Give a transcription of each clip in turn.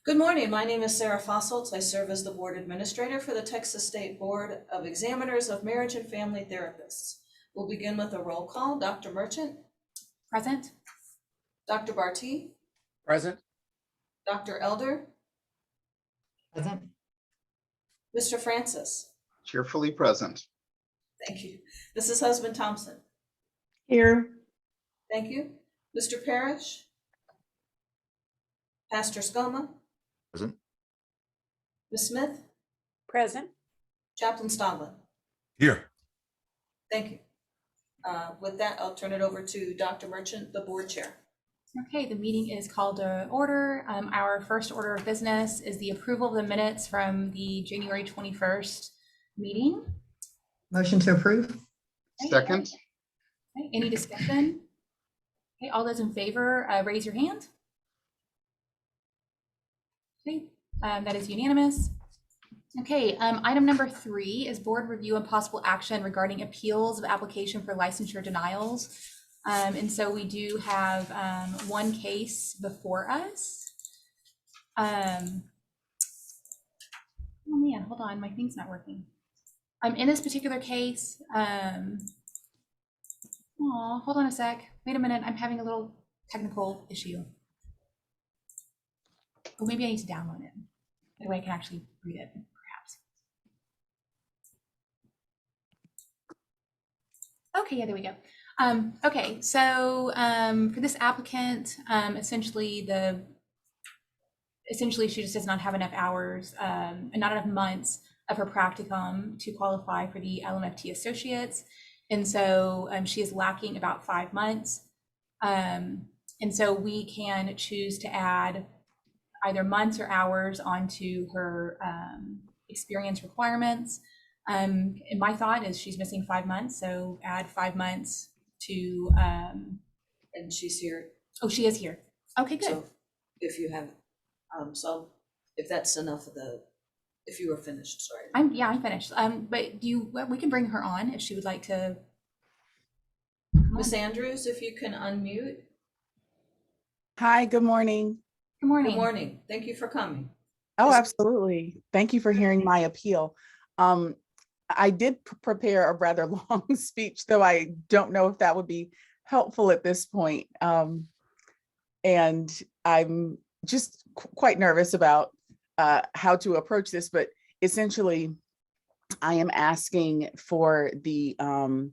Good morning. My name is Sarah Fosholtz. I serve as the Board Administrator for the Texas State Board of Examiners of Marriage and Family Therapists. We'll begin with a roll call. Dr. Merchant. Present. Dr. Barty. Present. Dr. Elder. Present. Mr. Francis. Cheerfully present. Thank you. Mrs. Husband Thompson. Here. Thank you. Mr. Parrish. Pastor Skoma. Present. Ms. Smith. Present. Chaplain Stodlin. Here. Thank you. With that, I'll turn it over to Dr. Merchant, the board chair. Okay, the meeting is called to order. Our first order of business is the approval of the minutes from the January 21st meeting. Motion to approve. Okay. Second. Okay, any discussion? Okay, all those in favor, raise your hand. Okay, that is unanimous. Okay, item number 3 is board review and possible action regarding appeals of application for licensure denials. And so we do have one case before us. Oh man, hold on, my thing's not working. In this particular case, hold on a sec. Wait a minute, I'm having a little technical issue. Oh, maybe I need to download it. That way I can actually read it, perhaps. Okay, yeah, there we go. Okay, so for this applicant, essentially she just does not have enough hours, not enough months of her practicum to qualify for the LMFT associates. And so she is lacking about 5 months. And so we can choose to add either months or hours onto her experience requirements. And my thought is she's missing 5 months, so add 5 months to. And she's here. Oh, she is here. Okay, good. So if you have, if that's enough of if you were finished, sorry. I'm finished. But we can bring her on if she would like to. Miss Andrews, if you can unmute. Hi, good morning. Good morning. Good morning. Thank you for coming. Oh, absolutely. Thank you for hearing my appeal. I did prepare a rather long speech, though I don't know if that would be helpful at this point. And I'm just quite nervous about how to approach this, but essentially I am asking for the LMFTA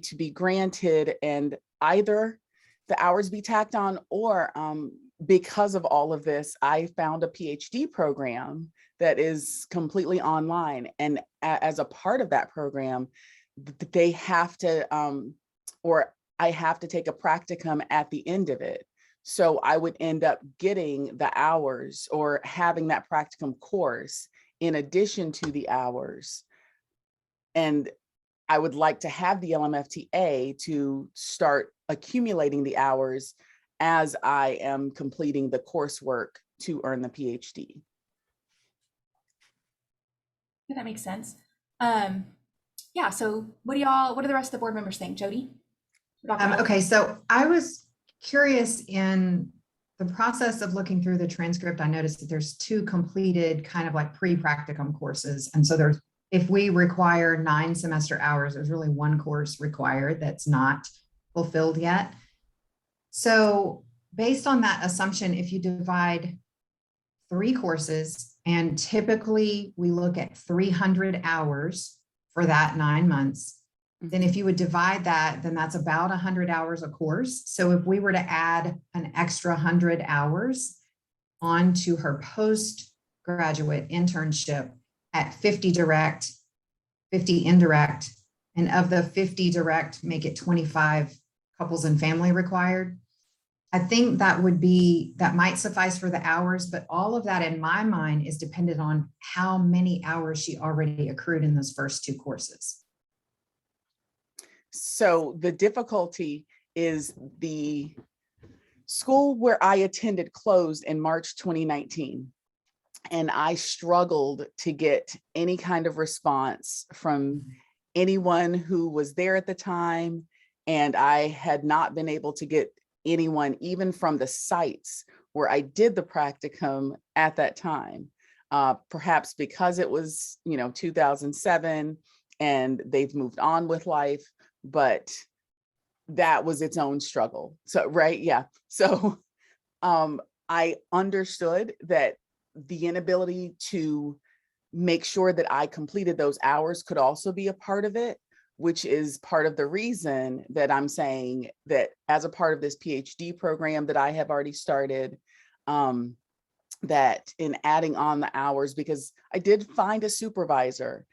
to be granted and either the hours be tacked on or because of all of this, I found a PhD program that is completely online. And as a part of that program, they have to, or I have to take a practicum at the end of it. So I would end up getting the hours or having that practicum course in addition to the hours. And I would like to have the LMFTA to start accumulating the hours as I am completing the coursework to earn the PhD. Yeah, that makes sense. Yeah, so what do the rest of the board members think? Jody? Okay, so I was curious in the process of looking through the transcript, I noticed that there's 2 completed kind of like pre-practicum courses. And so if we require 9 semester hours, there's really 1 course required that's not fulfilled yet. So based on that assumption, if you divide 3 courses, and typically we look at 300 hours for that 9 months, then if you would divide that, then that's about 100 hours a course. So if we were to add an extra 100 hours onto her postgraduate internship at 50 direct, 50 indirect, and of the 50 direct, make it 25 couples and family required, I think that might suffice for the hours, but all of that in my mind is dependent on how many hours she already accrued in those first 2 courses. So the difficulty is the school where I attended closed in March 2019. And I struggled to get any kind of response from anyone who was there at the time. And I had not been able to get anyone, even from the sites where I did the practicum at that time. Perhaps because it was, 2007 and they've moved on with life, but that was its own struggle. So, right. Yeah. So I understood that the inability to make sure that I completed those hours could also be a part of it, which is part of the reason that I'm saying that as a part of this PhD program that I have already started, that in adding on the hours, because I did find a supervisor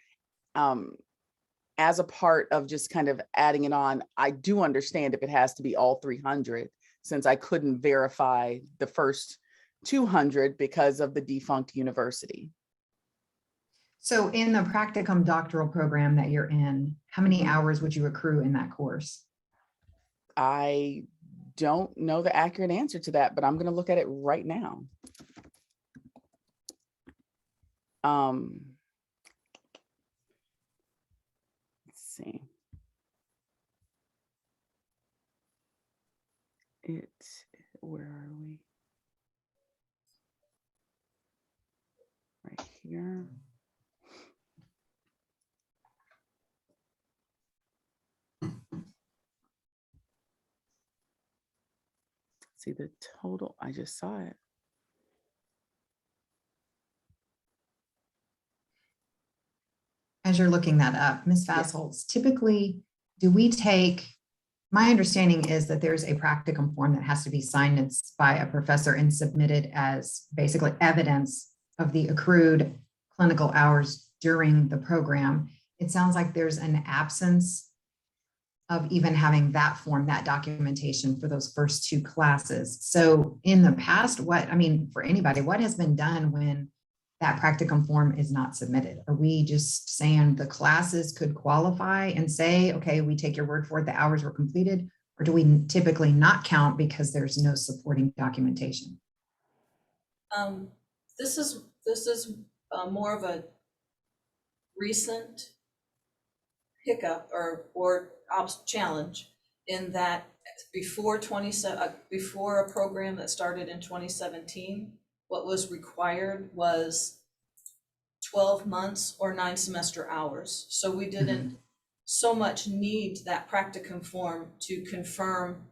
as a part of just kind of adding it on. I do understand if it has to be all 300, since I couldn't verify the first 200 because of the defunct university. So in the practicum doctoral program that you're in, how many hours would you accrue in that course? I don't know the accurate answer to that, but I'm going to look at it right now. Let's see. Where are we? Right here. See the total, I just saw it. As you're looking that up, Ms. Fassholz, typically, do we take, my understanding is that there's a practicum form that has to be signed by a professor and submitted as basically evidence of the accrued clinical hours during the program. It sounds like there's an absence of even having that form, that documentation for those first two classes. So in the past, for anybody, what has been done when that practicum form is not submitted? Are we just saying the classes could qualify and say, okay, we take your word for it, the hours were completed? Or do we typically not count because there's no supporting documentation? This is more of a recent hiccup or challenge, in that before a program that started in 2017, what was required was 12 months or 9 semester hours. So we didn't so much need that practicum form to confirm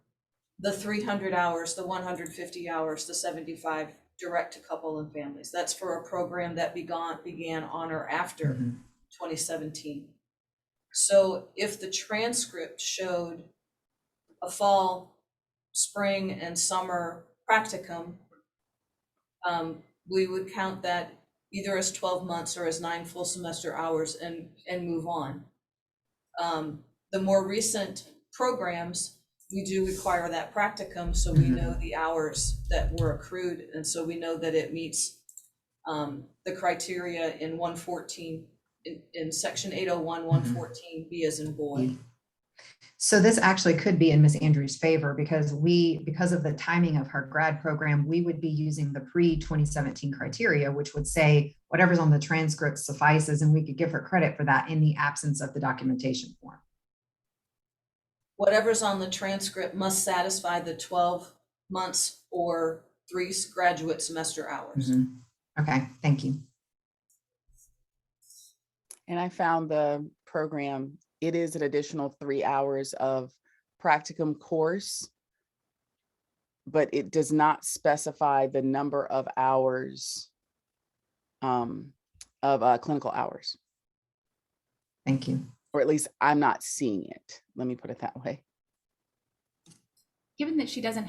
the 300 hours, the 150 hours, the 75 direct to couple and families. That's for a program that began on or after 2017. So if the transcript showed a fall, spring, and summer practicum, we would count that either as 12 months or as 9 full semester hours and move on. The more recent programs, we do require that practicum, so we know the hours that were accrued, and so we know that it meets the criteria in 114, in section 801, 114, B as in boy. So this actually could be in Ms. Andrews' favor, because of the timing of her grad program, we would be using the pre-2017 criteria, which would say whatever's on the transcript suffices, and we could give her credit for that in the absence of the documentation form. Whatever's on the transcript must satisfy the 12 months or 3 graduate semester hours. Okay, thank you. And I found the program, it is an additional 3 hours of practicum course, but it does not specify the number of hours of clinical hours. Thank you. Or at least I'm not seeing it. Let me put it that way. Given that she doesn't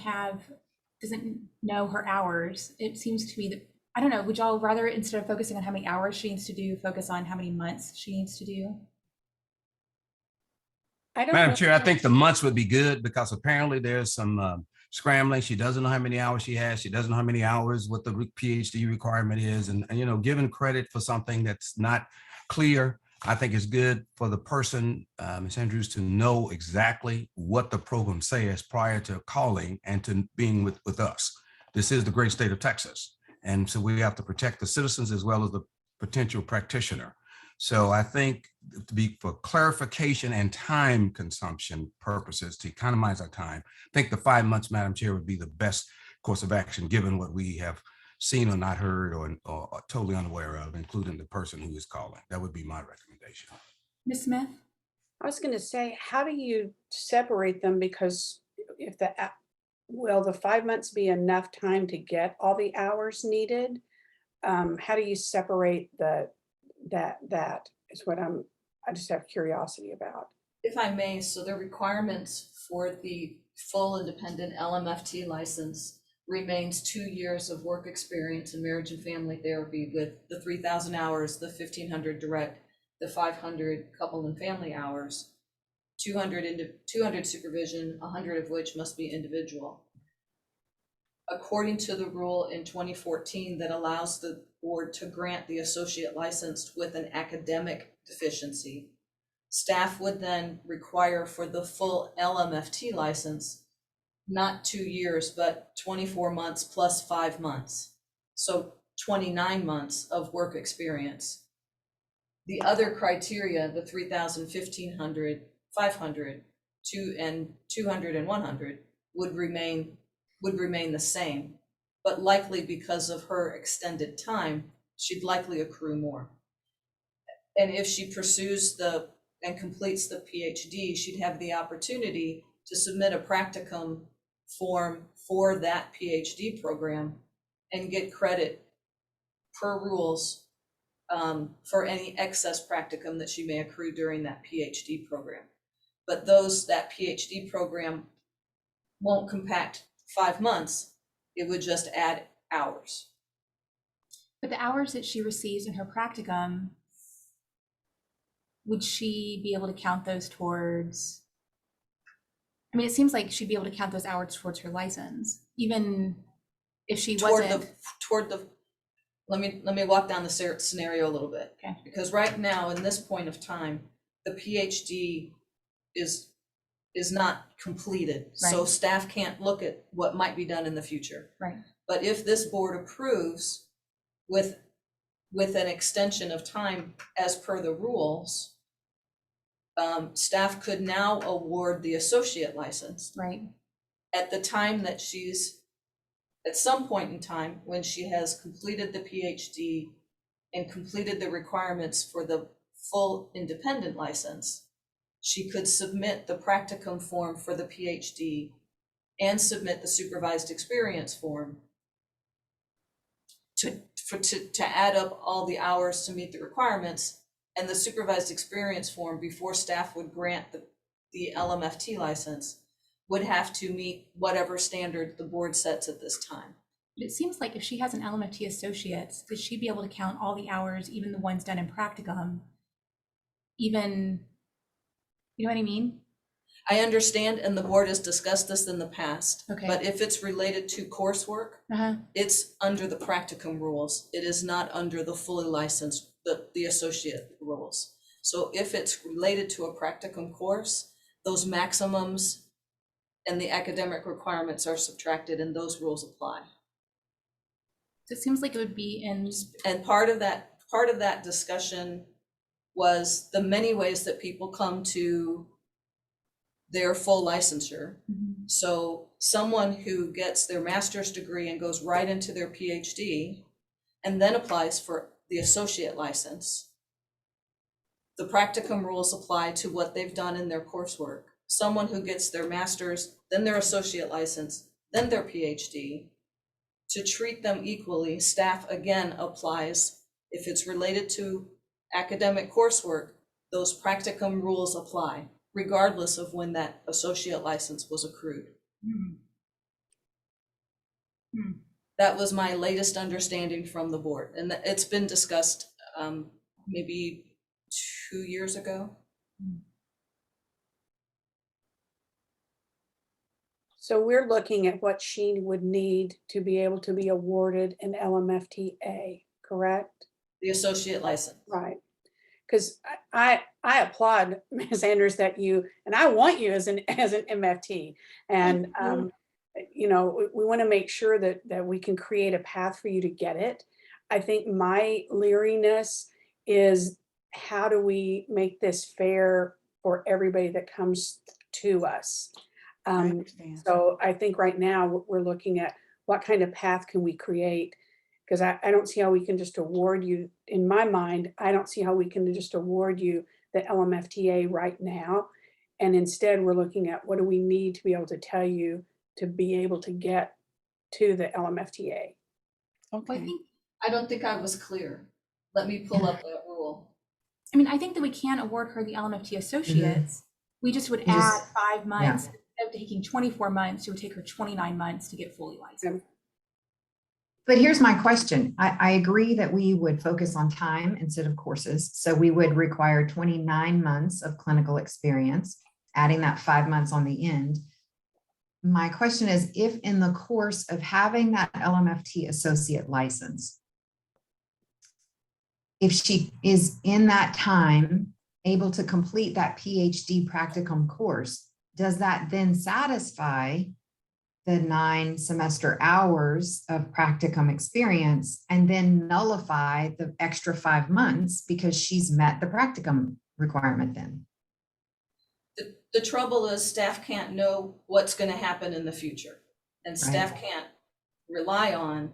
know her hours, it seems to me that, I don't know, would y'all rather, instead of focusing on how many hours she needs to do, focus on how many months she needs to do? Madam Chair, I think the months would be good, because apparently there's some scrambling. She doesn't know how many hours she has. She doesn't know how many hours, what the PhD requirement is. And giving credit for something that's not clear, I think it's good for the person, Ms. Andrews, to know exactly what the program says prior to calling and to being with us. This is the great state of Texas. And so we have to protect the citizens as well as the potential practitioner. So I think for clarification and time consumption purposes, to economize our time, I think the 5 months, Madam Chair, would be the best course of action, given what we have seen or not heard or are totally unaware of, including the person who is calling. That would be my recommendation. Ms. Smith? I was going to say, how do you separate them? Because if will the 5 months be enough time to get all the hours needed? How do you separate that is what I just have curiosity about. If I may, so the requirements for the full independent LMFT license remains 2 years of work experience in marriage and family therapy with the 3,000 hours, the 1,500 direct, the 500 couple and family hours, 200 supervision, 100 of which must be individual. According to the rule in 2014 that allows the board to grant the associate licensed with an academic deficiency, staff would then require for the full LMFT license, not 2 years, but 24 months plus 5 months. So 29 months of work experience. The other criteria, the 3,000, 1,500, 500, 200 and 100 would remain the same, but likely because of her extended time, she'd likely accrue more. And if she pursues and completes the PhD, she'd have the opportunity to submit a practicum form for that PhD program and get credit per rules for any excess practicum that she may accrue during that PhD program. But that PhD program won't compact 5 months, it would just add hours. But the hours that she receives in her practicum, would she be able to count those towards? I mean, it seems like she'd be able to count those hours towards her license, even if she wasn't. Let me walk down the scenario a little bit. Okay. Because right now, in this point of time, the PhD is not completed. Right. So staff can't look at what might be done in the future. Right. But if this board approves with an extension of time as per the rules, staff could now award the associate license Right. at the time that at some point in time when she has completed the PhD and completed the requirements for the full independent license, she could submit the practicum form for the PhD and submit the supervised experience form to add up all the hours to meet the requirements, and the supervised experience form before staff would grant the LMFT license would have to meet whatever standard the board sets at this time. But it seems like if she has an LMFT associates, that she'd be able to count all the hours, even the ones done in practicum, even, you know what I mean? I understand, and the board has discussed this in the past. Okay. But if it's related to coursework, Uh-huh. it's under the practicum rules. It is not under the fully licensed, the associate rules. So if it's related to a practicum course, those maximums and the academic requirements are subtracted and those rules apply. So it seems like it would be in. And part of that discussion was the many ways that people come to their full licensure. Mhm. So someone who gets their master's degree and goes right into their PhD and then applies for the associate license, the practicum rules apply to what they've done in their coursework. Someone who gets their master's, then their associate license, then their PhD, to treat them equally, staff again applies. If it's related to academic coursework, those practicum rules apply, regardless of when that associate license was accrued. That was my latest understanding from the board, and it's been discussed maybe 2 years ago. So we're looking at what she would need to be able to be awarded an LMFTA, correct? The associate license. Right. Because I applaud, Ms. Anders, that you, and I want you as an MFT. And, you know, we want to make sure that we can create a path for you to get it. I think my leeriness is, how do we make this fair for everybody that comes to us? I understand. So I think right now we're looking at what kind of path can we create? Because I don't see how we can just award you, in my mind, I don't see how we can just award you the LMFTA right now. And instead, we're looking at what do we need to be able to tell you to be able to get to the LMFTA. Well, I Okay. think, I don't think I was clear. Let me pull up that rule. I mean, I think that we can award her the LMFT associates. We just would You just- add 5 months. Instead of taking 24 months, it would take her 29 months to get fully licensed. But here's my question. I agree that we would focus on time instead of courses. So we would require 29 months of clinical experience, adding that 5 months on the end. My question is, if in the course of having that LMFT associate license, if she is in that time able to complete that PhD practicum course, does that then satisfy the 9 semester hours of practicum experience and then nullify the extra 5 months because she's met the practicum requirement then? The trouble is staff can't know what's going to happen in the future, and staff can't rely on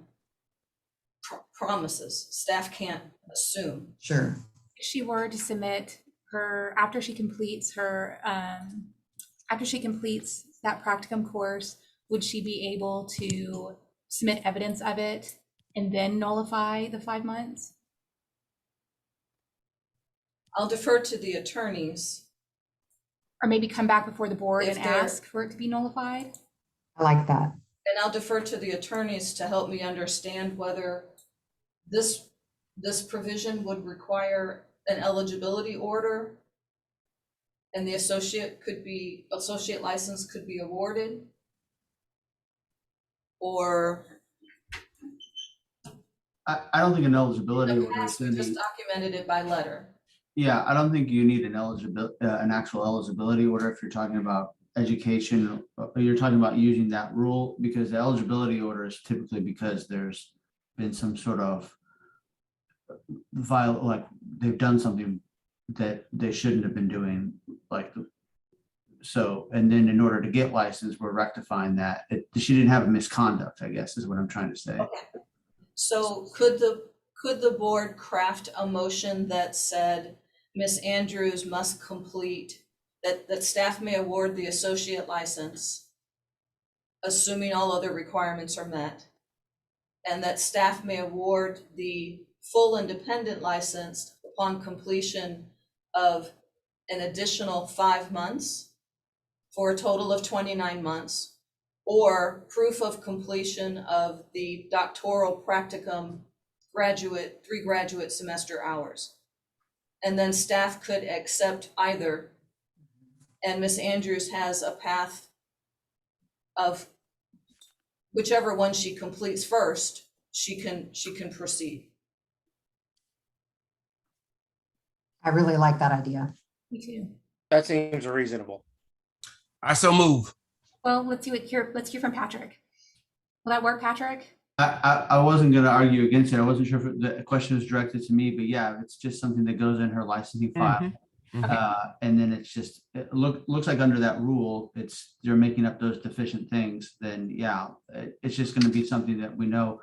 promises. Staff can't assume. Sure. If she were to submit her, after she completes that practicum course, would she be able to submit evidence of it and then nullify the 5 months? I'll defer to the attorneys. Or maybe come back before the board If and they're- ask for it to be nullified? I like that. And I'll defer to the attorneys to help me understand whether this provision would require an eligibility order and the associate license could be awarded, or I don't think an eligibility in the order is past, we gonna just be, documented it by letter. yeah, I don't think you need an actual eligibility order if you're talking about education. You're talking about using that rule, because the eligibility order is typically because there's been some sort of like they've done something that they shouldn't have been doing, like, so, and then in order to get licensed, we're rectifying that. She didn't have a misconduct, I guess, is what I'm trying to say. Okay. So could the board craft a motion that said Ms. Andrews must complete, that staff may award the associate license, assuming all other requirements are met, and that staff may award the full independent license upon completion of an additional 5 months for a total of 29 months, or proof of completion of the doctoral practicum 3 graduate semester hours. And then staff could accept either, and Ms. Andrews has a path of whichever one she completes first, she can proceed. I really like that idea. Me too. That seems reasonable. I so move. Well, let's hear from Patrick. Will that work, Patrick? I wasn't gonna argue against it. I wasn't sure if the question was directed to me, but yeah, it's just something that goes in her licensing file. And then it looks like under that rule, they're making up those deficient things, then yeah, it's just gonna be something that we know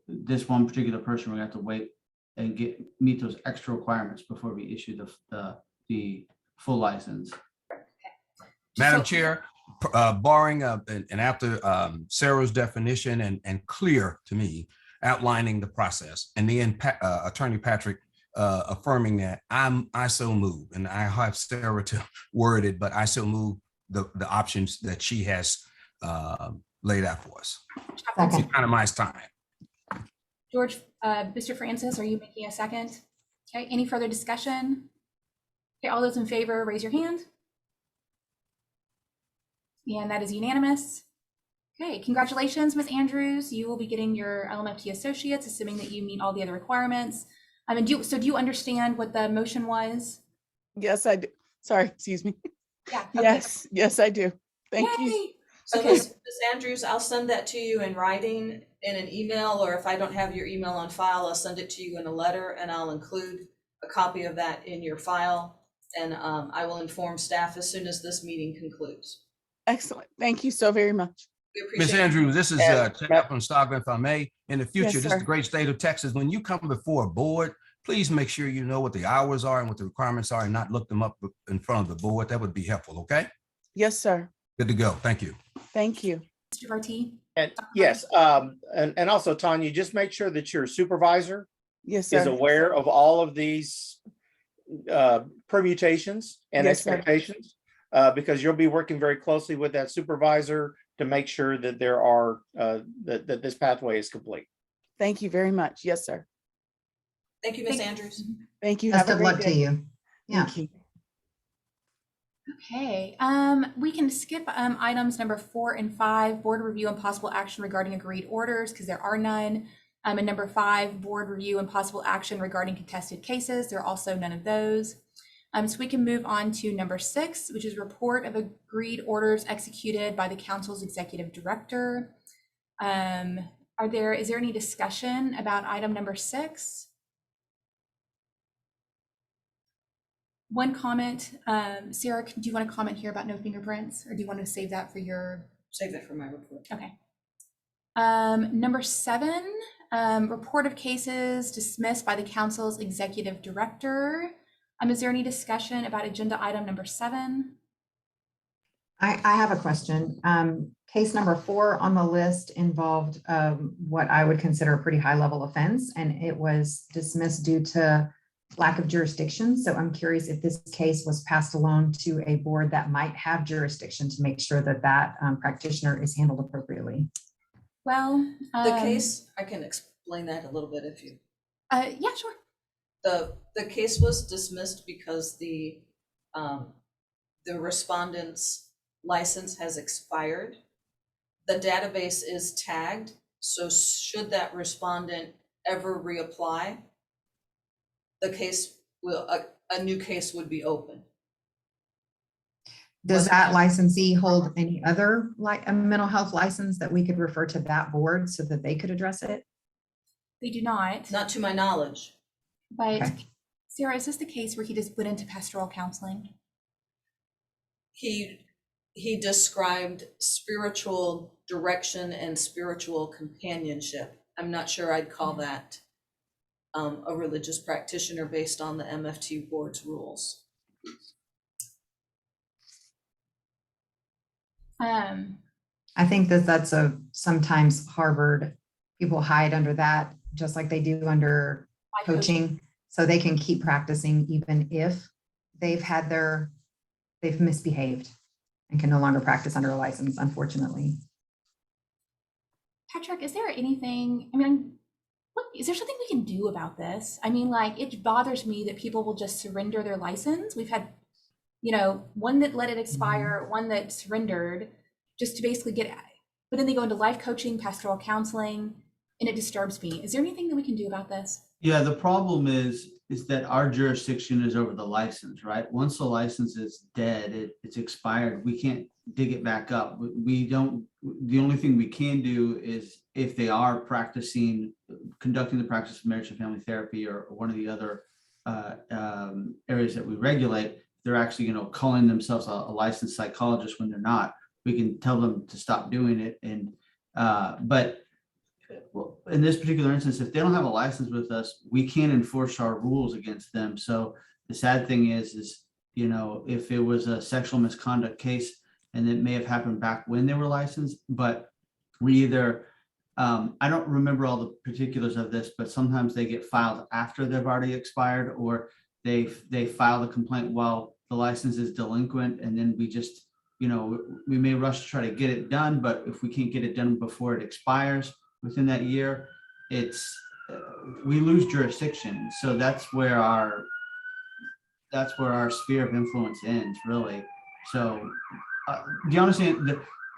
this one particular person, we're gonna have to wait and meet those extra requirements before we issue the full license. Madam Chair, barring and after Sarah's definition and clear to me, outlining the process, and then Attorney Patrick affirming that, I so move, and I have Sarah to word it, but I so move the options that she has laid out for us. Second. Economize time. George, Mr. Francis, are you making a second? Okay, any further discussion? Okay, all those in favor, raise your hand. And that is unanimous. Okay, congratulations, Ms. Andrews. You will be getting your LMFT associates, assuming that you meet all the other requirements. And do you understand what the motion was? Yes, I do. Sorry, excuse me. Yeah. Okay. Yes, I do. Thank you. Yay. So Okay. Ms. Andrews, I'll send that to you in writing in an email, or if I don't have your email on file, I'll send it to you in a letter, and I'll include a copy of that in your file. And I will inform staff as soon as this meeting concludes. Excellent. Thank you so very much. We Ms. appreciate it. Andrews, this is And- Chaplain Stockman, if I may. In the future, this is sir. the great state of Texas. When you come before a board, please make sure you know what the hours are and what the requirements are and not look them up in front of the board. That would be helpful, okay? Yes, sir. Good to go. Thank you. Thank you. Mr. Varty? And yes, and also Tanya, just make sure that your supervisor Yes, is sir. aware of all of these permutations and Yes, sir. expectations, because you'll be working very closely with that supervisor to make sure that there are that this pathway is complete. Thank you very much. Yes, sir. Thank you, Ms. Andrews. Thank you. Best Have a of great luck to day. you. Yeah. Thank you. Okay, we can skip items number 4 and 5, board review and possible action regarding agreed orders, because there are none. And number 5, board review and possible action regarding contested cases. There are also none of those. So we can move on to number 6, which is report of agreed orders executed by the council's executive director. Is there any discussion about item number 6? One comment, Sarah, do you want to comment here about no fingerprints, or do you want to save that for your? Save that for my report. Okay. Number 7, report of cases dismissed by the council's executive director. Is there any discussion about agenda item number 7? I have a question. Case number 4 on the list involved what I would consider a pretty high level offense, and it was dismissed due to lack of jurisdiction. So I'm curious if this case was passed along to a board that might have jurisdiction to make sure that that practitioner is handled appropriately. Well, The case, I can explain that a little bit if you. yeah, sure. The case was dismissed because the respondent's license has expired. The database is tagged, so should that respondent ever reapply, the case will, a new case would be open. Does that licensee hold any other like a mental health license that we could refer to that board so that they could address it? They do not, Not to my knowledge. but Okay. Sarah, is this the case where he just went into pastoral counseling? He described spiritual direction and spiritual companionship. I'm not sure I'd call that a religious practitioner based on the MFT board's rules. I think that that's sometimes Harvard, people hide under that, just like they do under coaching. So they can keep practicing even if they've misbehaved and can no longer practice under a license, unfortunately. Patrick, is there anything, is there something we can do about this? Like, it bothers me that people will just surrender their license. We've had, one that let it expire, one that surrendered just to basically get, but then they go into life coaching, pastoral counseling, and it disturbs me. Is there anything that we can do about this? Yeah, the problem is that our jurisdiction is over the license, right? Once the license is dead, it's expired. We can't dig it back up. We don't, the only thing we can do is if they are conducting the practice of marriage and family therapy or one of the other areas that we regulate, they're actually, calling themselves a licensed psychologist when they're not. We can tell them to stop doing it. And, but well, in this particular instance, if they don't have a license with us, we can't enforce our rules against them. So the sad thing is, if it was a sexual misconduct case, and it may have happened back when they were licensed, but we either, I don't remember all the particulars of this, but sometimes they get filed after they've already expired, or they file the complaint while the license is delinquent, and then we just, we may rush to try to get it done, but if we can't get it done before it expires within that year, we lose jurisdiction. So that's where our sphere of influence ends, really. So the honestly,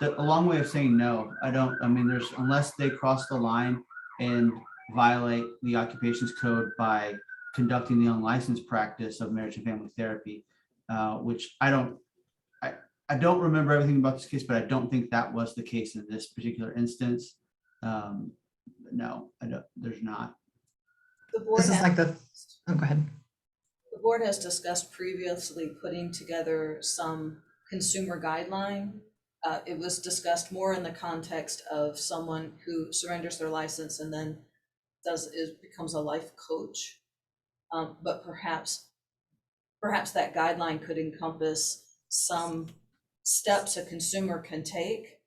a long way of saying no. Unless they cross the line and violate the occupations code by conducting the unlicensed practice of marriage and family therapy, which I don't remember everything about this case, but I don't think that was the case in this particular instance. No, I don't. There's not. The board This is like go ahead. The board has discussed previously putting together some consumer guideline it was discussed more in the context of someone who surrenders their license and then becomes a life coach. But perhaps that guideline could encompass some steps a consumer can take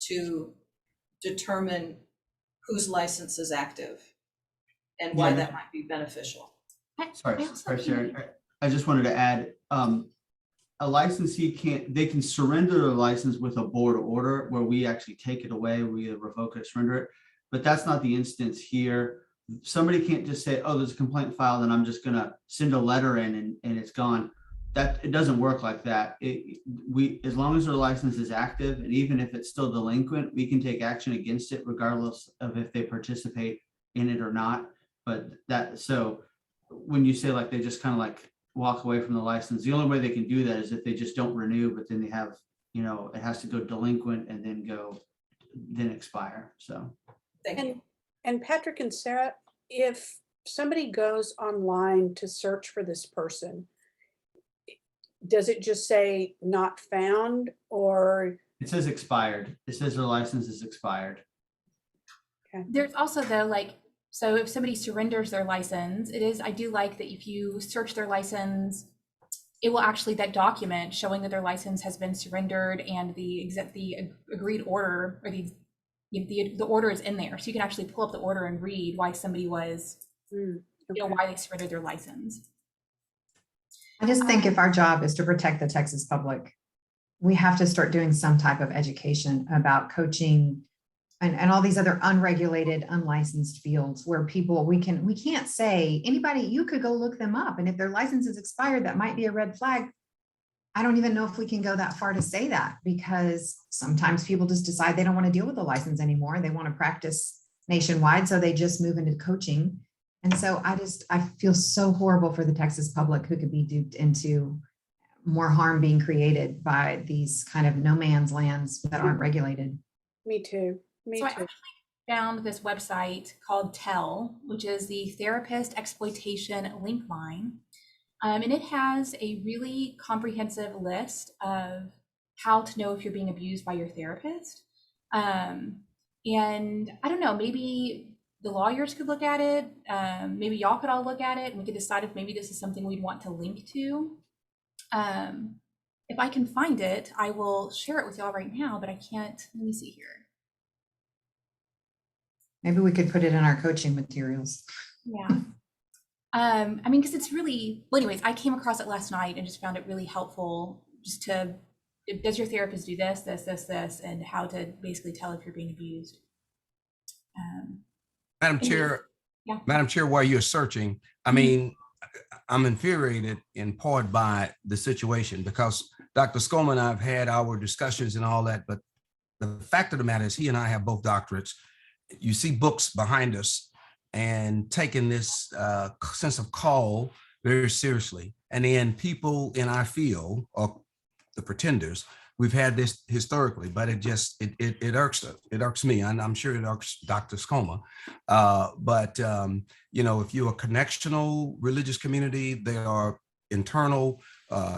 to determine whose license is active and why Yeah. that might be beneficial. Sorry, I also sorry, Sharon. think- I just wanted to add, a licensee they can surrender their license with a board order where we actually take it away, we either revoke it or surrender it. But that's not the instance here. Somebody can't just say, oh, there's a complaint filed and I'm just gonna send a letter in and it's gone. It doesn't work like that. As long as their license is active, and even if it's still delinquent, we can take action against it regardless of if they participate in it or not. But so when you say like they just kind of like walk away from the license, the only way they can do that is if they just don't renew, but then they have, it has to go delinquent and then expire. So. Thank you. And Patrick and Sarah, if somebody goes online to search for this person, does it just say not found, or? It says expired. It says their license is expired. There's also though, so if somebody surrenders their license, I do like that if you search their license, it will actually, that document showing that their license has been surrendered and the agreed order, or the order is in there. So you can actually pull up the order and read why somebody was, why they surrendered their license. I just think if our job is to protect the Texas public, we have to start doing some type of education about coaching and all these other unregulated, unlicensed fields where we can't say anybody, you could go look them up. And if their license is expired, that might be a red flag. I don't even know if we can go that far to say that, because sometimes people just decide they don't want to deal with the license anymore. They want to practice nationwide, so they just move into coaching. And so I feel so horrible for the Texas public who could be duped into more harm being created by these kind of no man's lands that aren't regulated. Me too. I actually found this website called TELL, which is the Therapist Exploitation Link Line. And it has a really comprehensive list of how to know if you're being abused by your therapist. And I don't know, maybe the lawyers could look at it. Maybe y'all could all look at it and we could decide if maybe this is something we'd want to link to. If I can find it, I will share it with y'all right now, but I can't. Let me see here. Maybe we could put it in our coaching materials. Yeah. Because it's really, well, anyways, I came across it last night and just found it really helpful just to, does your therapist do this, and how to basically tell if you're being abused. Madam Chair, yeah. Madam Chair, while you're searching, I'm infuriated in part by the situation because Dr. Skoma and I have had our discussions and all that, but the fact of the matter is he and I have both doctorates. You see books behind us and taking this sense of call very seriously. And then people in our field, or the pretenders, we've had this historically, but it irks us. It irks me, and I'm sure it irks Dr. Skoma. If you're a connectional religious community, there are internal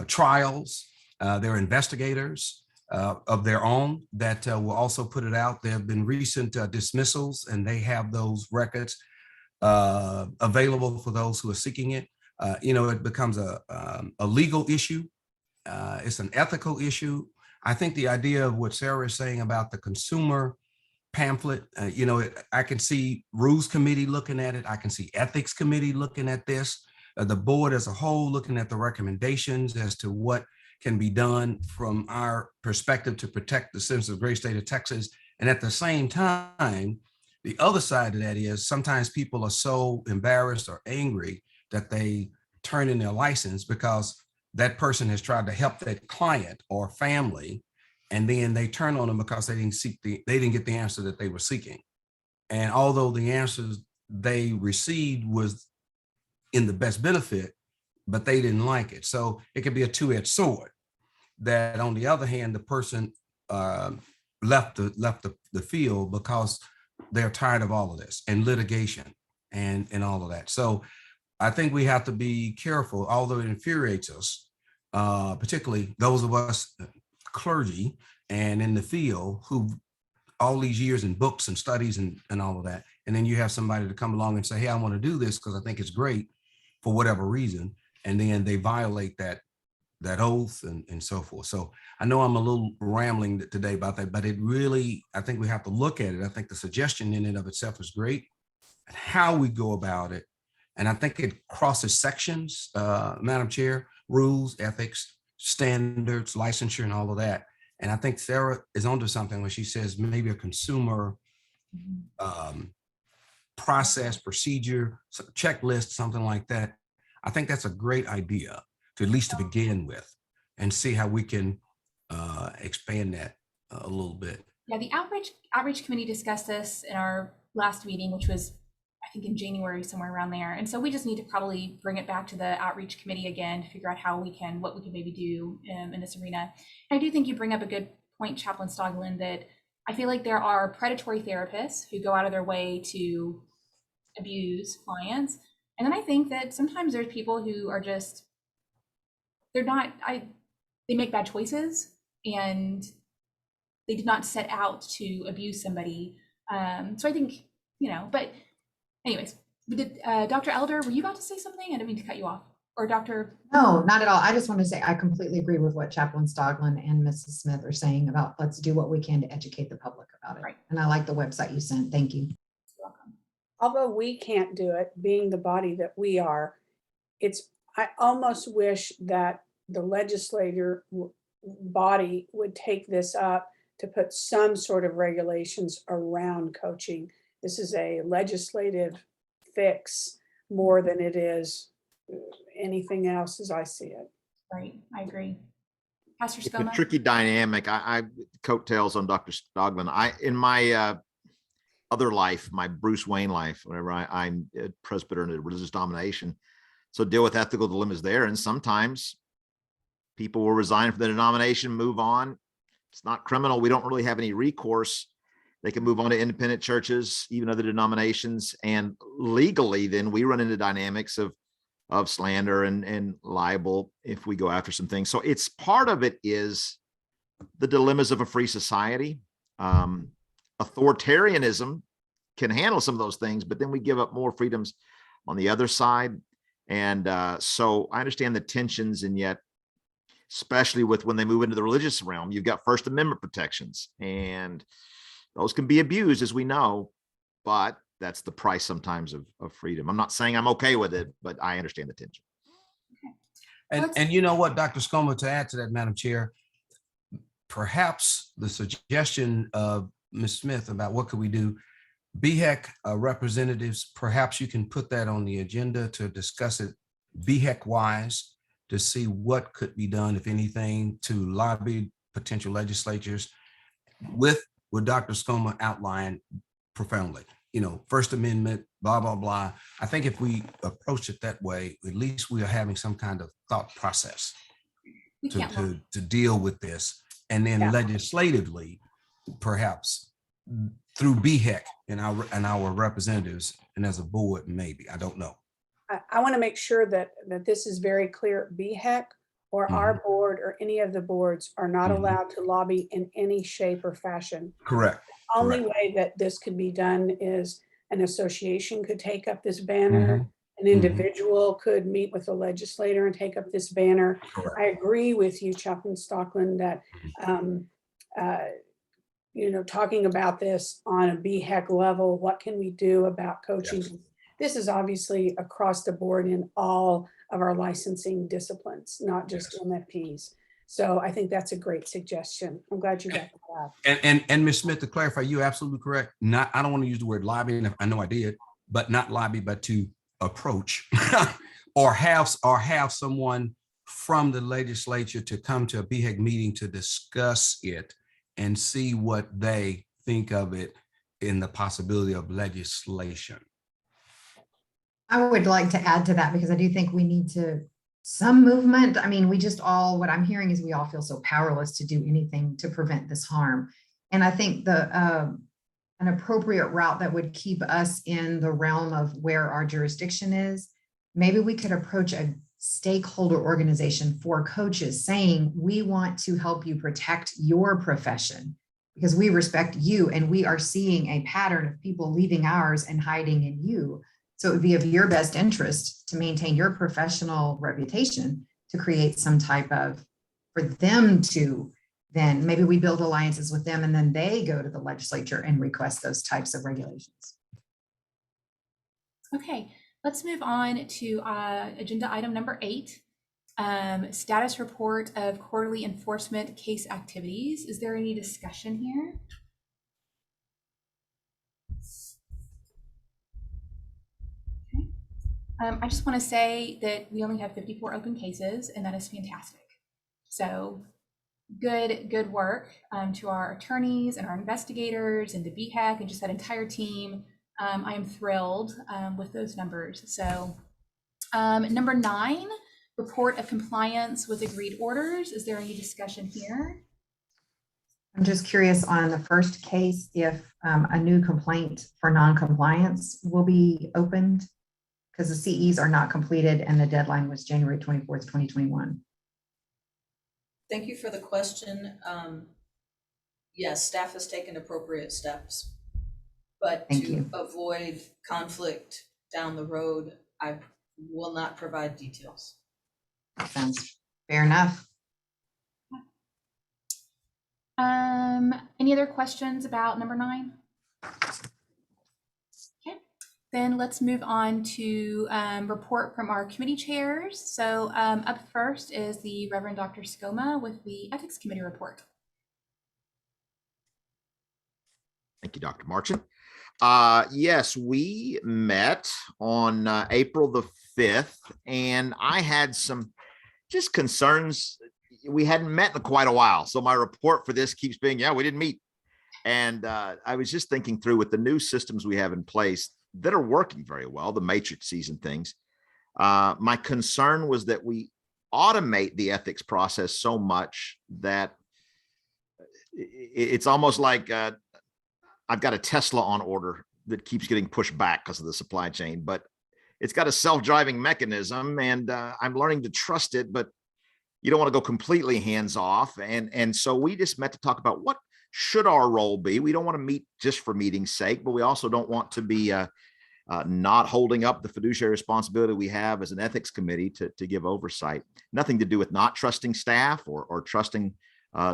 trials, there are investigators of their own that will also put it out. There have been recent dismissals, and they have those records available for those who are seeking it. It becomes a legal issue. It's an ethical issue. I think the idea of what Sarah is saying about the consumer pamphlet, I can see rules committee looking at it. I can see ethics committee looking at this, the board as a whole looking at the recommendations as to what can be done from our perspective to protect the citizens of the great state of Texas. And at the same time, the other side of that is sometimes people are so embarrassed or angry that they turn in their license because that person has tried to help that client or family, and then they turn on them because they didn't get the answer that they were seeking. And although the answers they received was in the best benefit, but they didn't like it. So it could be a two-edged sword that on the other hand, the person left the field because they're tired of all of this and litigation and all of that. So I think we have to be careful, although it infuriates us, particularly those of us clergy and in the field who all these years in books and studies and all of that. And then you have somebody to come along and say, hey, I want to do this because I think it's great for whatever reason. And then they violate that oath and so forth. So I know I'm a little rambling today about that, but it really, I think we have to look at it. I think the suggestion in and of itself is great, and how we go about it. And I think it crosses sections, Madam Chair, rules, ethics, standards, licensure, and all of that. And I think Sarah is onto something when she says maybe a consumer process, procedure, checklist, something like that. I think that's a great idea to at least to begin with, and see how we can expand that a little bit. Yeah, the outreach committee discussed this in our last meeting, which was, I think, in January, somewhere around there. And so we just need to probably bring it back to the outreach committee again to figure out what we can maybe do in this arena. And I do think you bring up a good point, Chaplain Stoglin, that I feel like there are predatory therapists who go out of their way to abuse clients. And then I think that sometimes there's people who are just, they make bad choices and they did not set out to abuse somebody. So I think, but anyways, Dr. Elder, were you about to say something? I didn't mean to cut you off. Or Dr. No, not at all. I just want to say I completely agree with what Chaplain Stoglin and Mrs. Smith are saying about let's do what we can to educate the public about it. Right. And I like the website you sent. Thank you. You're welcome. Although we can't do it, being the body that we are, I almost wish that the legislator body would take this up to put some sort of regulations around coaching. This is a legislative fix more than it is anything else as I see it. Right, I agree. Pastor It's a Skoma? tricky dynamic. I coattails on Dr. Stoglin. In my other life, my Bruce Wayne life, whenever I'm a presbyter in a religious domination, so deal with ethical dilemmas there. And sometimes people will resign from the denomination, move on. It's not criminal. We don't really have any recourse. They can move on to independent churches, even other denominations. And legally, then we run into dynamics of slander and libel if we go after some things. So it's part of it is the dilemmas of a free society. Authoritarianism can handle some of those things, but then we give up more freedoms on the other side. And so I understand the tensions, and yet, especially with when they move into the religious realm, you've got First Amendment protections, and those can be abused, as we know, but that's the price sometimes of freedom. I'm not saying I'm okay with it, but I understand the tension. And you know what, Dr. Skoma, to add to that, Madam Chair, perhaps the suggestion of Ms. Smith about what could we do, BHEC representatives, perhaps you can put that on the agenda to discuss it BHEC wise, to see what could be done, if anything, to lobby potential legislatures with what Dr. Skoma outlined profoundly. First Amendment, blah, blah, blah. I think if we approach it that way, at least we are having some kind of thought process to deal with this. And then legislatively, perhaps through BHEC and our representatives, and as a board, maybe, I don't know. I want to make sure that this is very clear. BHEC or our board or any of the boards are not allowed to lobby in any shape or fashion. Correct. The only way that this could be done is an association could take up this banner. An individual could meet with a legislator and take up this banner. Correct. I agree with you, Chaplain Stoglin, that talking about this on a BHEC level, what can we do about coaching? Yes. This is obviously across the board in all of our licensing disciplines, not just MFPs. So I think that's a great suggestion. I'm glad you got that up. And Ms. Smith, to clarify, you're absolutely correct. I don't want to use the word lobbying. I know I did, but not lobby, but to approach or have someone from the legislature to come to a BHEC meeting to discuss it and see what they think of it in the possibility of legislation. I would like to add to that, because I do think we need some movement. I mean, what I'm hearing is we all feel so powerless to do anything to prevent this harm. And I think an appropriate route that would keep us in the realm of where our jurisdiction is, maybe we could approach a stakeholder organization for coaches saying, we want to help you protect your profession because we respect you and we are seeing a pattern of people leaving ours and hiding in you. So it would be of your best interest to maintain your professional reputation to create some type of, for them to then maybe we build alliances with them and then they go to the legislature and request those types of regulations. Okay, let's move on to agenda item number 8, status report of quarterly enforcement case activities. Is there any discussion here? Okay. I just want to say that we only have 54 open cases, and that is fantastic. So good work to our attorneys and our investigators and the BHEC and just that entire team. I am thrilled with those numbers. So number 9, report of compliance with agreed orders. Is there any discussion here? I'm just curious on the first case, if a new complaint for non-compliance will be opened because the CEs are not completed and the deadline was January 24th, 2021. Thank you for the question. Yes, staff has taken appropriate steps, but Thank to you. avoid conflict down the road, I will not provide details. Sounds fair enough. Any other questions about number 9? Okay, then let's move on to report from our committee chairs. So up first is the Reverend Dr. Skoma with the Ethics Committee report. Thank you, Dr. Marchant. Yes, we met on April the 5th, and I had some just concerns. We hadn't met in quite a while. So my report for this keeps being, yeah, we didn't meet. And I was just thinking through with the new systems we have in place that are working very well, the matrices and things. My concern was that we automate the ethics process so much that it's almost like I've got a Tesla on order that keeps getting pushed back because of the supply chain, but it's got a self-driving mechanism and I'm learning to trust it, but you don't want to go completely hands off. And so we just met to talk about what should our role be. We don't want to meet just for meeting's sake, but we also don't want to be not holding up the fiduciary responsibility we have as an ethics committee to give oversight. Nothing to do with not trusting staff or trusting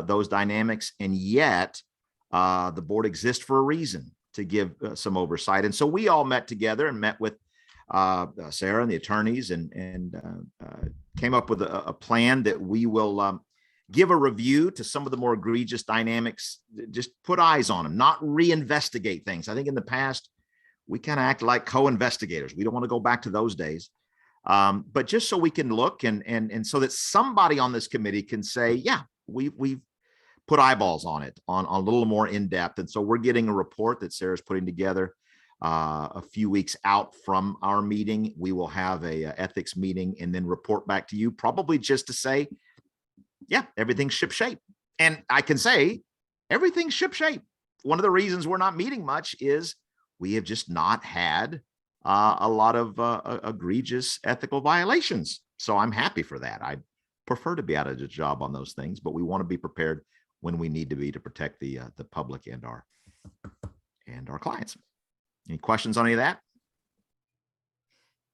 those dynamics. And yet the board exists for a reason, to give some oversight. And so we all met together and met with Sarah and the attorneys and came up with a plan that we will give a review to some of the more egregious dynamics, just put eyes on them, not reinvestigate things. I think in the past, we kind of act like co-investigators. We don't want to go back to those days. But just so we can look and so that somebody on this committee can say, yeah, we've put eyeballs on it on a little more in depth. And so we're getting a report that Sarah's putting together a few weeks out from our meeting. We will have a ethics meeting and then report back to you, probably just to say, yeah, everything's shipshape. And I can say everything's shipshape. One of the reasons we're not meeting much is we have just not had a lot of egregious ethical violations. So I'm happy for that. I prefer to be out of the job on those things, but we want to be prepared when we need to be to protect the public and our clients. Any questions on any of that?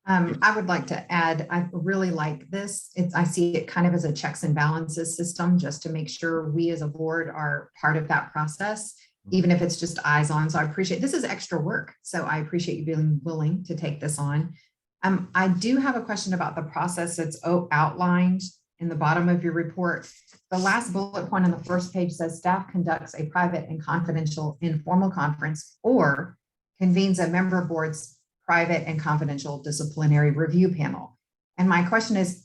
I would like to add, I really like this. I see it kind of as a checks and balances system, just to make sure we as a board are part of that process, even if it's just eyes on. So I appreciate, this is extra work. So I appreciate you being willing to take this on. I do have a question about the process that's outlined in the bottom of your report. The last bullet point on the first page says staff conducts a private and confidential informal conference or convenes a member board's private and confidential disciplinary review panel. And my question is,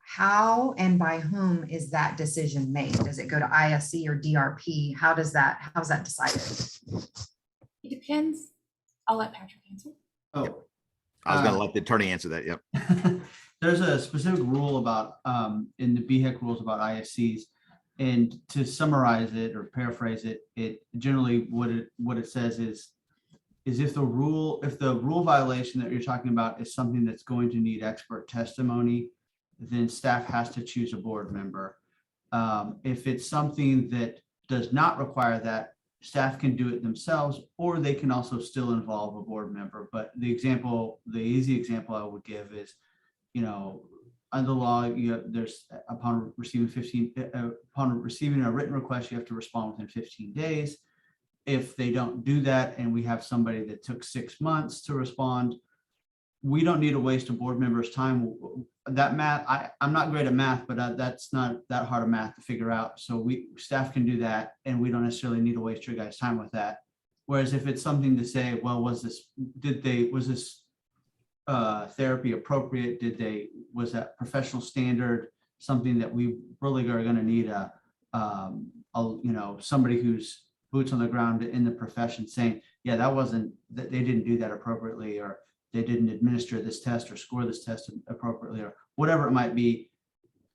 how and by whom is that decision made? Does it go to ISC or DRP? How's that decided? It depends. I'll let Patrick answer. Oh, I was going to let the attorney answer that. Yep. There's a specific rule about in the BHEC rules about ISCs, and to summarize it or paraphrase it, it generally what it says is if the rule violation that you're talking about is something that's going to need expert testimony, then staff has to choose a board member. If it's something that does not require that, staff can do it themselves, or they can also still involve a board member. But the easy example I would give is, under law, there's upon receiving a written request, you have to respond within 15 days. If they don't do that, and we have somebody that took 6 months to respond, we don't need to waste a board member's time. That math, I'm not great at math, but that's not that hard of math to figure out. So staff can do that, and we don't necessarily need to waste your guys' time with that. Whereas if it's something to say, well, was this therapy appropriate? Was that professional standard something that we really are going to need somebody who's boots on the ground in the profession saying, yeah, that they didn't do that appropriately, or they didn't administer this test or score this test appropriately, or whatever it might be.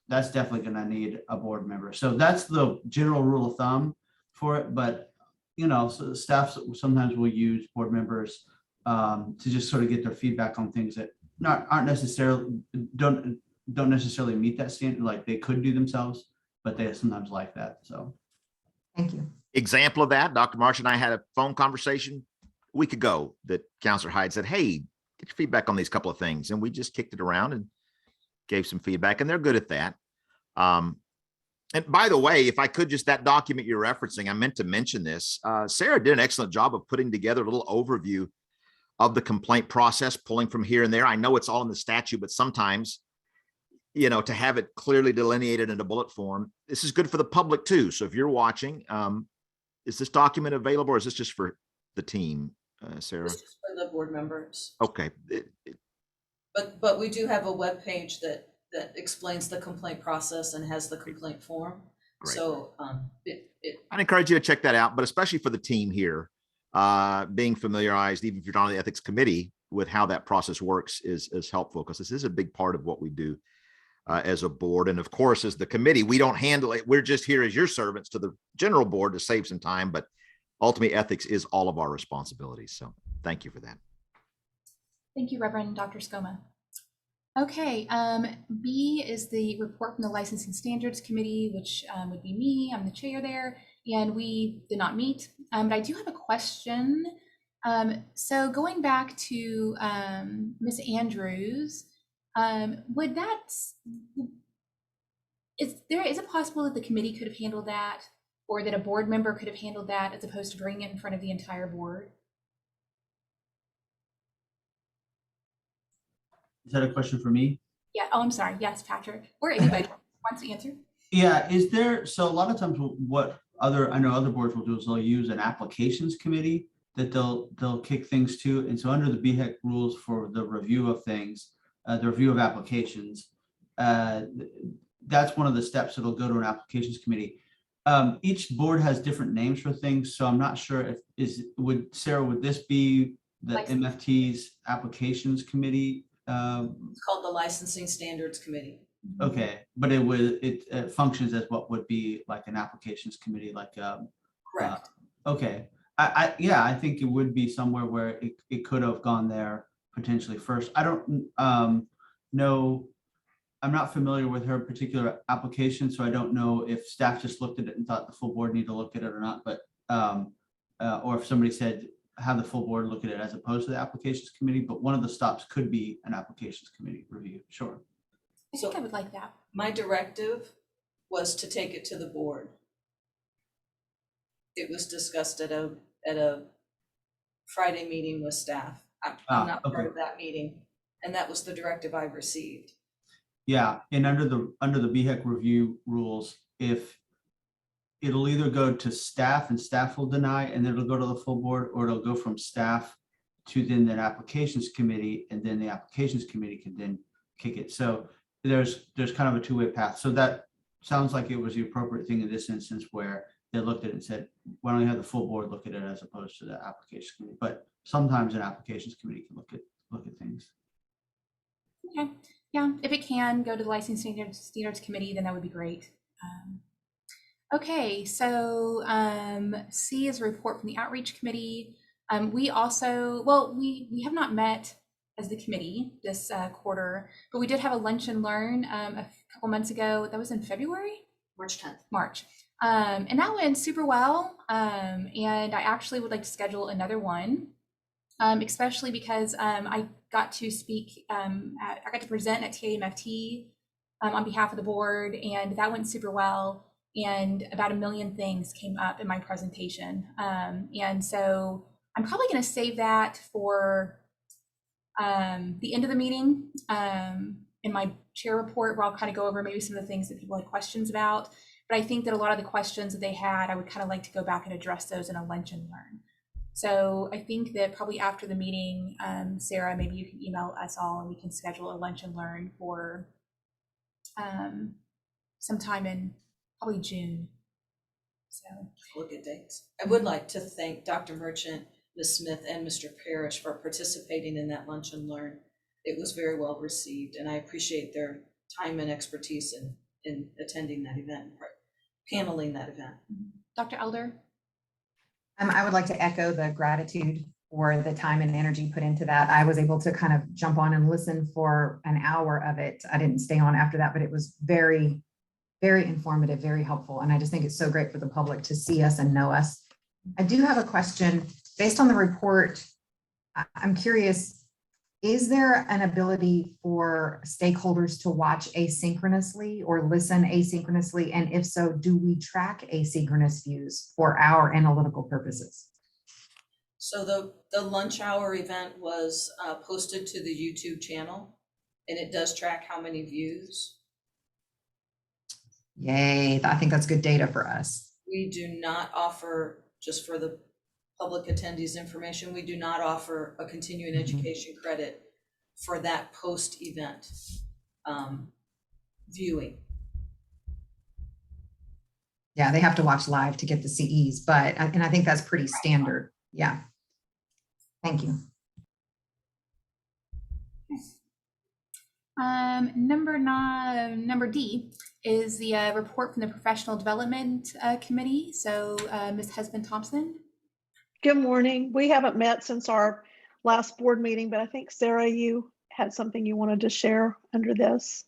That's definitely going to need a board member. So that's the general rule of thumb for it. But so staff sometimes will use board members to just sort of get their feedback on things that don't necessarily meet that standard, like they could do themselves, but they sometimes like that. So Thank you. Example of that, Dr. March and I had a phone conversation a week ago that Counselor Hyde said, hey, get your feedback on these couple of things. And we just kicked it around and gave some feedback, and they're good at that. And by the way, if I could, just that document you're referencing, I meant to mention this. Sarah did an excellent job of putting together a little overview of the complaint process, pulling from here and there. I know it's all in the statute, but sometimes, to have it clearly delineated in a bullet form, this is good for the public too. So if you're watching, is this document available, or is this just for the team, Sarah? This is for the board members. Okay. But we do have a web page that explains the complaint process and has the complaint form. Great. So I'd encourage you to check that out, but especially for the team here, being familiarized, even if you're not on the ethics committee, with how that process works is helpful, because this is a big part of what we do as a board. And of course, as the committee, we don't handle it. We're just here as your servants to the general board to save some time, but ultimately ethics is all of our responsibilities. So thank you for that. Thank you, Reverend Dr. Skoma. Okay, B is the report from the Licensing Standards Committee, which would be me. I'm the chair there, and we did not meet. But I do have a question. So going back to Ms. Andrews, is it possible that the committee could have handled that, or that a board member could have handled that, as opposed to bringing it in front of the entire board? is that a question for me? Yeah. Oh, I'm sorry. Yes, Patrick, or anybody wants to answer. Yeah, so a lot of times I know other boards will do is they'll use an applications committee that they'll kick things to. And so under the BHEC rules for the review of things, the review of applications, that's one of the steps that'll go to an applications committee. Each board has different names for things, so I'm not sure Sarah, would this be the MFT's applications committee? it's called the Licensing Standards Committee. Okay, but it functions as what would be like an applications committee, like Correct. okay. I think it would be somewhere where it could have gone there potentially first. I don't know. I'm not familiar with her particular application, so I don't know if staff just looked at it and thought the full board need to look at it or not, but or if somebody said have the full board look at it as opposed to the applications committee, but one of the stops could be an applications committee review. Sure. I think I would like that. My directive was to take it to the board. It was discussed at a Friday meeting with staff. I'm not part of that meeting, and that was the directive I received. Yeah, and under the BHEC review rules, if it'll either go to staff and staff will deny, and then it'll go to the full board, or it'll go from staff to then that applications committee, and then the applications committee can then kick it. So there's kind of a two-way path. So that sounds like it was the appropriate thing in this instance, where they looked at it and said, why don't you have the full board look at it as opposed to the applications committee? But sometimes an applications committee can look at things. Okay. Yeah, if it can go to the Licensing Standards Committee, then that would be great. Okay, so C is a report from the Outreach Committee. We also, we have not met as the committee this quarter, but we did have a lunch and learn a couple months ago. That was in February? March 10th. March. And that went super well. And I actually would like to schedule another one, especially because I got to speak, I got to present at TAMFT on behalf of the board, and that went super well. And about 1 million things came up in my presentation. And so I'm probably going to save that for the end of the meeting in my chair report, where I'll kind of go over maybe some of the things that people had questions about. But I think that a lot of the questions that they had, I would kind of like to go back and address those in a lunch and learn. So I think that probably after the meeting, Sarah, maybe you can email us all and we can schedule a lunch and learn for sometime in probably June. So Look at dates. I would like to thank Dr. Merchant, Ms. Smith, and Mr. Parrish for participating in that lunch and learn. It was very well received, and I appreciate their time and expertise in attending that event, paneling that event. Dr. Elder? I would like to echo the gratitude for the time and energy put into that. I was able to kind of jump on and listen for an hour of it. I didn't stay on after that, but it was very, very informative, very helpful. And I just think it's so great for the public to see us and know us. I do have a question. Based on the report, I'm curious, is there an ability for stakeholders to watch asynchronously or listen asynchronously? And if so, do we track asynchronous views for our analytical purposes? So the lunch hour event was posted to the YouTube channel, and it does track how many views. Yay, I think that's good data for us. We do not offer, just for the public attendees information, we do not offer a continuing education credit for that post-event viewing. Yeah, they have to watch live to get the CEs, but, and I think that's pretty standard. Yeah. Thank you. Number D is the report from the Professional Development Committee. So Ms. Husband-Thompson. Good morning. We haven't met since our last board meeting, but I think, Sarah, you had something you wanted to share under this.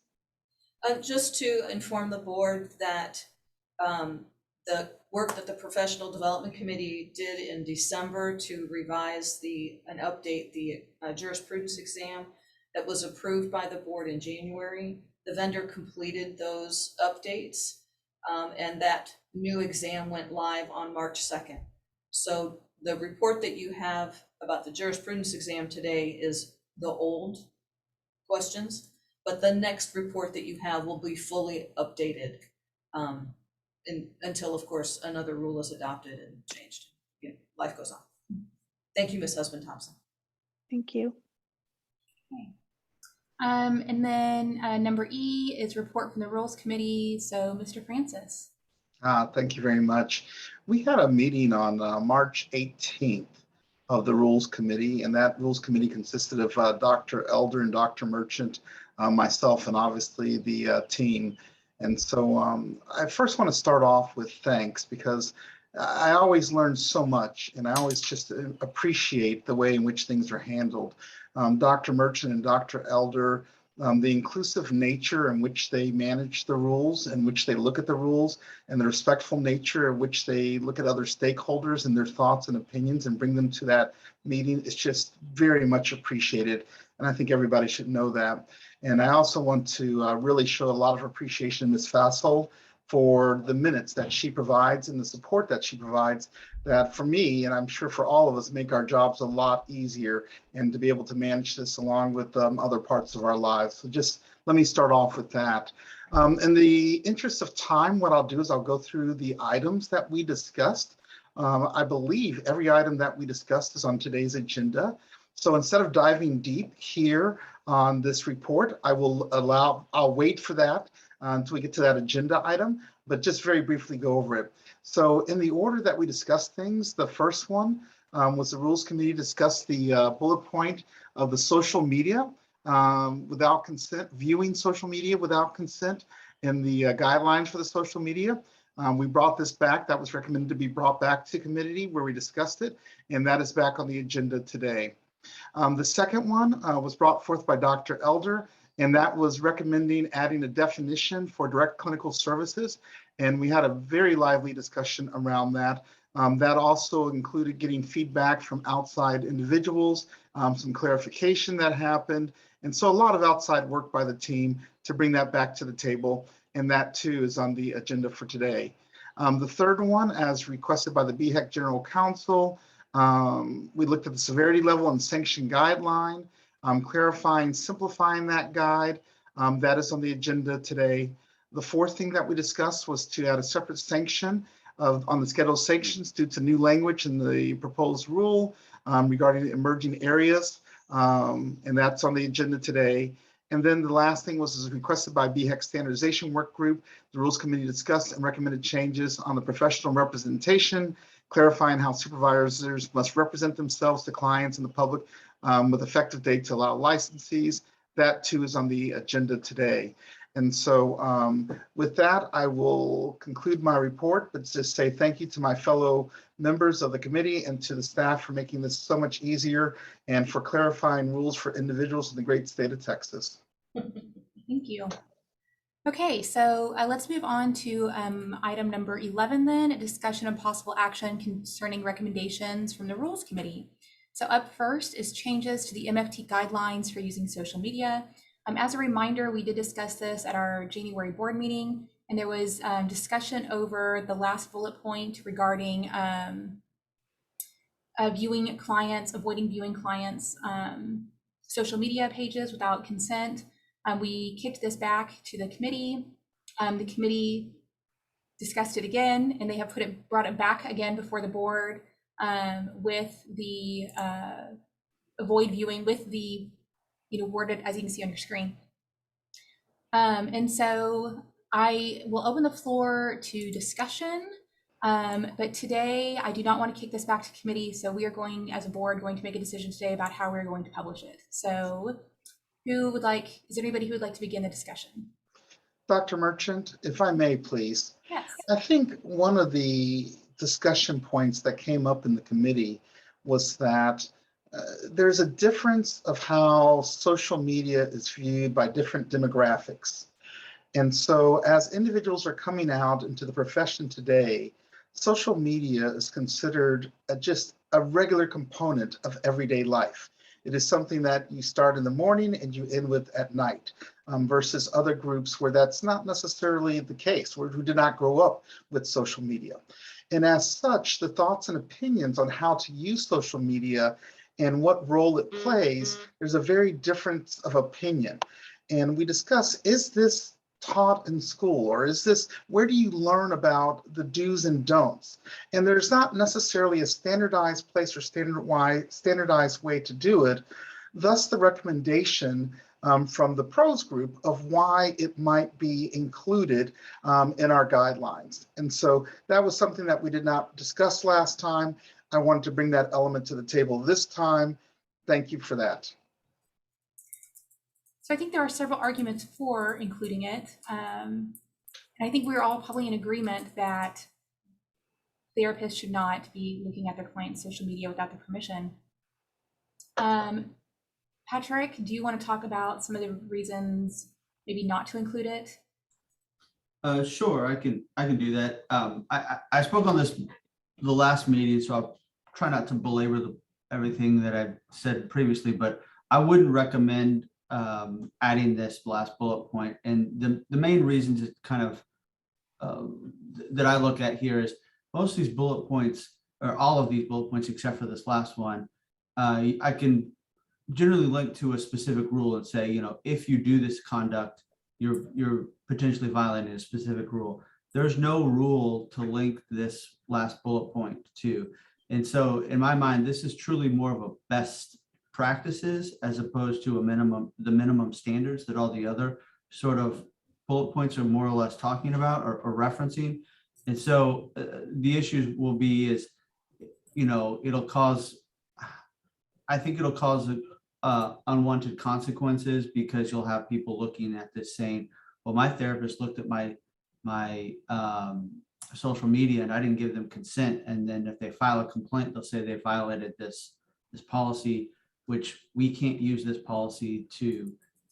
Just to inform the board that the work that the Professional Development Committee did in December to revise and update the jurisprudence exam that was approved by the board in January, the vendor completed those updates, and that new exam went live on March 2nd. So the report that you have about the jurisprudence exam today is the old questions, but the next report that you have will be fully updated until, of course, another rule is adopted and changed. You know, life goes on. Thank you, Ms. Husband-Thompson. Thank you. Okay. And then number E is report from the Rules Committee. So Mr. Francis. Thank you very much. We had a meeting on March 18th of the Rules Committee, and that Rules Committee consisted of Dr. Elder and Dr. Merchant, myself, and obviously the team. And so I first want to start off with thanks, because I always learn so much, and I always just appreciate the way in which things are handled. Dr. Merchant and Dr. Elder, the inclusive nature in which they manage the rules, in which they look at the rules, and the respectful nature in which they look at other stakeholders and their thoughts and opinions and bring them to that meeting is just very much appreciated. And I think everybody should know that. And I also want to really show a lot of appreciation to Ms. Fassel for the minutes that she provides and the support that she provides, that for me, and I'm sure for all of us, make our jobs a lot easier, and to be able to manage this along with other parts of our lives. So just let me start off with that. In the interest of time, what I'll do is I'll go through the items that we discussed. I believe every item that we discussed is on today's agenda. So instead of diving deep here on this report, I'll wait for that until we get to that agenda item, but just very briefly go over it. So in the order that we discussed things, the first one was the Rules Committee discussed the bullet point of the social media without consent, viewing social media without consent, and the guidelines for the social media. We brought this back. That was recommended to be brought back to committee where we discussed it, and that is back on the agenda today. The second one was brought forth by Dr. Elder, and that was recommending adding a definition for direct clinical services. And we had a very lively discussion around that. That also included getting feedback from outside individuals, some clarification that happened. And so a lot of outside work by the team to bring that back to the table. And that too is on the agenda for today. The third one, as requested by the BHEC General Counsel, we looked at the severity level and sanction guideline, clarifying, simplifying that guide. That is on the agenda today. The fourth thing that we discussed was to add a separate sanction on the schedule of sanctions due to new language in the proposed rule regarding emerging areas. And that's on the agenda today. And then the last thing was requested by BHEC Standardization Work Group. The Rules Committee discussed and recommended changes on the professional representation, clarifying how supervisors must represent themselves to clients and the public with effective date to allow licensees. That too is on the agenda today. And so with that, I will conclude my report, but just say thank you to my fellow members of the committee and to the staff for making this so much easier and for clarifying rules for individuals in the great state of Texas. Thank you. Okay, so let's move on to item number 11 then, a discussion of possible action concerning recommendations from the Rules Committee. So up first is changes to the MFT guidelines for using social media. As a reminder, we did discuss this at our January board meeting, and there was discussion over the last bullet point regarding avoiding viewing clients' social media pages without consent. We kicked this back to the committee. The committee discussed it again, and they have brought it back again before the board with the avoid viewing with the worded as you can see on your screen. And so I will open the floor to discussion, but today I do not want to kick this back to committee. So we are going, as a board, going to make a decision today about how we're going to publish it. So is there anybody who would like to begin the discussion? Dr. Merchant, if I may, please. Yes. I think one of the discussion points that came up in the committee was that there's a difference of how social media is viewed by different demographics. And so as individuals are coming out into the profession today, social media is considered just a regular component of everyday life. It is something that you start in the morning and you end with at night, versus other groups where that's not necessarily the case, who did not grow up with social media. And as such, the thoughts and opinions on how to use social media and what role it plays, there's a very difference of opinion. And we discuss, is this taught in school, or is this, where do you learn about the do's and don'ts? And there's not necessarily a standardized place or standardized way to do it. Thus the recommendation from the pros group of why it might be included in our guidelines. And so that was something that we did not discuss last time. I wanted to bring that element to the table this time. Thank you for that. So I think there are several arguments for including it. And I think we're all probably in agreement that therapists should not be looking at their clients' social media without their permission. Patrick, do you want to talk about some of the reasons maybe not to include it? Sure, I can do that. I spoke on this the last meeting, so I'll try not to belabor everything that I've said previously, but I wouldn't recommend adding this last bullet point. And the main reasons it kind of that I look at here is most of these bullet points, or all of these bullet points except for this last one, I can generally link to a specific rule and say, if you do this conduct, you're potentially violating a specific rule. There's no rule to link this last bullet point to. And so in my mind, this is truly more of a best practices as opposed to the minimum standards that all the other sort of bullet points are more or less talking about or referencing. And so the issues will be is, I think it'll cause unwanted consequences, because you'll have people looking at this saying, well, my therapist looked at my social media and I didn't give them consent. And then if they file a complaint, they'll say they violated this policy. which we can't use this policy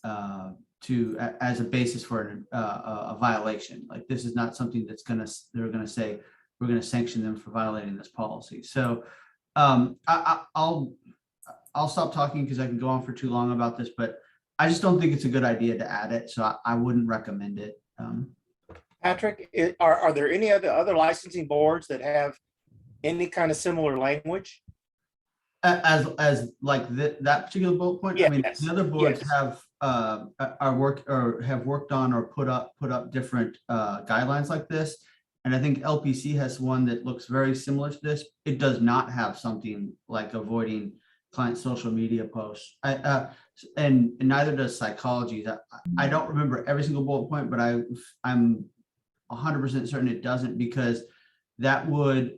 as a basis for a violation. Like, this is not something they're gonna say, we're gonna sanction them for violating this policy. So I'll stop talking because I can go on for too long about this, but I just don't think it's a good idea to add it. So I wouldn't recommend it. Patrick, are there any other licensing boards that have any kind of similar language? As like that particular bullet point? I mean, Yes, the other boards yes. have have worked on or put up different guidelines like this. And I think LPC has one that looks very similar to this. It does not have something like avoiding client social media posts. And neither does psychology. I don't remember every single bullet point, but I'm 100% certain it doesn't, because that would,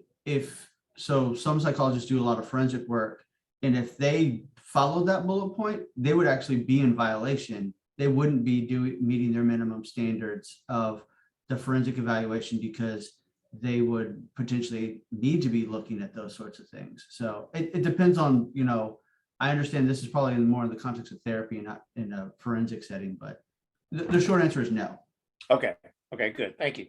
so some psychologists do a lot of forensic work, and if they followed that bullet point, they would actually be in violation. They wouldn't be meeting their minimum standards of the forensic evaluation, because they would potentially need to be looking at those sorts of things. So it depends on, I understand this is probably more in the context of therapy and not in a forensic setting, but the short answer is no. Okay, good. Thank you.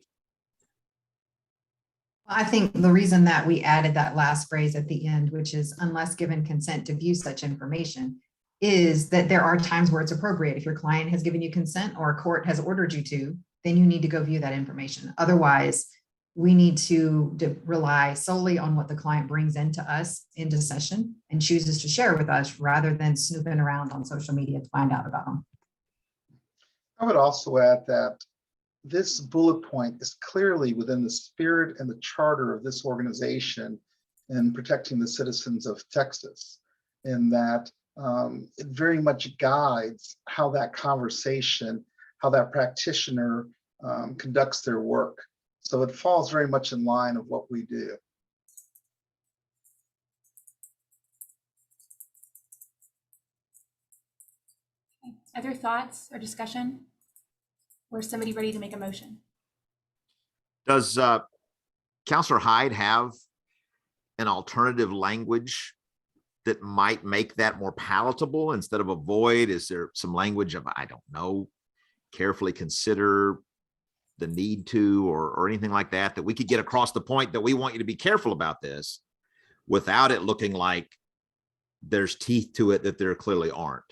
I think the reason that we added that last phrase at the end, which is unless given consent to view such information, is that there are times where it's appropriate. If your client has given you consent or a court has ordered you to, then you need to go view that information. Otherwise, we need to rely solely on what the client brings into us into session and chooses to share with us, rather than snooping around on social media to find out about them. I would also add that this bullet point is clearly within the spirit and the charter of this organization in protecting the citizens of Texas, in that it very much guides how that conversation, how that practitioner conducts their work. So it falls very much in line of what we do. Other thoughts or discussion? Or is somebody ready to make a motion? Does Counselor Hyde have an alternative language that might make that more palatable instead of avoid? Is there some language of, I don't know, carefully consider, the need to, or anything like that we could get across the point that we want you to be careful about this without it looking like there's teeth to it that there clearly aren't?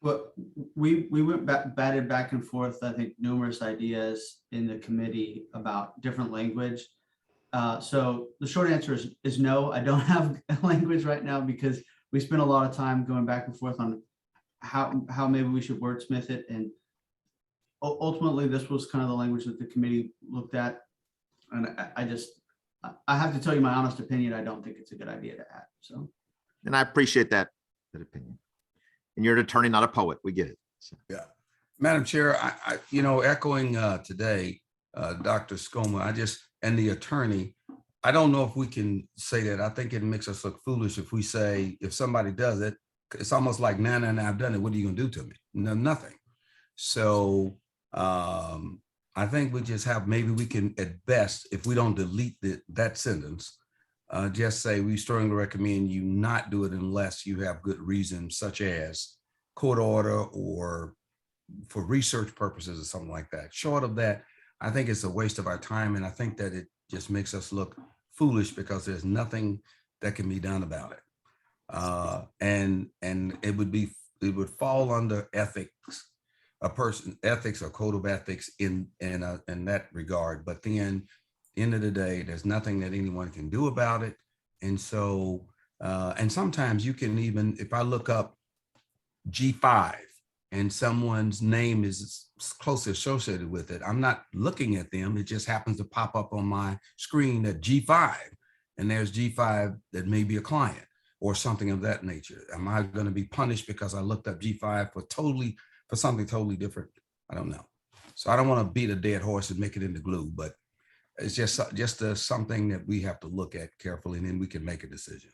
Well, we batted back and forth, I think, numerous ideas in the committee about different language. So the short answer is no, I don't have language right now, because we spent a lot of time going back and forth on how maybe we should wordsmith it. And ultimately, this was kind of the language that the committee looked at. And I have to tell you my honest opinion, I don't think it's a good idea to add. So, and I appreciate that opinion. And you're an attorney, not a poet. We get it. So. Yeah. Madam Chair, I echoing today, Dr. Skoma, and the attorney, I don't know if we can say that. I think it makes us look foolish if we say, if somebody does it, it's almost like, nah, I've done it. What are you going to do to me? No, nothing. So I think we just have, maybe we can, at best, if we don't delete that sentence, just say we strongly recommend you not do it unless you have good reason, such as court order or for research purposes or something like that. Short of that, I think it's a waste of our time. And I think that it just makes us look foolish because there's nothing that can be done about it. And it would fall under ethics, ethics or code of ethics in that regard. But then end of the day, there's nothing that anyone can do about it. And so, and sometimes you can even, if I look up G5 and someone's name is closely associated with it, I'm not looking at them. It just happens to pop up on my screen at G5, and there's G5 that may be a client or something of that nature. Am I going to be punished because I looked up G5 for something totally different? I don't know. So I don't want to beat a dead horse and make it into glue, but it's just something that we have to look at carefully, and then we can make a decision.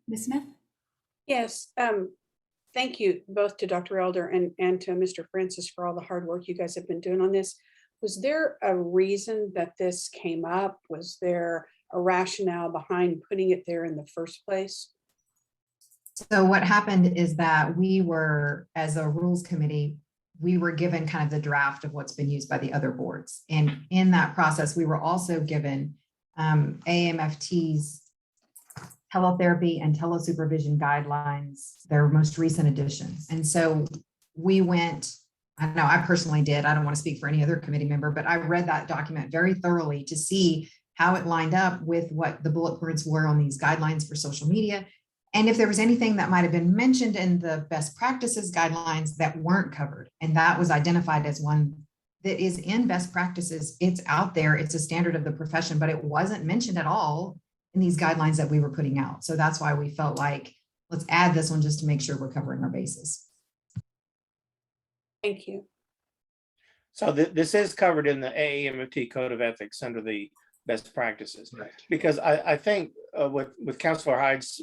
Ms. Smith? Yes, thank you both to Dr. Elder and to Mr. Francis for all the hard work you guys have been doing on this. Was there a reason that this came up? Was there a rationale behind putting it there in the first place? So what happened is that we were, as a rules committee, we were given kind of the draft of what's been used by the other boards. And in that process, we were also given AMFT's teletherapy and telesupervision guidelines, their most recent editions. And so we went, I know I personally did, I don't want to speak for any other committee member, but I read that document very thoroughly to see how it lined up with what the bullet points were on these guidelines for social media. And if there was anything that might have been mentioned in the best practices guidelines that weren't covered, and that was identified as one that is in best practices, it's out there, it's a standard of the profession, but it wasn't mentioned at all in these guidelines that we were putting out. So that's why we felt like, let's add this one just to make sure we're covering our bases. Thank you. So this is covered in the AAMFT Code of Ethics under the best practices. Right. Because I think with Councilor Hyde's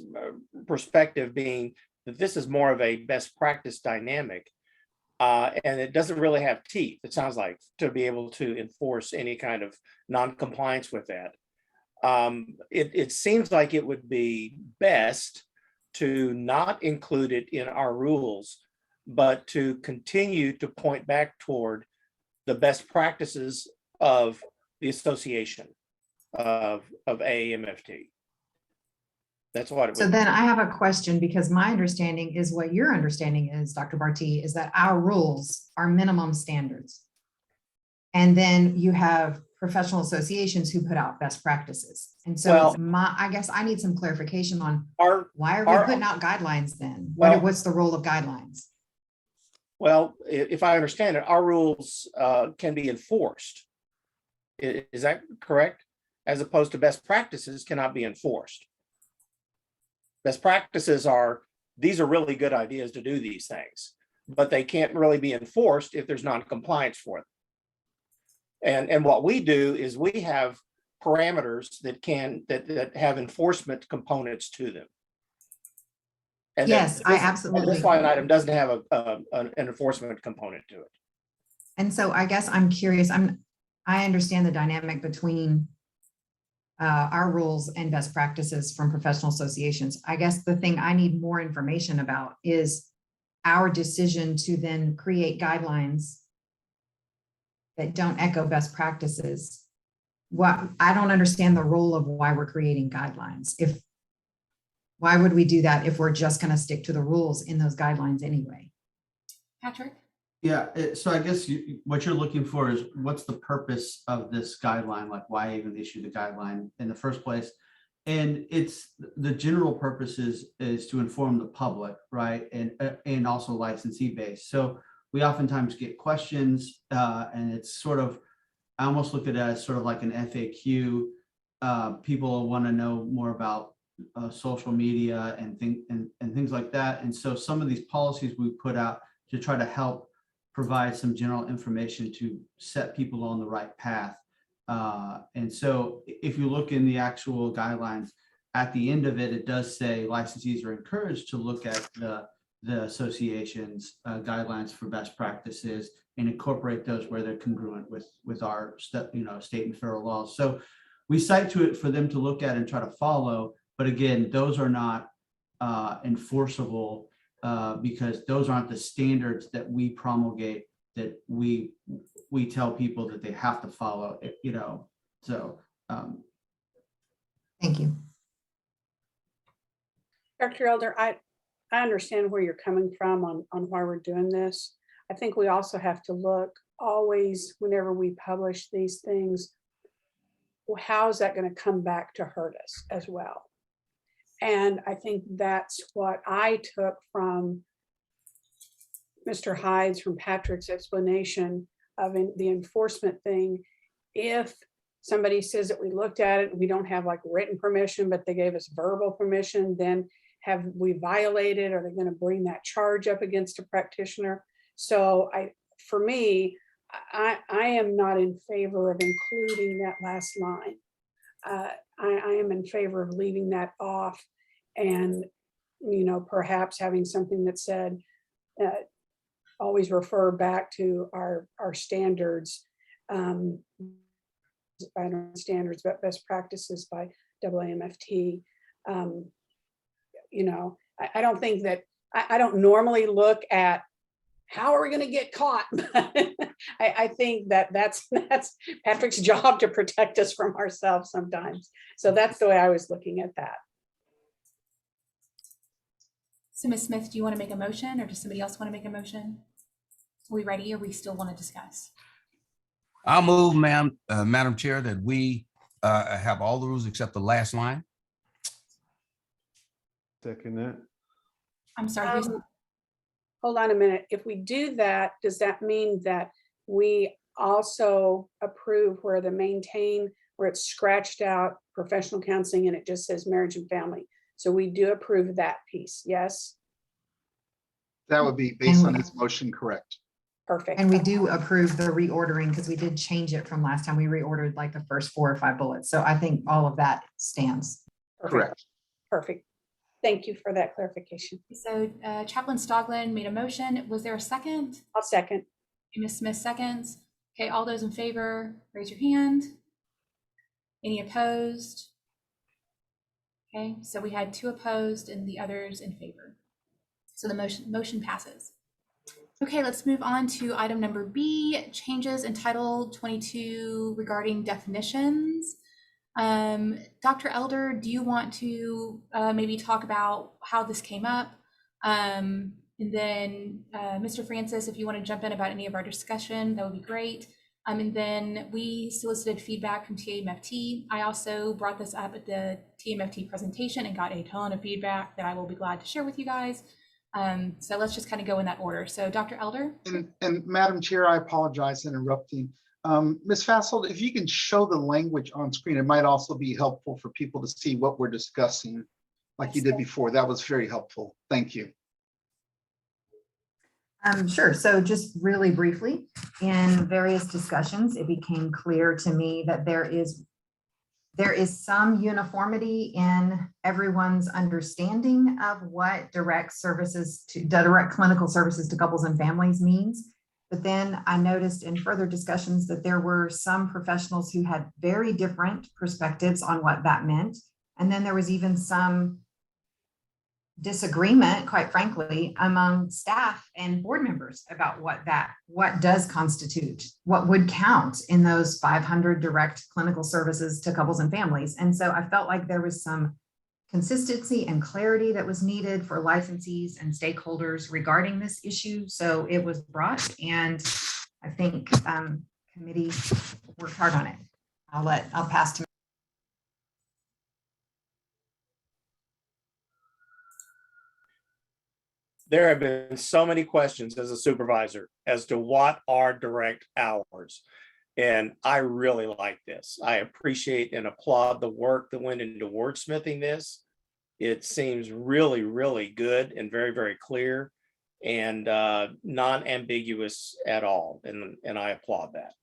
perspective being that this is more of a best practice dynamic, and it doesn't really have teeth, it sounds like, to be able to enforce any kind of non-compliance with that. It seems like it would be best to not include it in our rules, but to continue to point back toward the best practices of the association of AAMFT. That's what it So would. then I have a question, because my understanding is what your understanding is, Dr. Barti, is that our rules are minimum standards. And then you have professional associations who put out best practices. And so Well, I guess I need some clarification on why are our- we putting out guidelines then? Well- What's the role of guidelines? Well, if I understand it, our rules can be enforced. Is that correct? As opposed to best practices cannot be enforced. Best practices are, these are really good ideas to do these things, but they can't really be enforced if there's non-compliance for them. And what we do is we have parameters that have enforcement components to them. And Yes, I absolutely This line agree. item doesn't have an enforcement component to it. And so I guess I'm curious, I understand the dynamic between our rules and best practices from professional associations. I guess the thing I need more information about is our decision to then create guidelines that don't echo best practices. I don't understand the role of why we're creating guidelines. Why would we do that if we're just going to stick to the rules in those guidelines anyway? Patrick? Yeah, so I guess what you're looking for is what's the purpose of this guideline? Like, why even issue the guideline in the first place? And it's the general purpose is to inform the public, right? And also licensee base. So we oftentimes get questions, and it's sort of, I almost look at it as sort of like an FAQ. People want to know more about social media and things like that. And so some of these policies we put out to try to help provide some general information to set people on the right path. And so if you look in the actual guidelines, at the end of it, it does say licensees are encouraged to look at the association's guidelines for best practices and incorporate those where they're congruent with our state and federal laws. So we cite to it for them to look at and try to follow. But again, those are not enforceable because those aren't the standards that we promulgate, that we tell people that they have to follow, so. Thank you. Dr. Elder, I understand where you're coming from on why we're doing this. I think we also have to look always, whenever we publish these things, well, how is that going to come back to hurt us as well? And I think that's what I took from Mr. Hyde's, from Patrick's explanation of the enforcement thing. If somebody says that we looked at it, we don't have like written permission, but they gave us verbal permission, then have we violated? Are they going to bring that charge up against a practitioner? So for me, I am not in favor of including that last line. I am in favor of leaving that off and, perhaps having something that said, always refer back to our standards, but best practices by AAMFT. I don't think that, I don't normally look at how are we going to get caught? I think that that's Patrick's job to protect us from ourselves sometimes. So that's the way I was looking at that. So Ms. Smith, do you want to make a motion, or does somebody else want to make a motion? Are we ready, or we still want to discuss? I'll move, Madam Chair, that we have all the rules except the last line. Second that. I'm sorry, who's, Hold on a minute. If we do that, does that mean that we also approve where the maintain, where it's scratched out professional counseling and it just says marriage and family? So we do approve that piece, yes? That would be based on this motion, correct? Perfect. And we do approve the reordering because we did change it from last time. We reordered like the first 4 or 5 bullets. So I think all of that stands. Perfect. Correct. Perfect. Thank you for that clarification. so Chaplain Stogland made a motion. Was there a second? I'll second. Ms. Smith seconds. Okay, all those in favor, raise your hand. Any opposed? Okay, so we had 2 opposed and the others in favor. So the motion passes. Okay, let's move on to item number B, changes in Title 22 regarding definitions. Dr. Elder, do you want to maybe talk about how this came up? And then Mr. Francis, if you want to jump in about any of our discussion, that would be great. And then we solicited feedback from TAMFT. I also brought this up at the TAMFT presentation and got a ton of feedback that I will be glad to share with you guys. So let's just kind of go in that order. So Dr. Elder? And Madam Chair, I apologize for interrupting. Ms. Fassel, if you can show the language on screen, it might also be helpful for people to see what we're discussing like you did before. That was very helpful. Thank you. Sure. So just really briefly, in various discussions, it became clear to me that there is some uniformity in everyone's understanding of what direct clinical services to couples and families means. But then I noticed in further discussions that there were some professionals who had very different perspectives on what that meant. And then there was even some disagreement, quite frankly, among staff and board members about what does constitute, what would count in those 500 direct clinical services to couples and families. And so I felt like there was some consistency and clarity that was needed for licensees and stakeholders regarding this issue. So it was brought, and I think committee worked hard on it. I'll pass to. There have been so many questions as a supervisor as to what are direct hours. And I really like this. I appreciate and applaud the work that went into wordsmithing this. It seems really, really good and very, very clear and non-ambiguous at all. And I applaud that.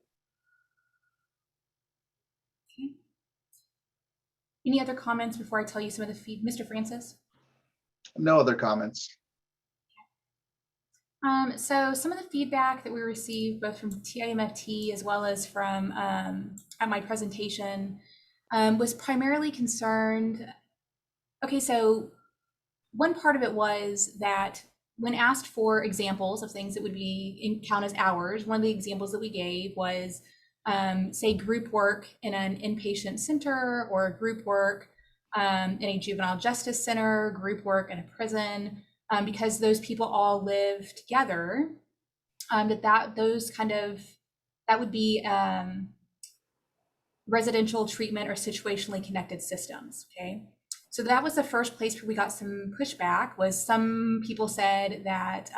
Okay. Any other comments before I tell you some of the feed, Mr. Francis? No other comments. So some of the feedback that we received both from TIMFT as well as from at my presentation was primarily concerned. Okay, so one part of it was that when asked for examples of things that would be count as hours, one of the examples that we gave was say group work in an inpatient center, or group work in a juvenile justice center, group work in a prison. Because those people all live together, that would be residential treatment or situationally connected systems. Okay, so that was the first place where we got some pushback. Was some people said that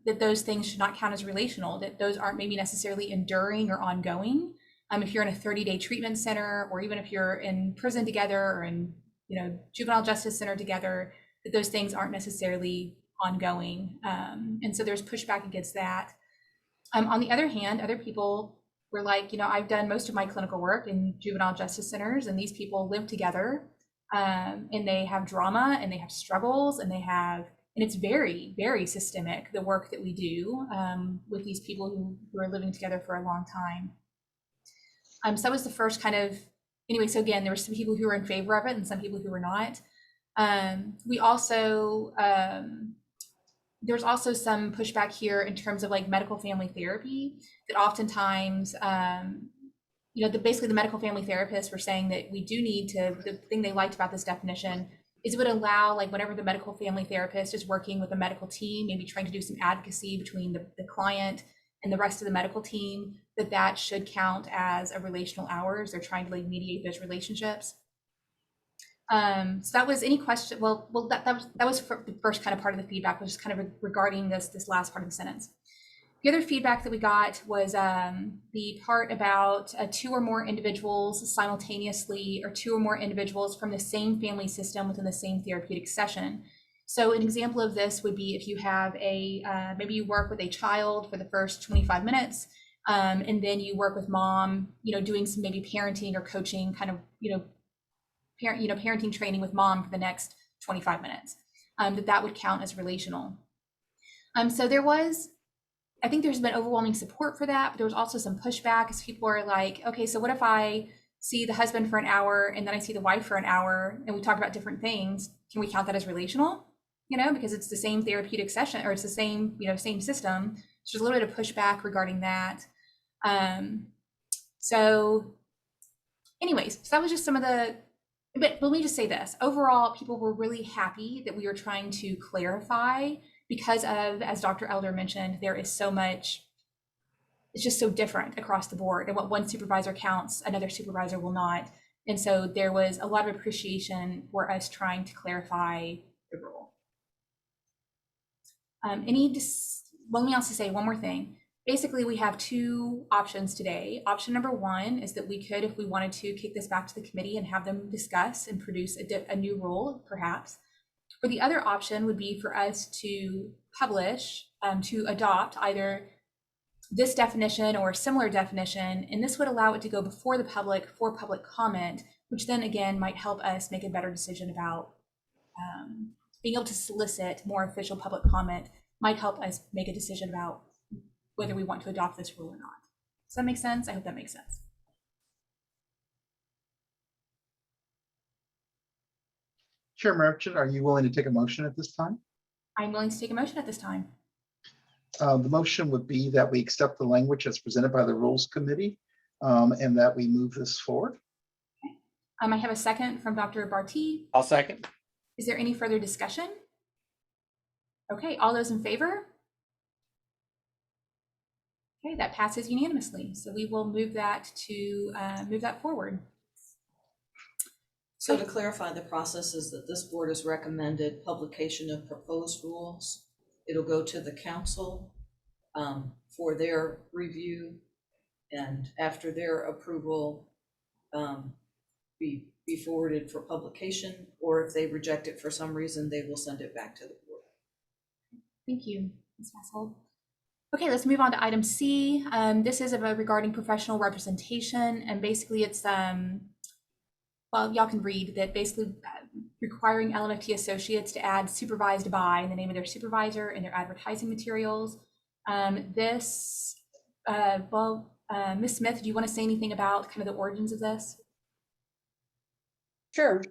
that those things should not count as relational, that those aren't maybe necessarily enduring or ongoing. If you're in a 30-day treatment center, or even if you're in prison together, or in juvenile justice center together, that those things aren't necessarily ongoing. And so there's pushback against that. On the other hand, other people were like, I've done most of my clinical work in juvenile justice centers, and these people live together, and they have drama, and they have struggles, and it's very, very systemic, the work that we do with these people who are living together for a long time. So that was the first kind of, anyway, so again, there were some people who were in favor of it and some people who were not. We also, there's also some pushback here in terms of like medical family therapy that oftentimes, basically the medical family therapists were saying that we do need to, the thing they liked about this definition is it would allow, like, whenever the medical family therapist is working with a medical team, maybe trying to do some advocacy between the client and the rest of the medical team, that should count as a relational hours. They're trying to like mediate those relationships. So that was any question. Well, that was for the first kind of part of the feedback, was just kind of regarding this last part of the sentence. The other feedback that we got was the part about 2 or more individuals simultaneously, or 2 or more individuals from the same family system within the same therapeutic session. So an example of this would be if you have maybe you work with a child for the first 25 minutes, and then you work with mom, doing some maybe parenting or coaching kind of, parenting training with mom for the next 25 minutes, that would count as relational. So I think there's been overwhelming support for that, but there was also some pushback as people are like, okay, so what if I see the husband for an hour and then I see the wife for an hour and we talk about different things? Can we count that as relational? Because it's the same therapeutic session, or it's the same, same system. So there's a little bit of pushback regarding that. So anyways, so that was just some of the, but let me just say this. Overall, people were really happy that we were trying to clarify, because of, as Dr. Elder mentioned, there is so much, it's just so different across the board, and what one supervisor counts, another supervisor will not. And so there was a lot of appreciation for us trying to clarify the rule. Let me also say one more thing. Basically, we have 2 options today. Option number 1 is that we could, if we wanted to, kick this back to the committee and have them discuss and produce a new rule, perhaps. Or the other option would be for us to publish, to adopt either this definition or a similar definition, and this would allow it to go before the public for public comment, which then again might help us make a better decision about being able to solicit more official public comment, might help us make a decision about whether we want to adopt this rule or not. Does that make sense? I hope that makes sense. Chair Merchant, are you willing to take a motion at this time? I'm willing to take a motion at this time. The motion would be that we accept the language as presented by the Rules Committee, and that we move this forward. Okay. I have a second from Dr. Barti. I'll second. Is there any further discussion? Okay, all those in favor? Okay, that passes unanimously. So we will move that forward. So to clarify, the process is that this board has recommended publication of proposed rules. It'll go to the council for their review, and after their approval, be forwarded for publication, or if they reject it for some reason, they will send it back to the board. Thank you, Ms. Massold. Okay, let's move on to item C. This is about regarding professional representation, and basically it's well, y'all can read that, basically requiring LMFT associates to add supervised by in the name of their supervisor in their advertising materials. Ms. Smith, do you want to say anything about kind of the origins of this? Sure.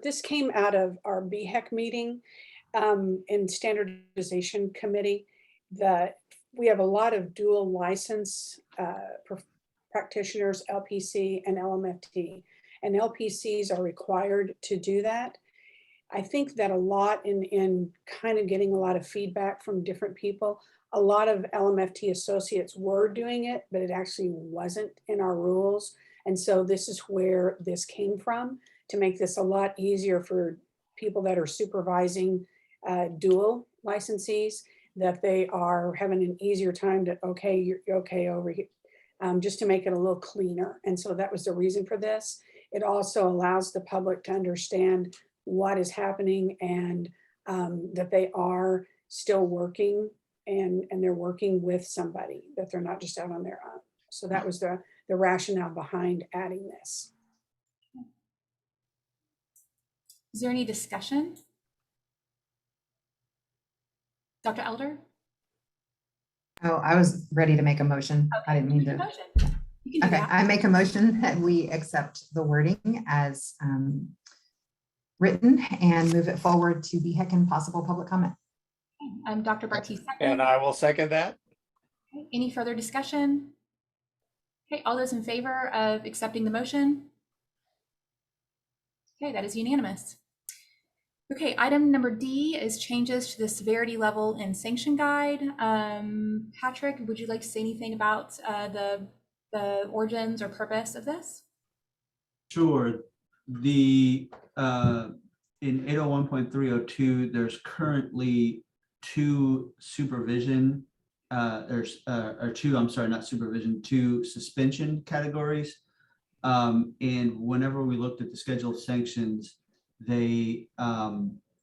This came out of our BHEC meeting in Standardization Committee. We have a lot of dual license practitioners, LPC and LMFT. And LPCs are required to do that. I think that a lot in kind of getting a lot of feedback from different people, a lot of LMFT associates were doing it, but it actually wasn't in our rules. And so this is where this came from, to make this a lot easier for people that are supervising dual licensees, that they are having an easier time to, okay, you're okay over here, just to make it a little cleaner. And so that was the reason for this. It also allows the public to understand what is happening, and that they are still working and they're working with somebody, that they're not just out on their own. So that was the rationale behind adding this. Is there any discussion? Dr. Elder? Oh, I was ready to make a motion. Okay, I didn't mean to. Okay, I make a motion that we accept the wording as written and move it forward to BHEC and possible public comment. Dr. Barty, And second. I will second that. Okay, any further discussion? Okay, all those in favor of accepting the motion? Okay, that is unanimous. Okay, item number D is changes to the severity level and sanction guide. Patrick, would you like to say anything about the origins or purpose of this? Sure. The in 801.302, there's currently two supervision, two suspension categories. And whenever we looked at the schedule of sanctions, they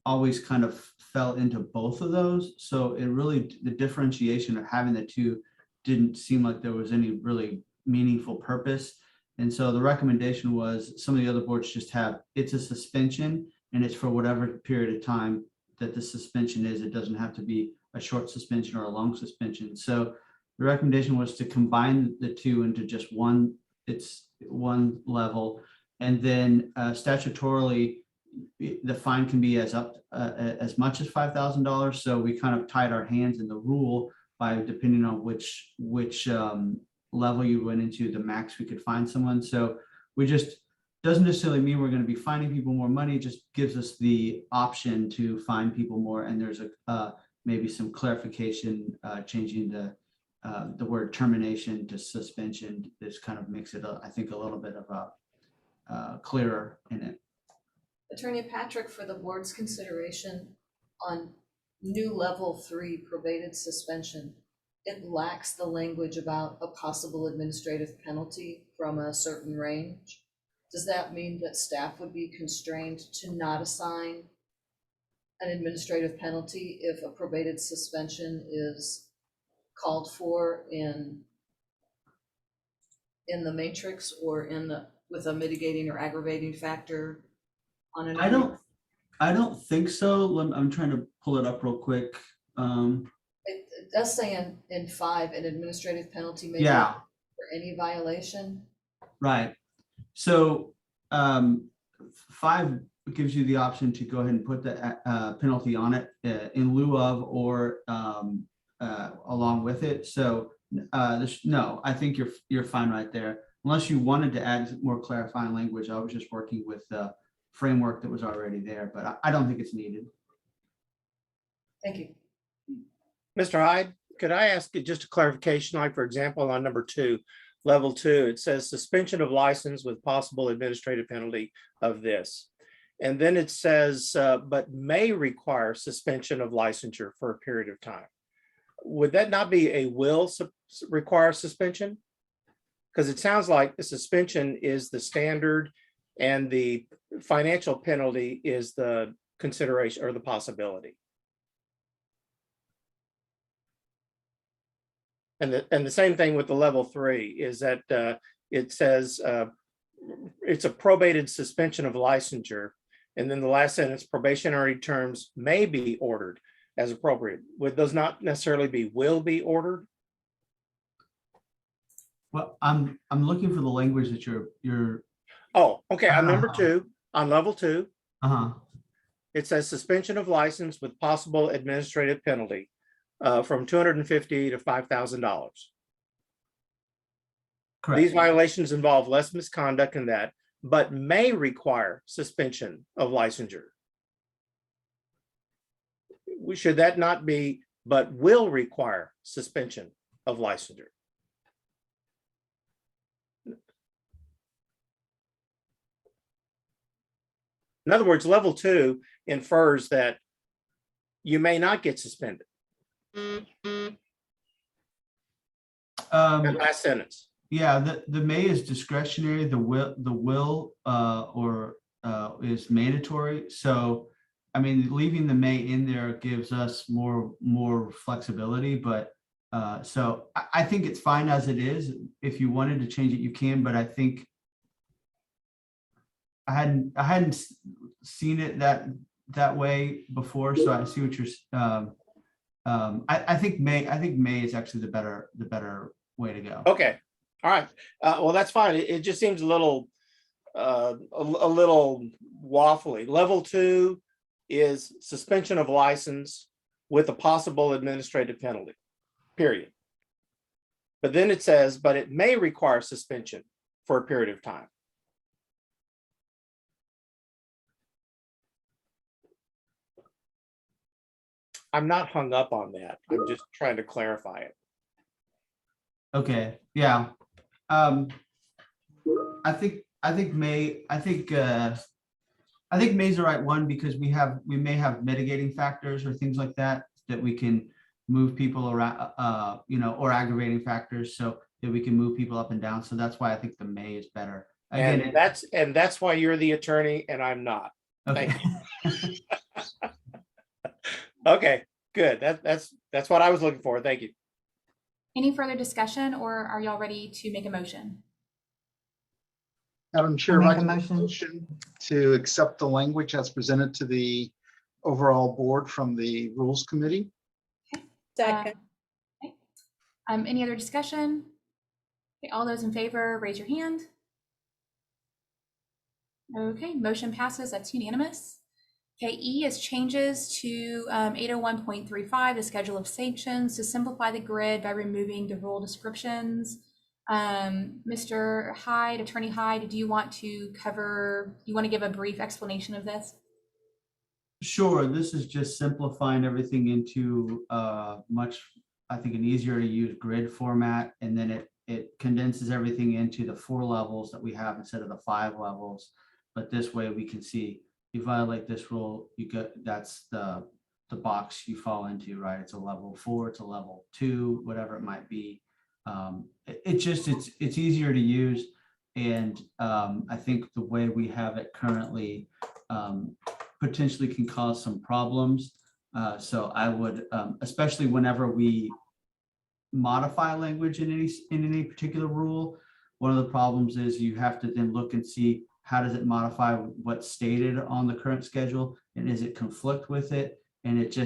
always kind of fell into both of those. So it really, the differentiation of having the two didn't seem like there was any really meaningful purpose. And so the recommendation was some of the other boards just have, it's a suspension and it's for whatever period of time that the suspension is. It doesn't have to be a short suspension or a long suspension. So the recommendation was to combine the two into just one, it's one level. And then statutorily, the fine can be as much as $5,000. So we kind of tied our hands in the rule by depending on which level you went into, the max we could find someone. So we just, doesn't necessarily mean we're going to be finding people more money, it just gives us the option to find people more. And there's a maybe some clarification, changing the word termination to suspension. This kind of makes it, I think, a little bit of a clearer in it. Attorney Patrick, for the board's consideration on new level 3 probated suspension, it lacks the language about a possible administrative penalty from a certain range. Does that mean that staff would be constrained to not assign an administrative penalty if a probated suspension is called for in the matrix or with a mitigating or aggravating factor on an? I don't think so. I'm trying to pull it up real quick. It does say in 5, an administrative penalty may be Yeah. for any violation. Right. So 5 gives you the option to go ahead and put the penalty on it in lieu of or along with it. So no, I think you're fine right there. Unless you wanted to add more clarifying language, I was just working with the framework that was already there, but I don't think it's needed. Thank you. Mr. Hyde, could I ask you just a clarification, like for example, on number 2, level 2, it says suspension of license with possible administrative penalty of this. And then it says, but may require suspension of licensure for a period of time. Would that not be a will require suspension? Because it sounds like the suspension is the standard and the financial penalty is the consideration or the possibility. And the same thing with the level 3 is that it says it's a probated suspension of licensure. And then the last sentence, probationary terms may be ordered as appropriate. Would those not necessarily be will be ordered? Well, I'm looking for the language that you're. Oh, okay. On number 2, on level 2, it says suspension of license with possible administrative penalty from $250 to $5,000. Correct. These violations involve less misconduct than that, but may require suspension of licensure. Should that not be, but will require suspension of licensure? In other words, level 2 infers that you may not get suspended. That last sentence. Yeah, the may is discretionary. The will is mandatory. So, I mean, leaving the may in there gives us more flexibility. But so I think it's fine as it is. If you wanted to change it, you can. But I think I hadn't seen it that way before. So I see what you're. I think may is actually the better way to go. Okay. All right. Well, that's fine. It just seems a little a little waffly. Level 2 is suspension of license with a possible administrative penalty, period. But then it says, but it may require suspension for a period of time. I'm not hung up on that. I'm just trying to clarify it. Okay, yeah. I think May's the right one because we may have mitigating factors or things like that we can move people around, or aggravating factors so that we can move people up and down. So that's why I think the May is better. Again, And that's why you're the attorney and I'm not. okay. Thank you. Okay, good. That's what I was looking for. Thank you. Any further discussion, or are y'all ready to make a motion? Madam Chair, I'll I'd make like a to make a motion to accept the language as presented to the overall board from the Rules Committee. Second. Okay. Any other discussion? Okay, all those in favor, raise your hand. Okay, motion passes. That's unanimous. Okay, E is changes to 801.35, the schedule of sanctions, to simplify the grid by removing the rule descriptions. Mr. Hyde, Attorney Hyde, do you want to give a brief explanation of this? Sure, this is just simplifying everything into much, I think, an easier to use grid format, and then it condenses everything into the 4 levels that we have instead of the 5 levels. But this way we can see you violate this rule, that's the box you fall into, right? It's a level 4, it's a level 2, whatever it might be. It's easier to use, and I think the way we have it currently potentially can cause some problems. So I would, especially whenever we modify language in any particular rule, one of the problems is you have to then look and see how does it modify what's stated on the current schedule, and is it conflict with it? And it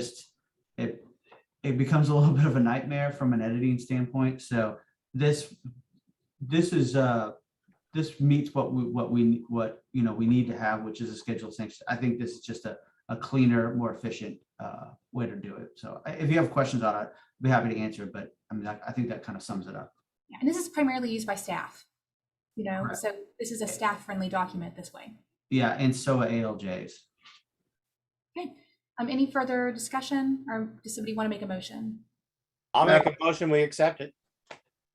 becomes a little bit of a nightmare from an editing standpoint. So this meets what we need to have, which is a scheduled sanction. I think this is just a cleaner, more efficient way to do it. So if you have questions on it, I'd be happy to answer. But I mean, I think that kind of sums it up. Yeah, and this is primarily used by staff, Right. So this is a staff-friendly document this way. Yeah, and so are ALJs. Okay. Any further discussion, or does somebody want to make a motion? I'll make a motion, we accept it.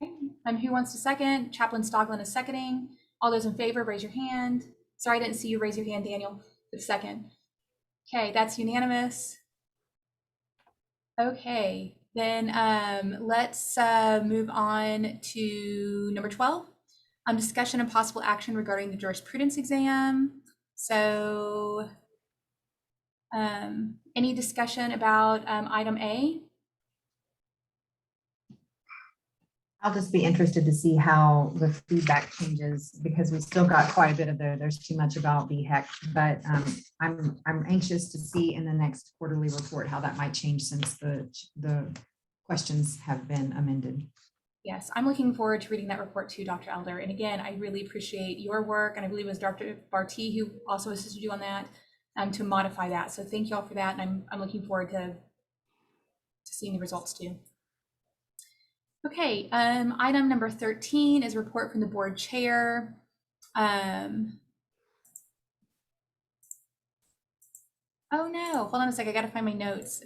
Okay. Who wants to second? Chaplain Stoglin is seconding. All those in favor, raise your hand. Sorry, I didn't see you raise your hand, Daniel, for the second. Okay, that's unanimous. Okay, then let's move on to number 12. Discussion and possible action regarding the jurisprudence exam. So any discussion about item A? I'll just be interested to see how the feedback changes, because we still got quite a bit of there's too much about BHEC, but I'm anxious to see in the next quarterly report how that might change since the questions have been amended. Yes, I'm looking forward to reading that report too, Dr. Elder. And again, I really appreciate your work, and I believe it was Dr. Barty who also assisted you on that, to modify that. So thank you all for that, and I'm looking forward to seeing the results too. Okay, item number 13 is report from the board chair. Oh no, hold on a sec, I gotta find my notes.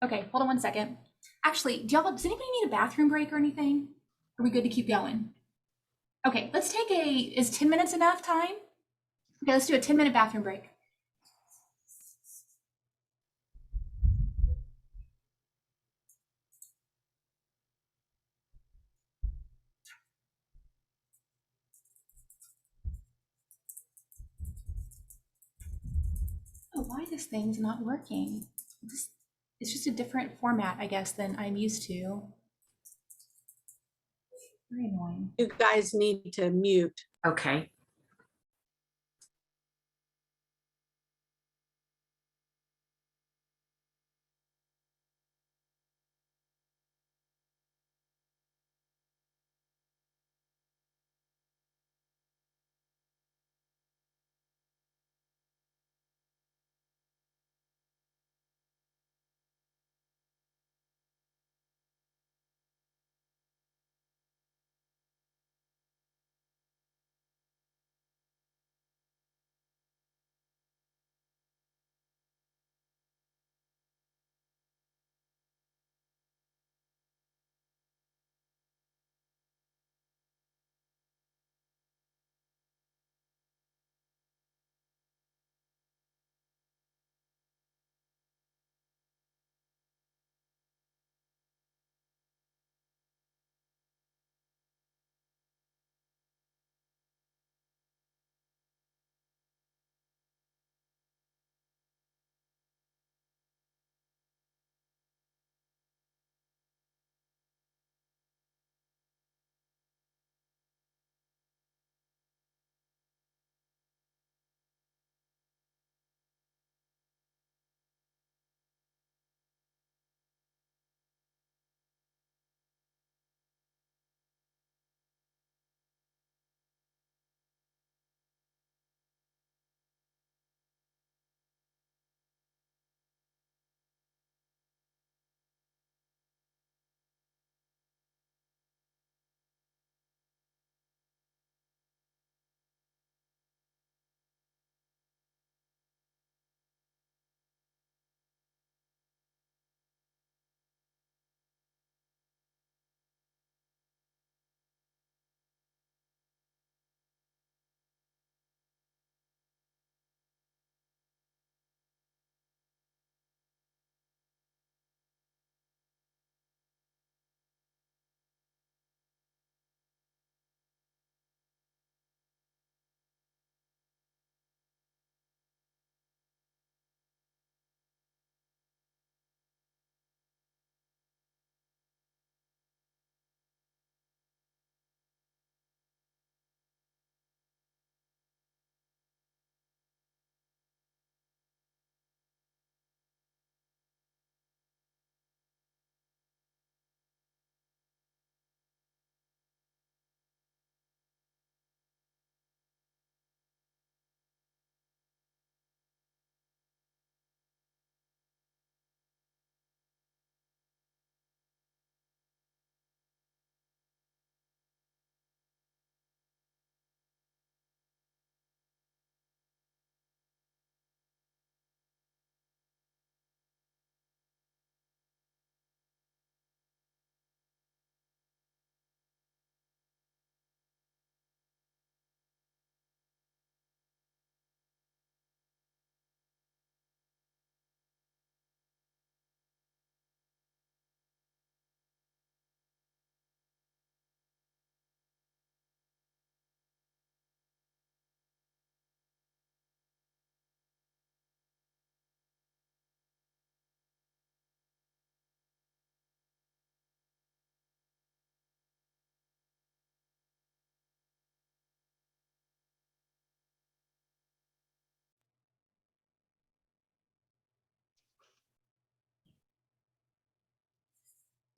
Okay, hold on one second. Actually, does anybody need a bathroom break or anything? Are we good to keep going? Okay, let's take is 10 minutes enough time? Okay, let's do a 10-minute bathroom break. Oh, why this thing's not working? It's just a different format, I guess, than I'm used to. Very annoying. You guys need to mute. Okay.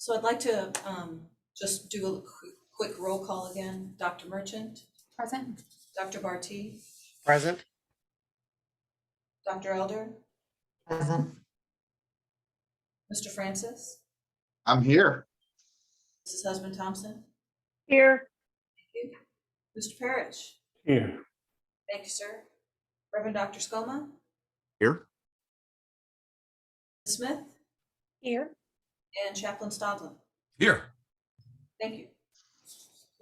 So I'd like to just do a quick roll call again. Dr. Merchant, Present. Dr. Barty, Present. Dr. Elder, Present. Mr. Francis, I'm here. Mrs. Husband Thompson, Here. Mr. Parrish. Here. Thank you, sir. Reverend Dr. Skoma, Here. Smith, Here. and Chaplain Stodlin. Here. Thank you.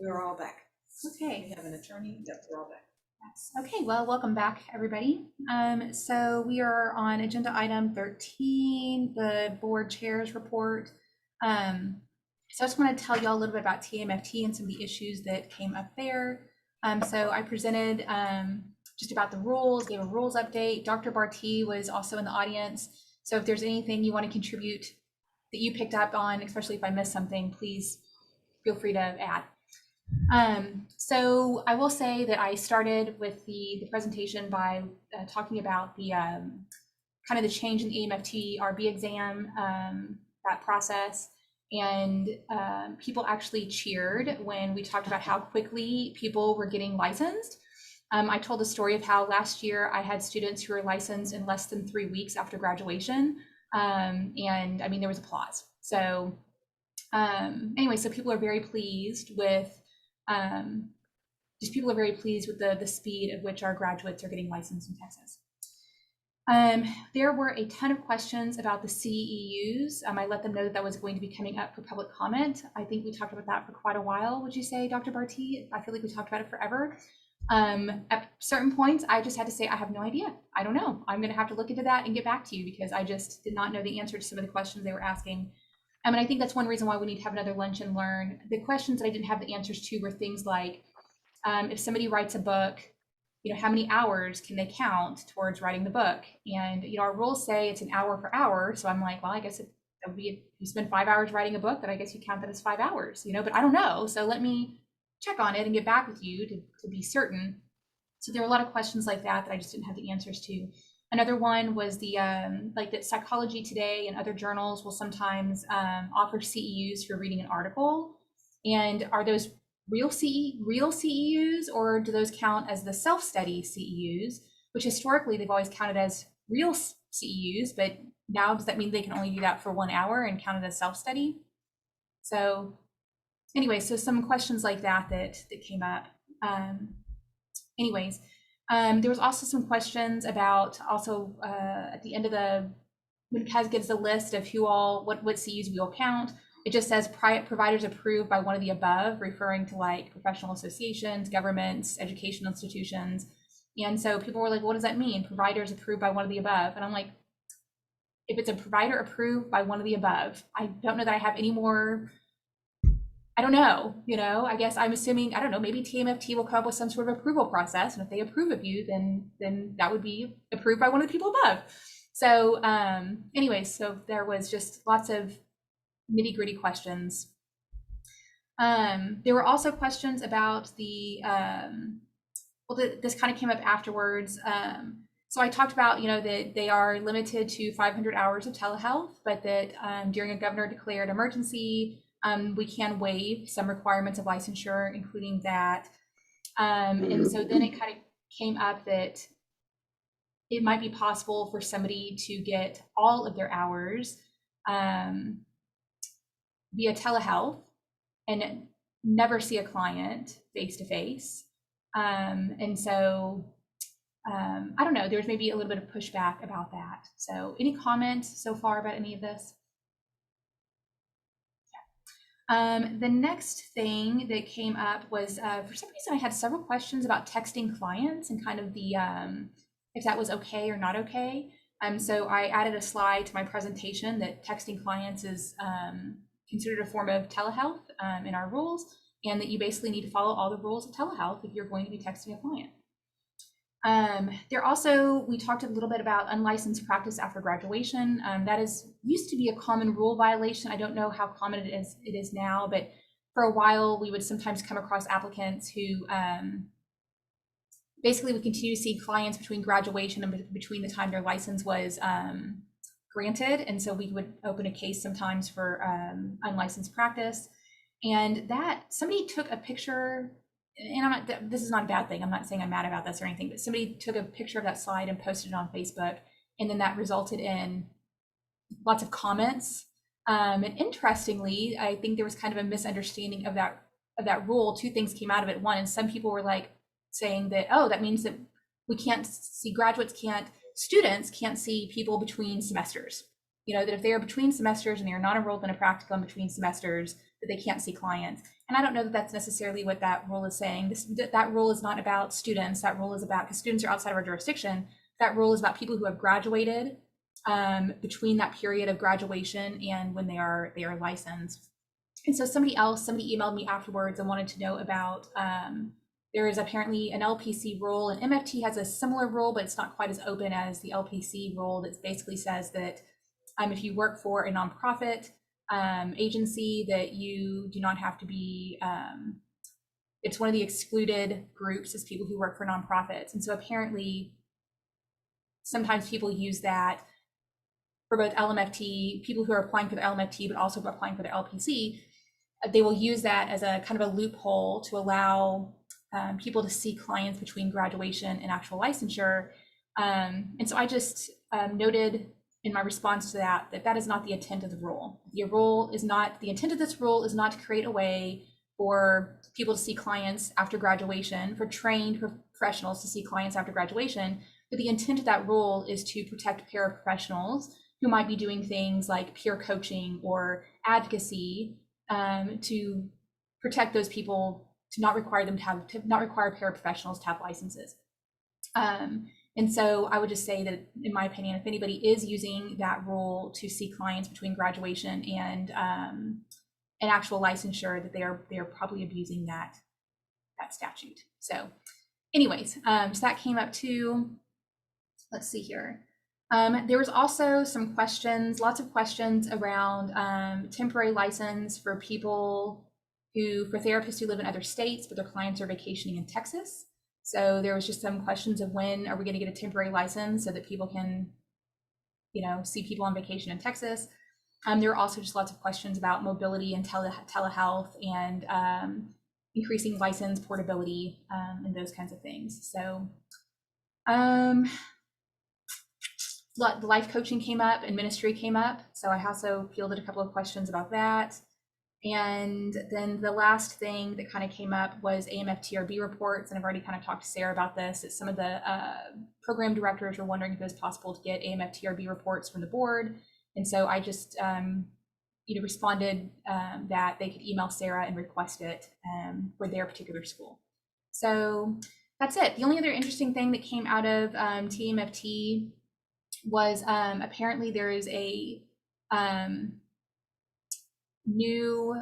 We are all back. Okay. We have an attorney. Yep, we're all back. Yes. Okay, well, welcome back, everybody. So we are on agenda item 13, the board chair's report. So I just want to tell you all a little bit about TMFT and some of the issues that came up there. So I presented just about the rules, gave a rules update. Dr. Barty was also in the audience. So if there's anything you want to contribute that you picked up on, especially if I missed something, please feel free to add. So I will say that I started with the presentation by talking about the kind of the change in the EMFT RB exam, that process. And people actually cheered when we talked about how quickly people were getting licensed. I told the story of how last year I had students who were licensed in less than 3 weeks after graduation. And I mean, there was applause. So anyway, so people are very pleased with people are very pleased with the speed at which our graduates are getting licensed in Texas. There were a ton of questions about the CEUs. I let them know that was going to be coming up for public comment. I think we talked about that for quite a while. Would you say, Dr. Barty? I feel like we talked about it forever. At certain points, I just had to say, I have no idea. I don't know. I'm going to have to look into that and get back to you because I just did not know the answer to some of the questions they were asking. And I think that's one reason why we need to have another lunch and learn. The questions that I didn't have the answers to were things like, if somebody writes a book, how many hours can they count towards writing the book? And, our rules say it's an hour per hour. So I'm like, well, I guess it would be, if you spend 5 hours writing a book, then I guess you count that as 5 hours, but I don't know. So let me check on it and get back with you to be certain. So there were a lot of questions like that I just didn't have the answers to. Another one was the like that Psychology Today and other journals will sometimes offer CEUs for reading an article. And are those real CEUs, or do those count as the self-study CEUs, which historically they've always counted as real CEUs, but now does that mean they can only do that for 1 hour and count it as self-study? So anyway, so some questions like that came up. There was also some questions about also at the end of when Kaz gives the list of what CEUs we will count. It just says providers approved by one of the above, referring to like professional associations, governments, educational institutions. And so people were like, what does that mean? Providers approved by one of the above. And I'm like, if it's a provider approved by one of the above, I don't know that I have any more. I don't know, I guess I'm assuming, I don't know, maybe TMFT will come up with some sort of approval process. And if they approve of you, then that would be approved by one of the people above. So so there was just lots of nitty gritty questions. There were also questions about this kind of came up afterwards. So I talked about, that they are limited to 500 hours of telehealth, but that during a governor declared emergency, we can waive some requirements of licensure, including that. And so then it kind of came up that it might be possible for somebody to get all of their hours via telehealth and never see a client face to face. And so I don't know, there's maybe a little bit of pushback about that. So any comments so far about any of this? The next thing that came up was for some reason I had several questions about texting clients and kind of the if that was okay or not okay. So I added a slide to my presentation that texting clients is considered a form of telehealth in our rules, and that you basically need to follow all the rules of telehealth if you're going to be texting a client. We talked a little bit about unlicensed practice after graduation. That used to be a common rule violation. I don't know how common it is now, but for a while we would sometimes come across applicants who basically would continue to see clients between graduation and between the time their license was granted. And so we would open a case sometimes for unlicensed practice. And that somebody took a picture, and I'm not, this is not a bad thing. I'm not saying I'm mad about this or anything, but somebody took a picture of that slide and posted it on Facebook. And then that resulted in lots of comments. And interestingly, I think there was kind of a misunderstanding of that rule. Two things came out of it. One, and some people were like saying that, oh, that means that we can't see students can't see people between semesters. You know, that if they are between semesters and they are not enrolled in a practicum between semesters, that they can't see clients. And I don't know that that's necessarily what that rule is saying. That rule is not about students. That rule is about, because students are outside of our jurisdiction, that rule is about people who have graduated between that period of graduation and when they are licensed. And so somebody emailed me afterwards and wanted to know about, there is apparently an Lpc rule, and Emft has a similar rule, but it's not quite as open as the Lpc rule that basically says that if you work for a nonprofit agency, that you do not have to be, it's one of the excluded groups is people who work for nonprofits. And so apparently sometimes people use that for both LMFT, people who are applying for the LMFT, but also applying for the Lpc, they will use that as a kind of a loophole to allow people to see clients between graduation and actual licensure. And so I just noted in my response to that, that is not the intent of the rule. The intent of this rule is not to create a way for people to see clients after graduation, for trained professionals to see clients after graduation, but the intent of that rule is to protect paraprofessionals who might be doing things like peer coaching or advocacy, to protect those people, to not require paraprofessionals to have licenses. And so I would just say that, in my opinion, if anybody is using that rule to see clients between graduation and an actual licensure, that they are probably abusing that statute. So anyways, so that came up too. Let's see here. There was also some questions, lots of questions around temporary license for therapists who live in other states, but their clients are vacationing in Texas. So there was just some questions of when are we going to get a temporary license so that people can, see people on vacation in Texas. There were also just lots of questions about mobility and telehealth and increasing license portability and those kinds of things. So the life coaching came up and ministry came up. So I also fielded a couple of questions about that. And then the last thing that kind of came up was AMF-TRB reports. And I've already kind of talked to Sarah about this, that some of the program directors were wondering if it was possible to get AMF-TRB reports from the board. And so I just responded that they could email Sarah and request it for their particular school. So that's it. The only other interesting thing that came out of TMFT was apparently there is a new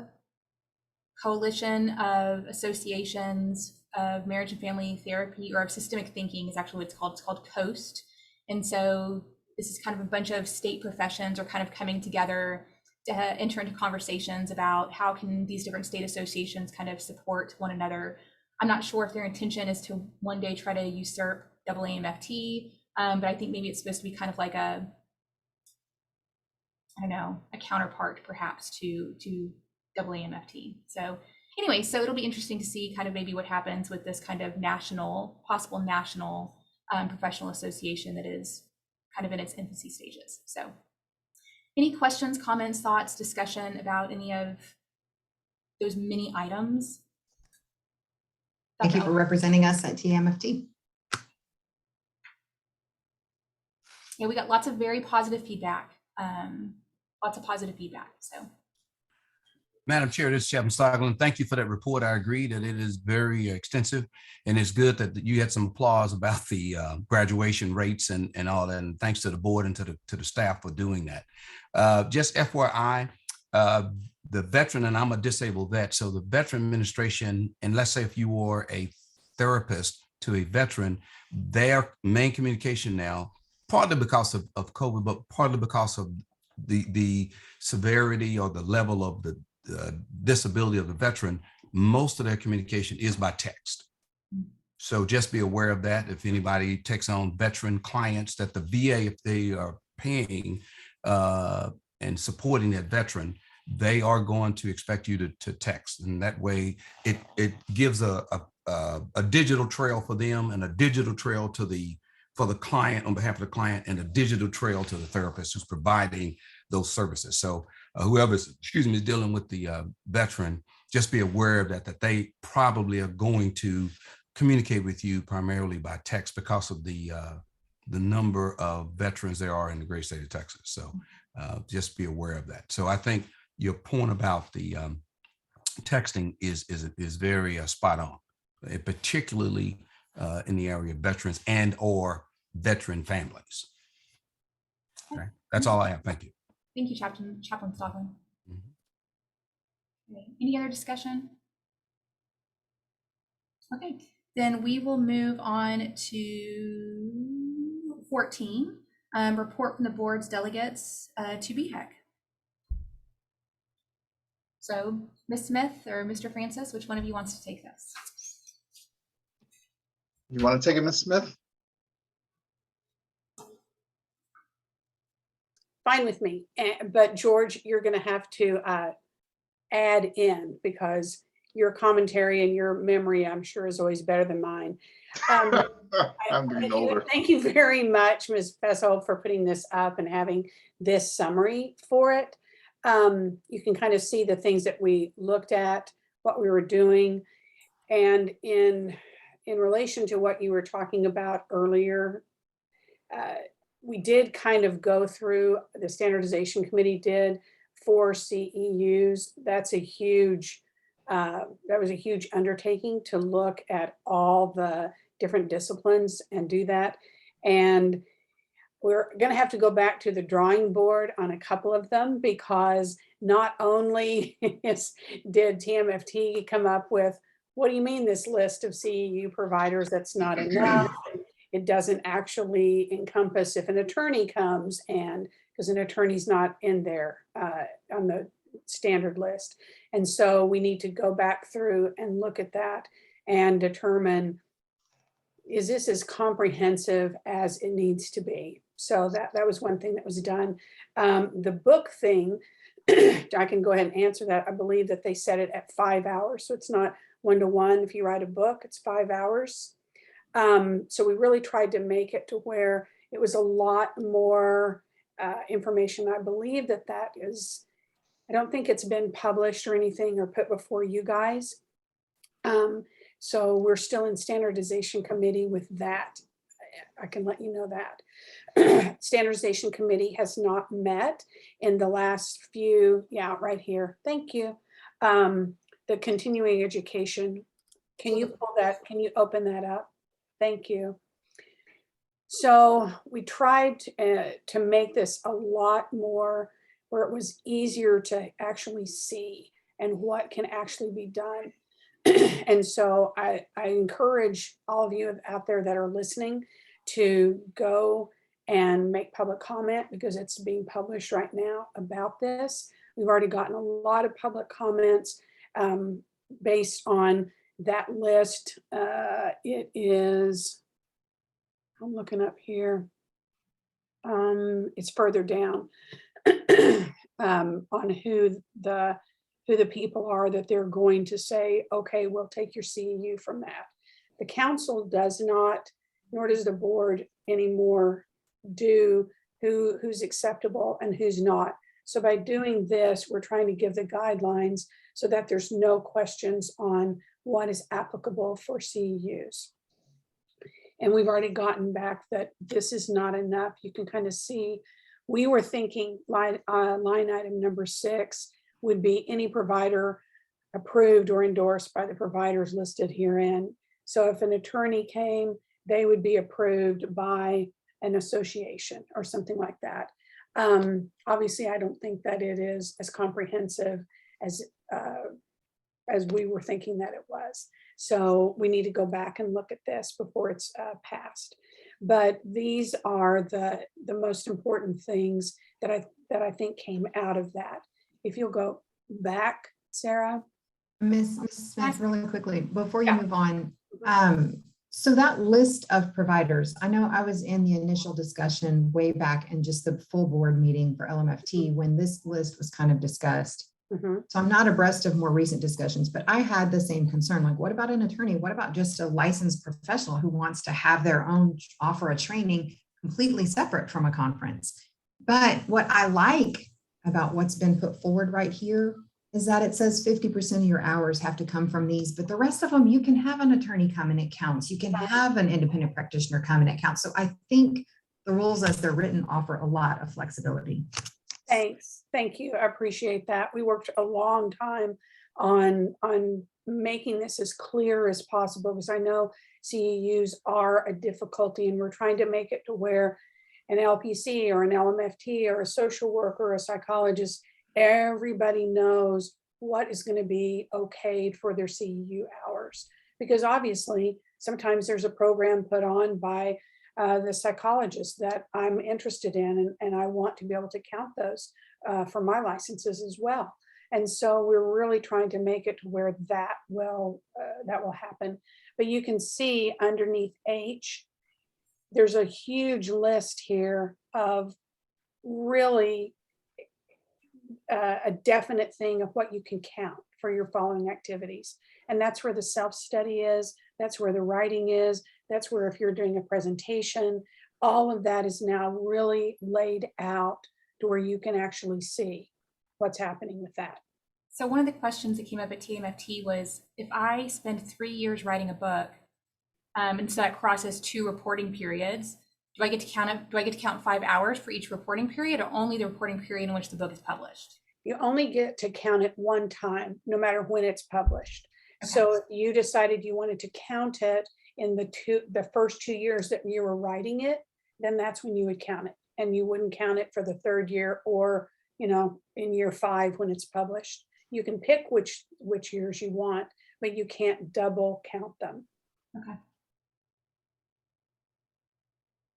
coalition of associations of marriage and family therapy, or of systemic thinking is actually what it's called. It's called COAST. And so this is kind of a bunch of state professions are kind of coming together to enter into conversations about how can these different state associations kind of support one another. I'm not sure if their intention is to one day try to usurp AAMFT, but I think maybe it's supposed to be kind of like a counterpart perhaps to AAMFT. So anyway, so it'll be interesting to see kind of maybe what happens with this kind of possible national professional association that is kind of in its infancy stages. So any questions, comments, thoughts, discussion about any of those mini items? Thank you for representing us at TMFT. Yeah, we got lots of very positive feedback. So. Madam Chair, this is Chaplain Stockland. Thank you for that report. I agree that it is very extensive, and it's good that you had some applause about the graduation rates and all that. And thanks to the board and to the staff for doing that. Just FYI, the veteran, and I'm a disabled vet, so the Veteran Administration, and let's say if you were a therapist to a veteran, their main communication now, partly because of COVID, but partly because of the severity or the level of the disability of the veteran, most of their communication is by text. So just be aware of that. If anybody takes on veteran clients, that the VA, if they are paying and supporting that veteran, they are going to expect you to text. And that way it gives a digital trail for them and a digital trail for the client on behalf of the client, and a digital trail to the therapist who's providing those services. So whoever's, is dealing with the veteran, just be aware of that they probably are going to communicate with you primarily by text because of the number of veterans there are in the great state of Texas. So just be aware of that. So I think your point about the texting is very spot on, particularly in the area of veterans and or veteran families. Okay, that's all I have. Thank you. Thank you, Chaplain Stocklin. Mhm. Okay. Any other discussion? Okay, then we will move on to 14, report from the board's delegates to BHEC. So Ms. Smith or Mr. Francis, which one of you wants to take this? You want to take it, Ms. Smith? Fine with me. But George, you're going to have to add in, because your commentary and your memory, I'm sure, is always better than mine. I'm getting older. Thank you very much, Ms. Fessold, for putting this up and having this summary for it. You can kind of see the things that we looked at, what we were doing. And in relation to what you were talking about earlier, we did kind of go through, the standardization committee did, 4 CEUs. That's a huge, that was a huge undertaking to look at all the different disciplines and do that. And we're going to have to go back to the drawing board on a couple of them, because not only did TMFT come up with, what do you mean this list of CEU providers, that's not enough? It doesn't actually encompass if an attorney comes, and because an attorney's not in there on the standard list. And so we need to go back through and look at that and determine, is this as comprehensive as it needs to be? So that was one thing that was done. The book thing, I can go ahead and answer that. I believe that they set it at 5 hours. So it's not 1-to-1. If you write a book, it's 5 hours. So we really tried to make it to where it was a lot more information. I believe that is, I don't think it's been published or anything or put before you guys. So we're still in standardization committee with that. I can let you know that. Standardization committee has not met in the last few, right here. Thank you. The continuing education. Can you pull that? Can you open that up? Thank you. So we tried to make this a lot more where it was easier to actually see and what can actually be done. And so I encourage all of you out there that are listening to go and make public comment, because it's being published right now about this. We've already gotten a lot of public comments based on that list. It is, I'm looking up here. It's further down on who the people are that they're going to say, okay, we'll take your CEU from that. The council does not, nor does the board anymore, do who's acceptable and who's not. So by doing this, we're trying to give the guidelines so that there's no questions on what is applicable for CEUs. And we've already gotten back that this is not enough. You can kind of see, we were thinking line item number 6 would be any provider approved or endorsed by the providers listed herein. So if an attorney came, they would be approved by an association or something like that. Obviously, I don't think that it is as comprehensive as we were thinking that it was. So we need to go back and look at this before it's passed. But these are the most important things that I think came out of that. If you'll go back, Sarah. Ms. Smith, really quickly, before you Yeah. move on, So that list of providers, I know I was in the initial discussion way back in just the full board meeting for LMFT when this list was kind of discussed. Mhm. So I'm not abreast of more recent discussions, but I had the same concern. Like, what about an attorney? What about just a licensed professional who wants to have their own, offer a training completely separate from a conference? But what I like about what's been put forward right here is that it says 50% of your hours have to come from these, but the rest of them, you can have an attorney come and it counts. You can have an independent practitioner come and it counts. So I think the rules as they're written offer a lot of flexibility. Thanks. Thank you. I appreciate that. We worked a long time on making this as clear as possible because I know CEUs are a difficulty and we're trying to make it to where an LPC or an LMFT or a social worker or a psychologist, everybody knows what is going to be okayed for their CEU hours. Because obviously, sometimes there's a program put on by the psychologist that I'm interested in, and I want to be able to count those for my licenses as well. And so we're really trying to make it to where that will happen. But you can see underneath H, there's a huge list here of really a definite thing of what you can count for your following activities. And that's where the self-study is. That's where the writing is. That's where if you're doing a presentation, all of that is now really laid out to where you can actually see what's happening with that. So one of the questions that came up at TMFT was, if I spend 3 years writing a book, and so that crosses 2 reporting periods, do I get to count 5 hours for each reporting period, or only the reporting period in which the book is published? You only get to count it one time, no matter when it's published. Okay. So if you decided you wanted to count it in the first 2 years that you were writing it, then that's when you would count it. And you wouldn't count it for the 3rd year or, in year 5 when it's published. You can pick which years you want, but you can't double count them. Okay.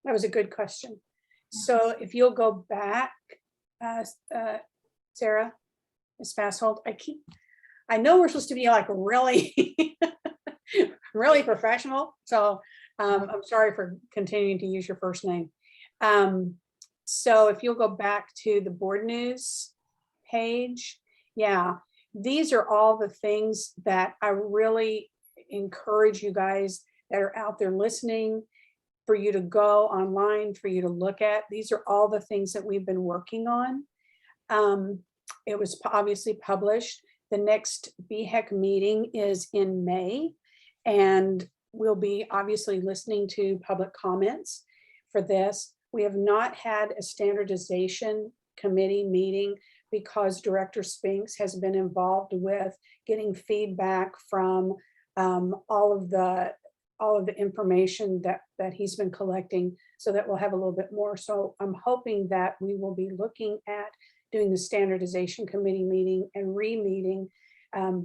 That was a good question. So if you'll go back, Sarah, Ms. Fasshold, I know we're supposed to be like really, really professional. So I'm sorry for continuing to use your first name. So if you'll go back to the board news page, yeah, these are all the things that I really encourage you guys that are out there listening for you to go online, for you to look at. These are all the things that we've been working on. It was obviously published. The next BHEC meeting is in May, and we'll be obviously listening to public comments for this. We have not had a standardization committee meeting because Director Spinks has been involved with getting feedback from all of the information that he's been collecting, so that we'll have a little bit more. So I'm hoping that we will be looking at doing the standardization committee meeting and re-meeting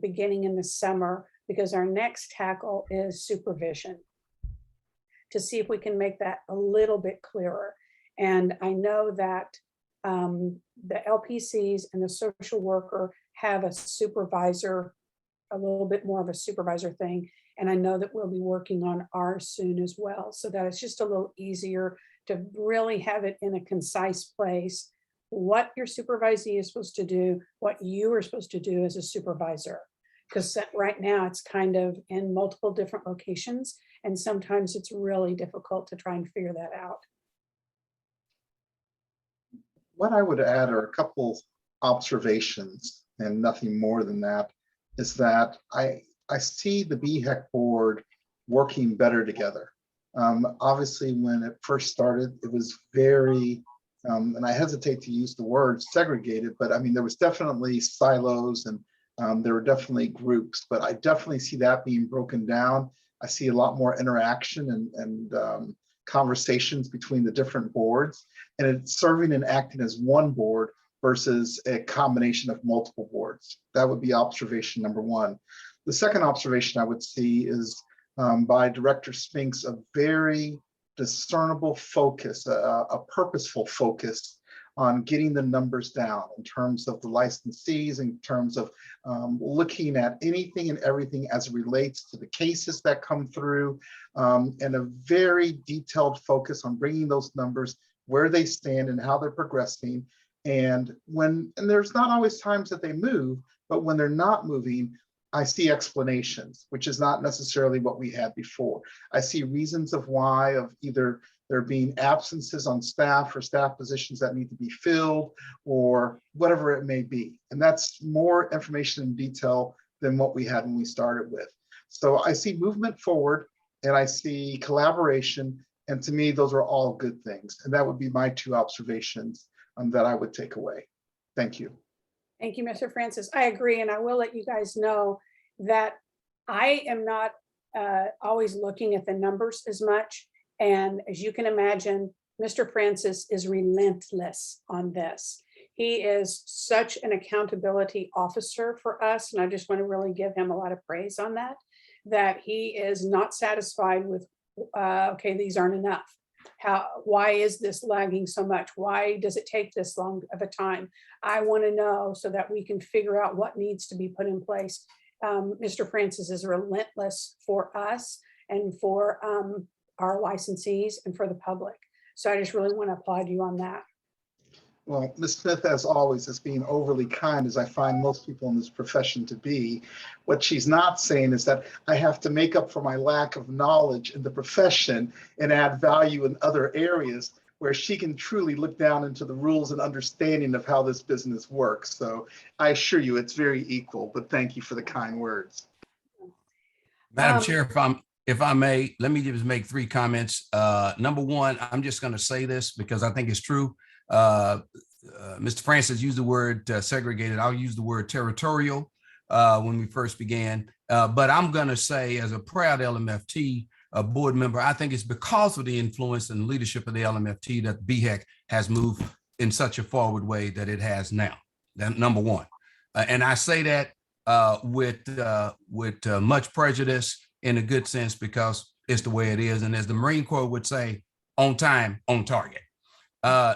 beginning in the summer, because our next tackle is supervision, to see if we can make that a little bit clearer. And I know that the LPCs and the social worker have a supervisor, a little bit more of a supervisor thing. And I know that we'll be working on ours soon as well, so that it's just a little easier to really have it in a concise place, what your supervisee is supposed to do, what you are supposed to do as a supervisor. Because right now it's kind of in multiple different locations, and sometimes it's really difficult to try and figure that out. What I would add are a couple observations, and nothing more than that, is that I see the BHEC board working better together. Obviously, when it first started, it was very, and I hesitate to use the word segregated, but I mean, there was definitely silos and there were definitely groups, but I definitely see that being broken down. I see a lot more interaction and conversations between the different boards, and it's serving and acting as one board versus a combination of multiple boards. That would be observation number one. The second observation I would see is by Director Spinks, a very discernible focus, a purposeful focus on getting the numbers down in terms of the licensees, in terms of looking at anything and everything as it relates to the cases that come through, and a very detailed focus on bringing those numbers where they stand and how they're progressing. And there's not always times that they move, but when they're not moving, I see explanations, which is not necessarily what we had before. I see reasons of why, of either there being absences on staff or staff positions that need to be filled or whatever it may be. And that's more information in detail than what we had when we started with. So I see movement forward and I see collaboration. And to me, those are all good things. And that would be my two observations that I would take away. Thank you. Thank you, Mr. Francis. I agree. And I will let you guys know that I am not always looking at the numbers as much. And as you can imagine, Mr. Francis is relentless on this. He is such an accountability officer for us. And I just want to really give him a lot of praise on that, that he is not satisfied with, okay, these aren't enough. Why is this lagging so much? Why does it take this long of a time? I want to know so that we can figure out what needs to be put in place. Mr. Francis is relentless for us and for our licensees and for the public. So I just really want to applaud you on that. Well, Ms. Smith, as always, is being overly kind, as I find most people in this profession to be. What she's not saying is that I have to make up for my lack of knowledge in the profession and add value in other areas where she can truly look down into the rules and understanding of how this business works. So I assure you it's very equal, but thank you for the kind words. Madam Chair, if I may, let me just make 3 comments. Number one, I'm just going to say this because I think it's true. Mr. Francis used the word segregated. I'll use the word territorial when we first began. But I'm going to say, as a proud LMFT board member, I think it's because of the influence and leadership of the LMFT that BHEC has moved in such a forward way that it has now. That number one. And I say that with much prejudice in a good sense, because it's the way it is. And as the Marine Corps would say, on time, on target.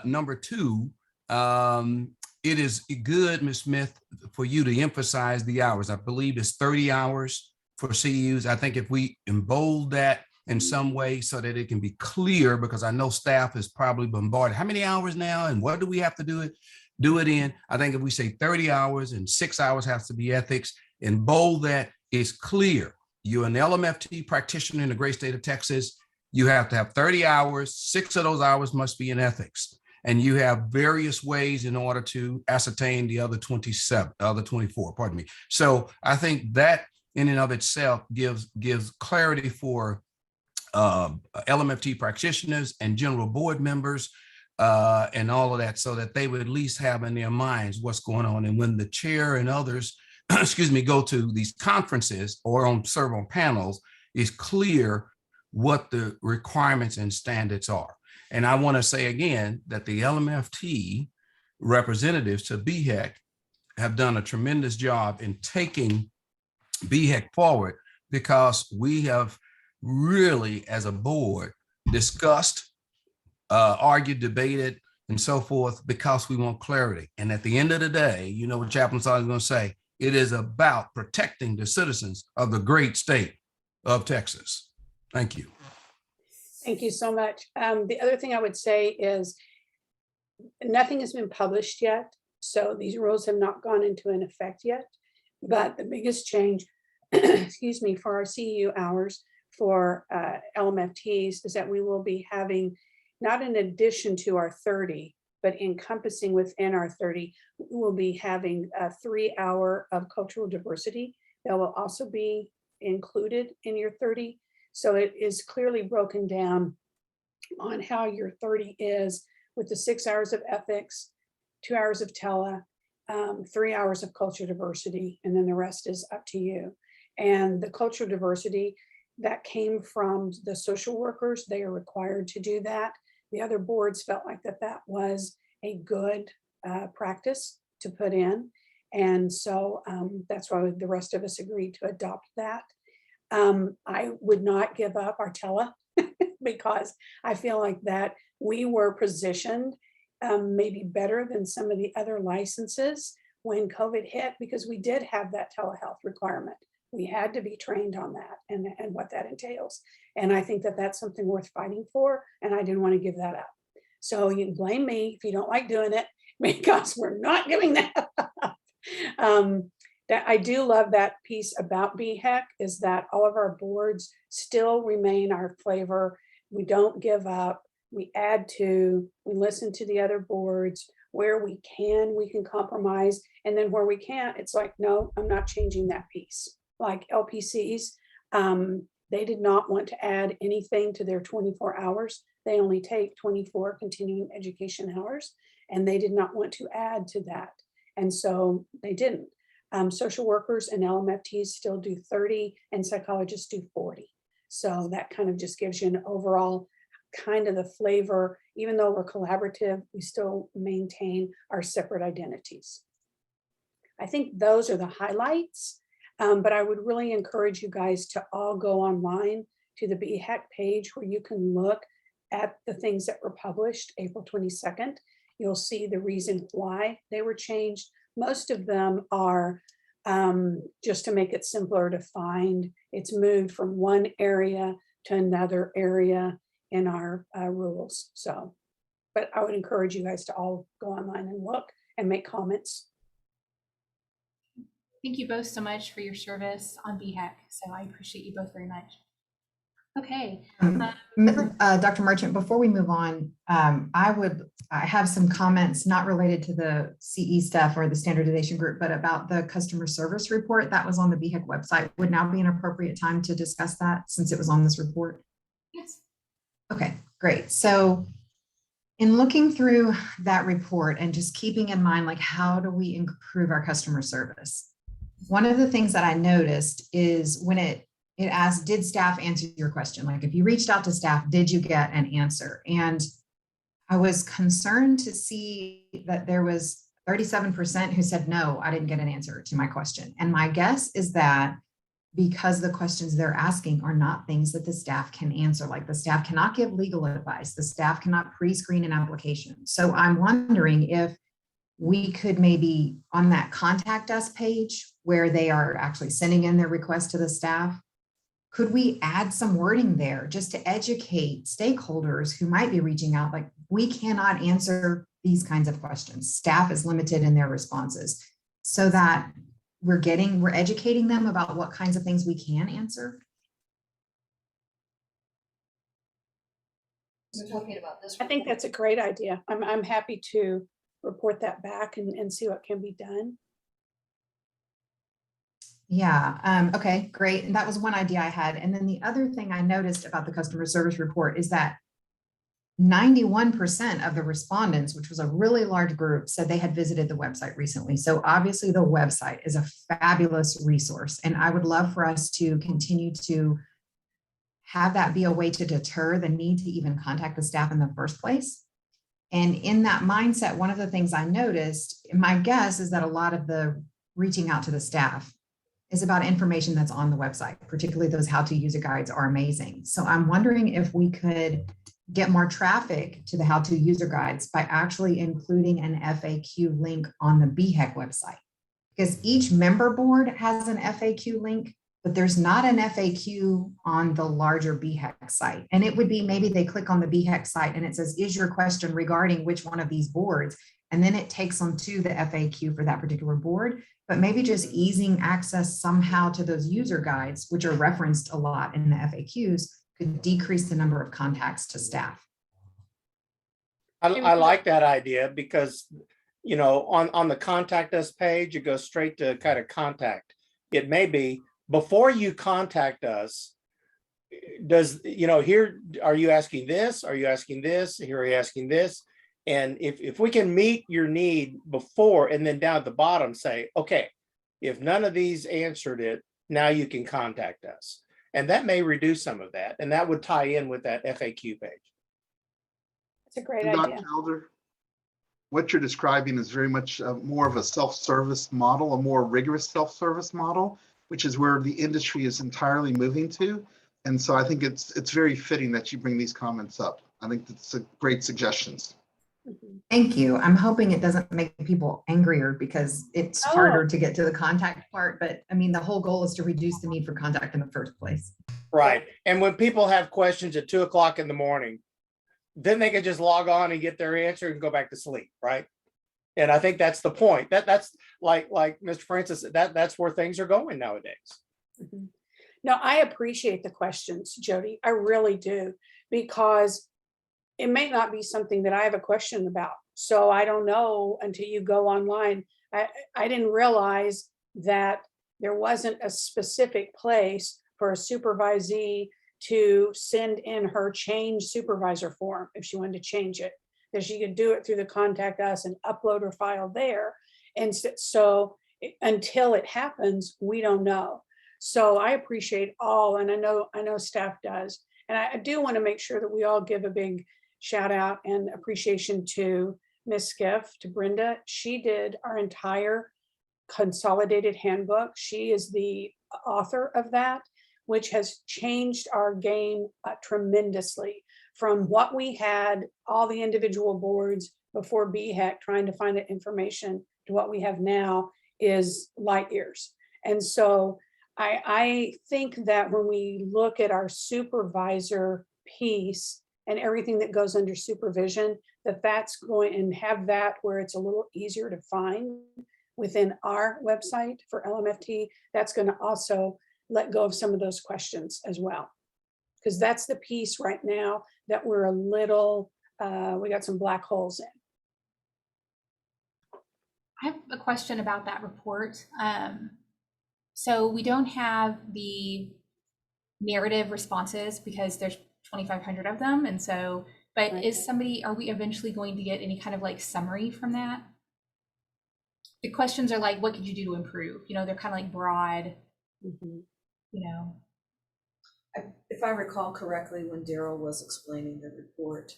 Number two, it is good, Ms. Smith, for you to emphasize the hours. I believe it's 30 hours for CEUs. I think if we embold that in some way so that it can be clear, because I know staff is probably bombarded. How many hours now and what do we have to do it in? I think if we say 30 hours and 6 hours has to be ethics, and bold that is clear. You're an LMFT practitioner in the great state of Texas. You have to have 30 hours, 6 of those hours must be in ethics. And you have various ways in order to ascertain the other 24, pardon me. So I think that in and of itself gives clarity for LMFT practitioners and general board members and all of that, so that they would at least have in their minds what's going on. And when the chair and others, excuse me, go to these conferences or serve on panels, it's clear what the requirements and standards are. And I want to say again that the LMFT representatives to BHEC have done a tremendous job in taking BHEC forward, because we have really, as a board, discussed, argued, debated, and so forth, because we want clarity. And at the end of the day, you know what Chaplain Saul is going to say, it is about protecting the citizens of the great state of Texas. Thank you. Thank you so much. The other thing I would say is nothing has been published yet. So these rules have not gone into an effect yet. But the biggest change, excuse me, for our CEU hours for LMFTs is that we will be having, not in addition to our 30, but encompassing within our 30, we will be having a 3 hour of cultural diversity that will also be included in your 30. So it is clearly broken down on how your 30 is, with the 6 hours of ethics, 2 hours of tele, 3 hours of cultural diversity, and then the rest is up to you. And the cultural diversity that came from the social workers, they are required to do that. The other boards felt like that was a good practice to put in. And so that's why the rest of us agreed to adopt that. I would not give up our tele because I feel like that we were positioned maybe better than some of the other licenses when COVID hit, because we did have that telehealth requirement. We had to be trained on that and what that entails. And I think that that's something worth fighting for, and I didn't want to give that up. So you can blame me if you don't like doing it, because we're not giving that up. That I do love that piece about BHEC is that all of our boards still remain our flavor. We don't give up. We add to, we listen to the other boards. Where we can compromise. And then where we can't, it's like, no, I'm not changing that piece. Like LPCs, they did not want to add anything to their 24 hours. They only take 24 continuing education hours, and they did not want to add to that. And so they didn't. Social workers and LMFTs still do 30 and psychologists do 40. So that kind of just gives you an overall kind of the flavor. Even though we're collaborative, we still maintain our separate identities. I think those are the highlights, but I would really encourage you guys to all go online to the BHEC page where you can look at the things that were published April 22nd. You'll see the reason why they were changed. Most of them are just to make it simpler to find. It's moved from one area to another area in our rules. So, but I would encourage you guys to all go online and look and make comments. Thank you both so much for your service on BHEC. So I appreciate you both very much. Okay. Dr. Merchant, before we move on, I have some comments not related to the CE stuff or the standardization group, but about the customer service report that was on the BHEC website. Would now be an appropriate time to discuss that since it was on this report? Yes. Okay, great. So in looking through that report and just keeping in mind, like, how do we improve our customer service? One of the things that I noticed is when it asked, did staff answer your question? Like, if you reached out to staff, did you get an answer? And I was concerned to see that there was 37% who said, no, I didn't get an answer to my question. And my guess is that because the questions they're asking are not things that the staff can answer, like the staff cannot give legal advice, the staff cannot pre-screen an application. So I'm wondering if we could maybe on that contact us page where they are actually sending in their request to the staff, could we add some wording there just to educate stakeholders who might be reaching out, like, we cannot answer these kinds of questions. Staff is limited in their responses, so that we're educating them about what kinds of things we can answer. We're talking about this. I think that's a great idea. I'm happy to report that back and see what can be done. Yeah, okay, great. And that was one idea I had. And then the other thing I noticed about the customer service report is that 91% of the respondents, which was a really large group, said they had visited the website recently. So obviously the website is a fabulous resource. And I would love for us to continue to have that be a way to deter the need to even contact the staff in the first place. And in that mindset, one of the things I noticed, my guess is that a lot of the reaching out to the staff is about information that's on the website, particularly those how-to user guides are amazing. So I'm wondering if we could get more traffic to the how-to user guides by actually including an FAQ link on the BHEC website. Because each member board has an FAQ link, but there's not an FAQ on the larger BHEC site. And it would be, maybe they click on the BHEC site and it says, is your question regarding which one of these boards? And then it takes them to the FAQ for that particular board. But maybe just easing access somehow to those user guides, which are referenced a lot in the FAQs, could decrease the number of contacts to staff. I like that idea because, you know, on the contact us page, it goes straight to kind of contact. It may be before you contact us, does, you know, here, are you asking this? Are you asking this? Here are you asking this? And if we can meet your need before, and then down at the bottom say, okay, if none of these answered it, now you can contact us. And that may reduce some of that. And that would tie in with that FAQ page. It's a great Dr. idea. Elder, what you're describing is very much more of a self-service model, a more rigorous self-service model, which is where the industry is entirely moving to. And so I think it's very fitting that you bring these comments up. I think that's a great suggestions. Mhm. Thank you. I'm hoping it doesn't make people angrier because it's harder Oh. to get to the contact part. But I mean, the whole goal is to reduce the need for contact in the first place. Right. And when people have questions at 2 o'clock in the morning, then they can just log on and get their answer and go back to sleep, right? And I think that's the point. That's like Mr. Francis said, that's where things are going nowadays. Mhm. No, I appreciate the questions, Jody. I really do, because it may not be something that I have a question about. So I don't know until you go online. I didn't realize that there wasn't a specific place for a supervisee to send in her change supervisor form if she wanted to change it, that she could do it through the contact us and upload her file there. And so until it happens, we don't know. So I appreciate all, and I know staff does. And I do want to make sure that we all give a big shout out and appreciation to Ms. Skiff, to Brenda. She did our entire consolidated handbook. She is the author of that, which has changed our game tremendously from what we had, all the individual boards before BHEC trying to find that information, to what we have now is light years. And so I think that when we look at our supervisor piece and everything that goes under supervision, that's going, and have that where it's a little easier to find within our website for LMFT, that's going to also let go of some of those questions as well. Because that's the piece right now that we're a little, we got some black holes in. I have a question about that report. So we don't have the narrative responses because there's 2,500 of them. And so, but Right. is somebody, are we eventually going to get any kind of like summary from that? The questions are like, what could you do to improve? You know, they're kind of like broad, Mhm. you know. If I recall correctly, when Daryl was explaining the report,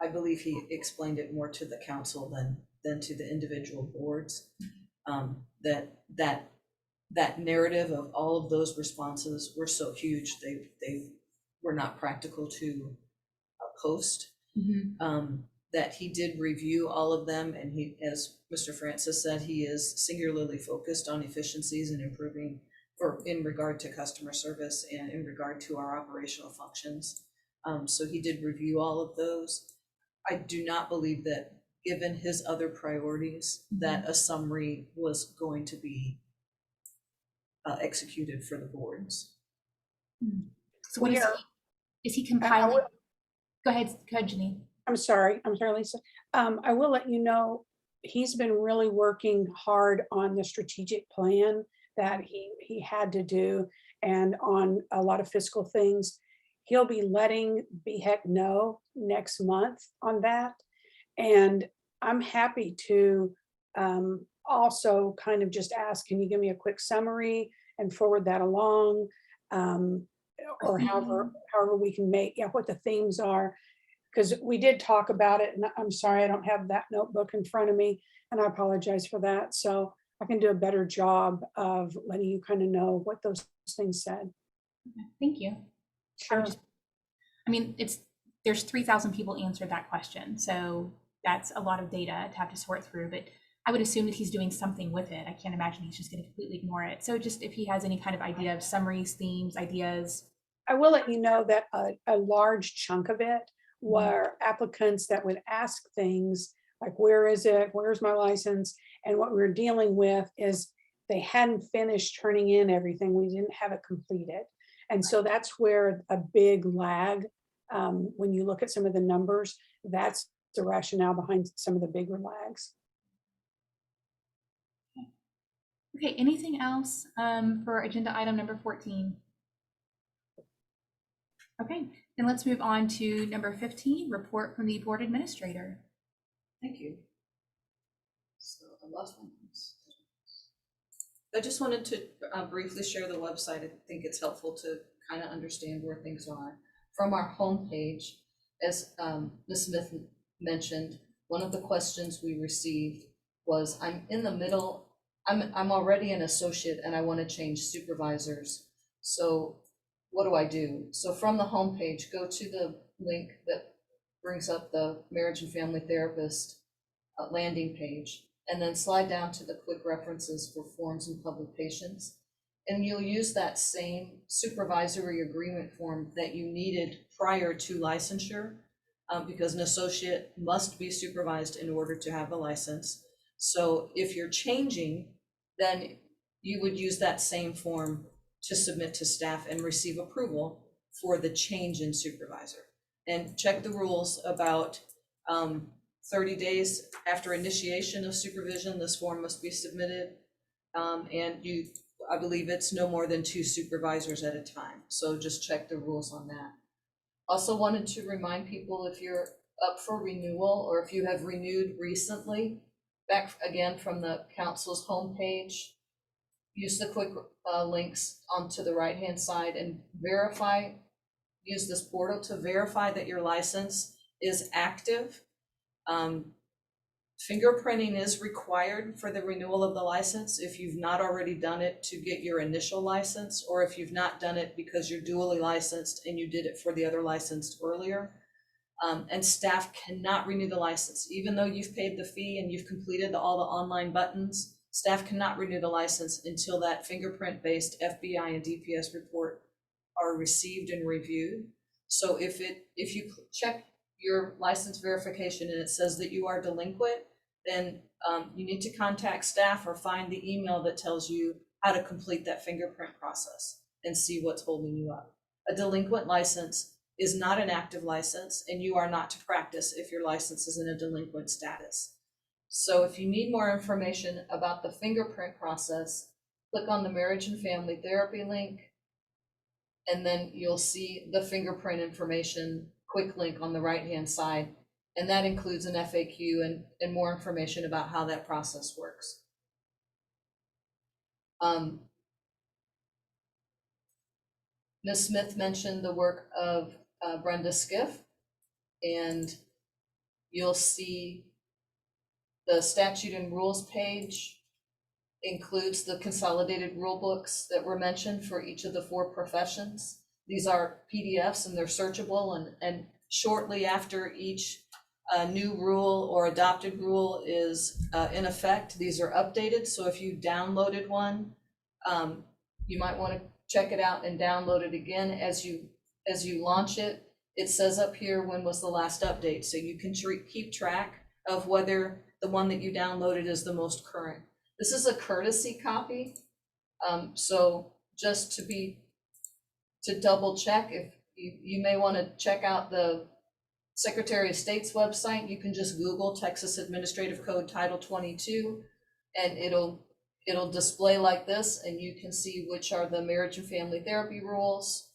I believe he explained it more to the council than to the individual boards. That narrative of all of those responses were so huge, they were not practical to post. That he did review all of them, and he, as Mr. Francis said, he is singularly focused on efficiencies and improving in regard to customer service and in regard to our operational functions. So he did review all of those. I do not believe that, given his other priorities, that a summary was going to be executed for the boards. So what is he compiling? Go ahead, Janine. I'm sorry, Lisa. I will let you know, he's been really working hard on the strategic plan that he had to do, and on a lot of fiscal things. He'll be letting BHEC know next month on that. And I'm happy to also kind of just ask, can you give me a quick summary and forward that along? Or however we can make, what the themes are. Because we did talk about it, and I'm sorry, I don't have that notebook in front of me, and I apologize for that. So I can do a better job of letting you kind of know what those things said. Thank you. Sure. I mean, there's 3,000 people answered that question. So that's a lot of data to have to sort through, but I would assume that he's doing something with it. I can't imagine he's just going to completely ignore it. So just if he has any kind of idea of summaries, themes, ideas. I will let you know that a large chunk of it were applicants that would ask things like, where is it? Where's my license? And what we were dealing with is they hadn't finished turning in everything. We didn't have it completed. And so that's where a big lag, when you look at some of the numbers, that's the rationale behind some of the bigger lags. Okay, anything else for agenda item number 14? Okay, then let's move on to number 15, report from the board administrator. Thank you. So I lost my notes. I just wanted to briefly share the website. I think it's helpful to kind of understand where things are. From our homepage, as Ms. Smith mentioned, one of the questions we received was, I'm in the middle, I'm already an associate and I want to change supervisors. So what do I do? So from the homepage, go to the link that brings up the marriage and family therapist landing page, and then slide down to the quick references for forms and publications. And you'll use that same supervisory agreement form that you needed prior to licensure, because an associate must be supervised in order to have a license. So if you're changing, then you would use that same form to submit to staff and receive approval for the change in supervisor. And check the rules about 30 days after initiation of supervision, this form must be submitted. And I believe it's no more than 2 supervisors at a time. So just check the rules on that. Also wanted to remind people, if you're up for renewal or if you have renewed recently, back again from the council's homepage, use the quick links onto the right-hand side and use this portal to verify that your license is active. Fingerprinting is required for the renewal of the license if you've not already done it to get your initial license, or if you've not done it because you're dually licensed and you did it for the other licensed earlier. And staff cannot renew the license. Even though you've paid the fee and you've completed all the online buttons, staff cannot renew the license until that fingerprint-based FBI and DPS report are received and reviewed. So if you check your license verification and it says that you are delinquent, then you need to contact staff or find the email that tells you how to complete that fingerprint process and see what's holding you up. A delinquent license is not an active license, and you are not to practice if your license is in a delinquent status. So if you need more information about the fingerprint process, click on the marriage and family therapy link, and then you'll see the fingerprint information quick link on the right-hand side. And that includes an FAQ and more information about how that process works. Ms. Smith mentioned the work of Brenda Skiff, and you'll see the statute and rules page includes the consolidated rule books that were mentioned for each of the 4 professions. These are PDFs and they're searchable, and shortly after each new rule or adopted rule is in effect, these are updated. So if you downloaded one, you might want to check it out and download it again as you launch it. It says up here when was the last update, so you can keep track of whether the one that you downloaded is the most current. This is a courtesy copy, so just to double check, if you may want to check out the Secretary of State's website. You can just Google Texas Administrative Code Title 22, and it'll display like this, and you can see which are the marriage and family therapy rules,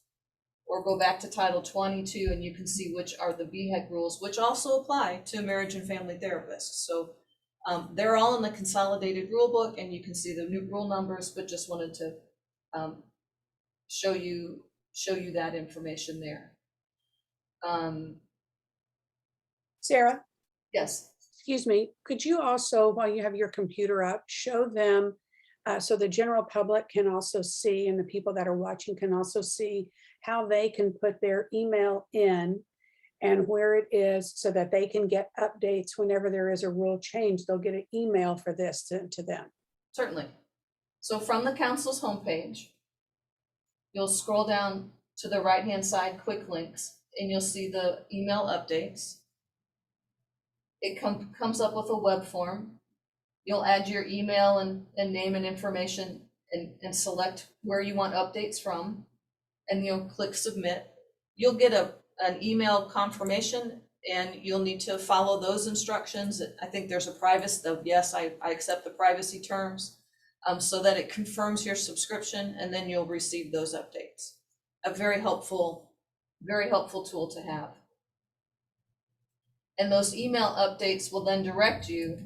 or go back to Title 22 and you can see which are the BHEC rules, which also apply to marriage and family therapists. So they're all in the consolidated rule book, and you can see the new rule numbers, but just wanted to show you that information there. Sarah? Yes. Excuse me, could you also, while you have your computer up, show them so the general public can also see, and the people that are watching can also see how they can put their email in and where it is, so that they can get updates whenever there is a rule change. They'll get an email for this to them. Certainly. So from the council's homepage, you'll scroll down to the right-hand side, quick links, and you'll see the email updates. It comes up with a web form. You'll add your email and name and information and select where you want updates from, and you'll click submit. You'll get an email confirmation, and you'll need to follow those instructions. I think there's a privacy, yes, I accept the privacy terms, so that it confirms your subscription, and then you'll receive those updates. A very helpful tool to have. And those email updates will then direct you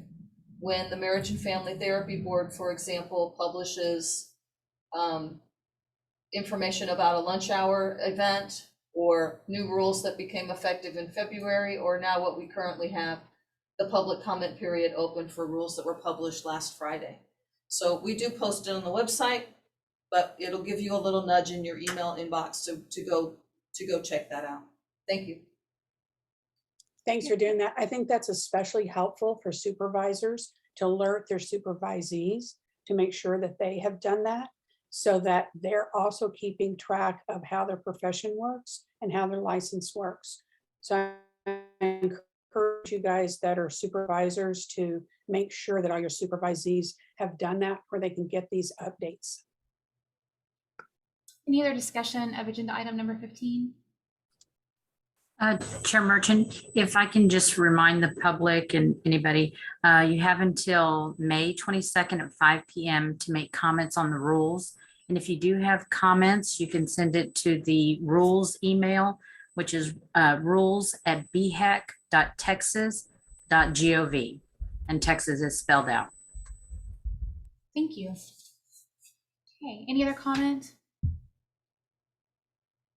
when the Marriage and Family Therapy Board, for example, publishes information about a lunch hour event, or new rules that became effective in February, or now what we currently have, the public comment period open for rules that were published last Friday. So we do post it on the website, but it'll give you a little nudge in your email inbox to go check that out. Thank you. Thanks for doing that. I think that's especially helpful for supervisors to alert their supervisees to make sure that they have done that, so that they're also keeping track of how their profession works and how their license works. So I encourage you guys that are supervisors to make sure that all your supervisees have done that, where they can get these updates. Any other discussion of agenda item number 15? Chair Merchant, if I can just remind the public and anybody, you have until May 22nd at 5 p.m. to make comments on the rules. And if you do have comments, you can send it to the rules email, which is rules@bhec.texas.gov. And Texas is spelled out. Thank you. Okay, any other comment?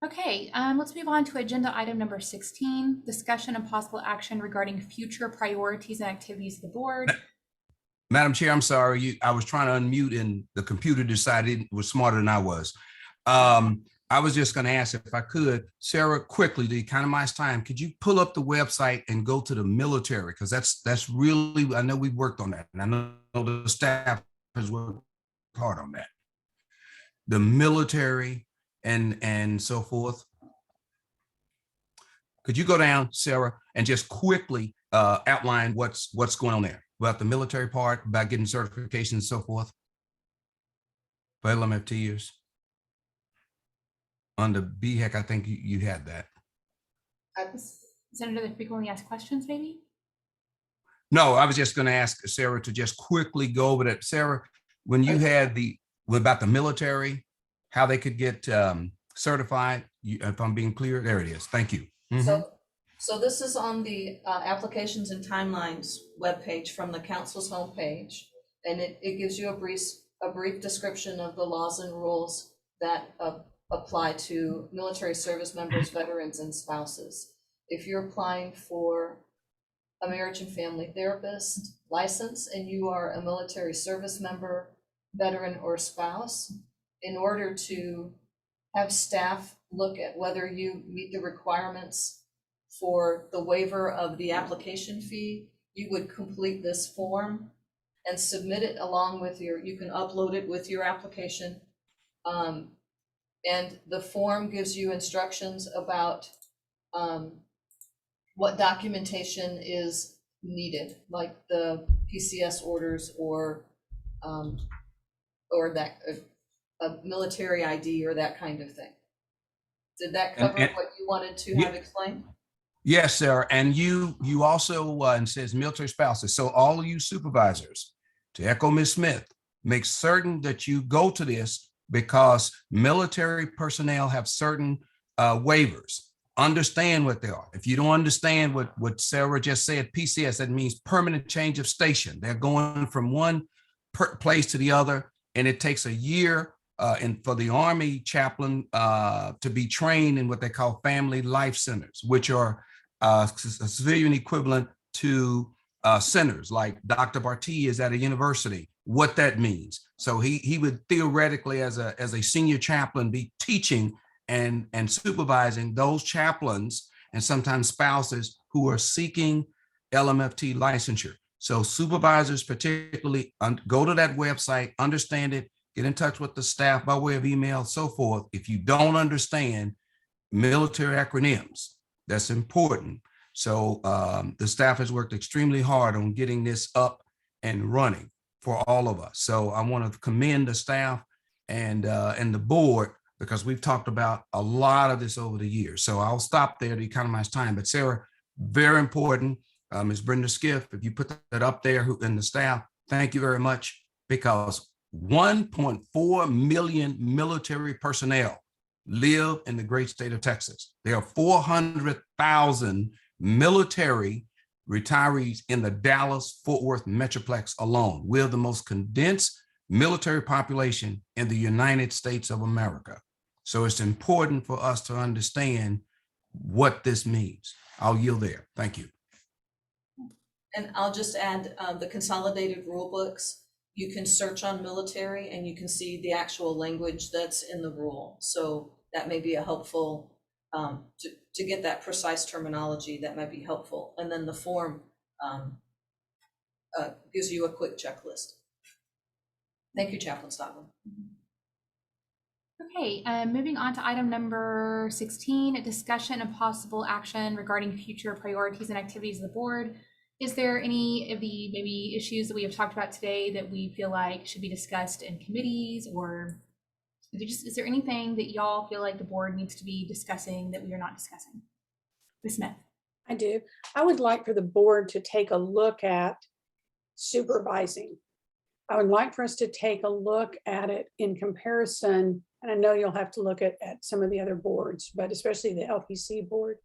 Okay, let's move on to agenda item number 16, discussion and possible action regarding future priorities and activities of the board. Madam Chair, I'm sorry. I was trying to unmute and the computer decided it was smarter than I was. I was just going to ask if I could, Sarah, quickly to economize time, could you pull up the website and go to the military? Because that's really, I know we've worked on that, and I know the staff has worked hard on that. The military and so forth. Could you go down, Sarah, and just quickly outline what's going on there about the military part, about getting certifications and so forth for LMFTers? On the BHEC, I think you had that. Senator, the frequently asked questions, maybe? No, I was just going to ask Sarah to just quickly go over that. Sarah, when you had about the military, how they could get certified, if I'm being clear, there it is. Thank you. Mm-hmm. So this is on the applications and timelines webpage from the council's homepage, and it gives you a brief description of the laws and rules that apply to military service members, veterans, and spouses. If you're applying for a marriage and family therapist license and you are a military service member, veteran, or spouse, in order to have staff look at whether you meet the requirements for the waiver of the application fee, you would complete this form and submit it along with you can upload it with your application. And the form gives you instructions about what documentation is needed, like the PCS orders or that a military ID or that kind of thing. Did that cover what you wanted to have explained? Yes, Sarah. And you also, and says military spouses. So all of you supervisors, to echo Ms. Smith, make certain that you go to this, because military personnel have certain waivers. Understand what they are. If you don't understand what Sarah just said, PCS, that means permanent change of station. They're going from one place to the other, and it takes a year and for the Army chaplain to be trained in what they call family life centers, which are a civilian equivalent to centers, like Dr. Barty is at a university, what that means. So he would theoretically, as a senior chaplain, be teaching and supervising those chaplains and sometimes spouses who are seeking LMFT licensure. So supervisors particularly go to that website, understand it, get in touch with the staff by way of email, so forth. If you don't understand military acronyms, that's important. So the staff has worked extremely hard on getting this up and running for all of us. So I want to commend the staff and the board, because we've talked about a lot of this over the years. So I'll stop there to economize time. But Sarah, very important. Ms. Brenda Skiff, if you put that up there in the staff, thank you very much, because 1.4 million military personnel live in the great state of Texas. There are 400,000 military retirees in the Dallas-Fort Worth Metroplex alone. We're the most condensed military population in the United States of America. So it's important for us to understand what this means. I'll yield there. Thank you. And I'll just add the consolidated rule books. You can search on military and you can see the actual language that's in the rule. So that may be a helpful to get that precise terminology that might be helpful. And then the form gives you a quick checklist. Thank you, Chaplain Stocklin. Okay, moving on to item number 16, a discussion of possible action regarding future priorities and activities of the board. Is there any of the maybe issues that we have talked about today that we feel like should be discussed in committees, or is there anything that y'all feel like the board needs to be discussing that we are not discussing? Ms. Smith. I do. I would like for the board to take a look at supervising. I would like for us to take a look at it in comparison, and I know you'll have to look at some of the other boards, but especially the LPC board.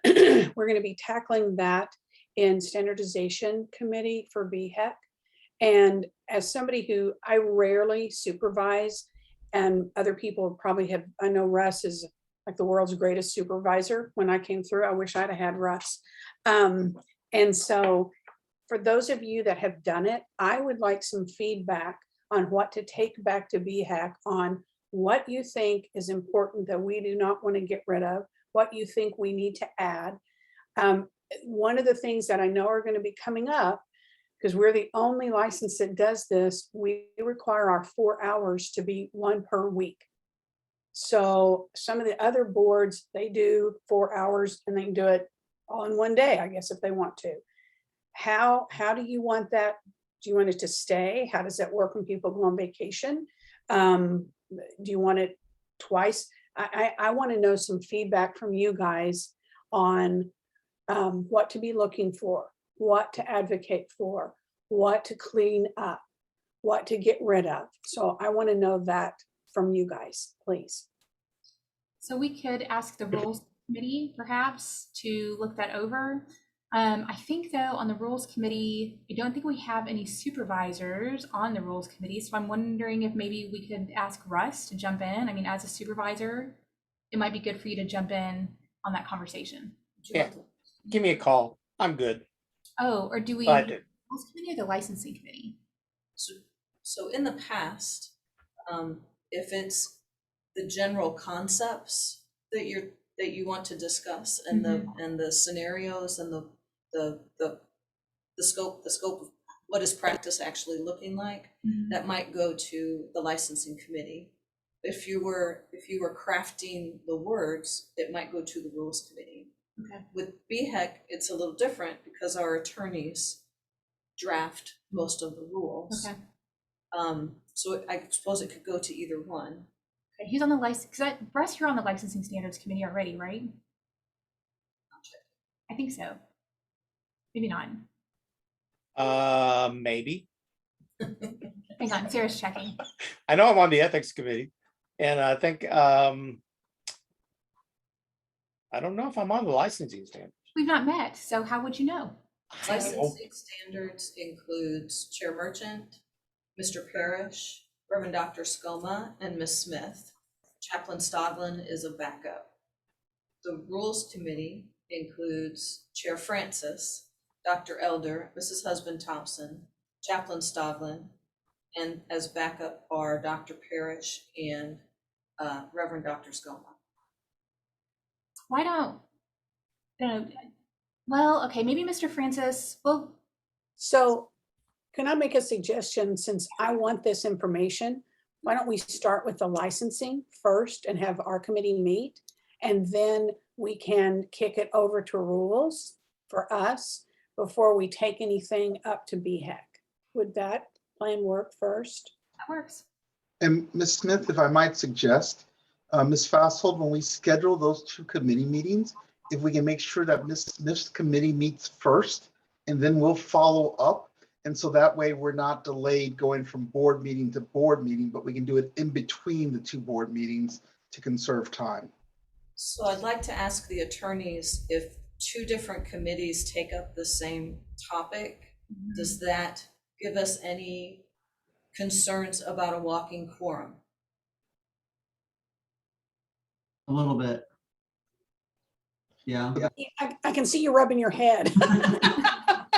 We're going to be tackling that in standardization committee for BHEC. And as somebody who I rarely supervise, and other people probably have, I know Russ is like the world's greatest supervisor. When I came through, I wish I'd have had Russ. And so for those of you that have done it, I would like some feedback on what to take back to BHEC on what you think is important that we do not want to get rid of, what you think we need to add. One of the things that I know are going to be coming up, because we're the only license that does this, we require our 4 hours to be 1 per week. So some of the other boards, they do 4 hours and they can do it all in 1 day, I guess, if they want to. How do you want that? Do you want it to stay? How does that work when people go on vacation? Do you want it twice? I want to know some feedback from you guys on what to be looking for, what to advocate for, what to clean up, what to get rid of. So I want to know that from you guys, please. So we could ask the rules committee perhaps to look that over. I think though on the rules committee, I don't think we have any supervisors on the rules committee. So I'm wondering if maybe we could ask Russ to jump in. I mean, as a supervisor, it might be good for you to jump in on that conversation. Yeah, give me a call. I'm good. Oh, or do we, But the rules committee or the licensing committee? So in the past, if it's the general concepts that you want to discuss and the scenarios and the scope of what is practice actually looking like, that might go to the licensing committee. If you were crafting the words, it might go to the rules committee. Okay. With BHEC, it's a little different because our attorneys draft most of the rules. Okay. So I suppose it could go to either one. Okay, he's on the license, because Russ, you're on the licensing standards committee already, right? I think so. Maybe not. Maybe. Hang on, Sarah's checking. I know I'm on the ethics committee, and I think I don't know if I'm on the licensing standards. We've not met, so how would you know? Licensing standards includes Chair Merchant, Mr. Parrish, Reverend Dr. Skoma, and Ms. Smith. Chaplain Stodlin is a backup. The Rules Committee includes Chair Francis, Dr. Elder, Mrs. Husband Thompson, Chaplain Stodlin, and as backup are Dr. Parrish and Reverend Dr. Skoma. Why don't, well, okay, maybe Mr. Francis, well. So can I make a suggestion, since I want this information? Why don't we start with the licensing first and have our committee meet, and then we can kick it over to rules for us before we take anything up to BHEC. Would that plan work first? That works. And Ms. Smith, if I might suggest, Ms. Fasshold, when we schedule those 2 committee meetings, if we can make sure that Ms. Smith's committee meets first, and then we'll follow up. And so that way we're not delayed going from board meeting to board meeting, but we can do it in between the 2 board meetings to conserve time. So I'd like to ask the attorneys, if 2 different committees take up the same topic, does that give us any concerns about a walking quorum? A little bit. Yeah. I can see you rubbing your head.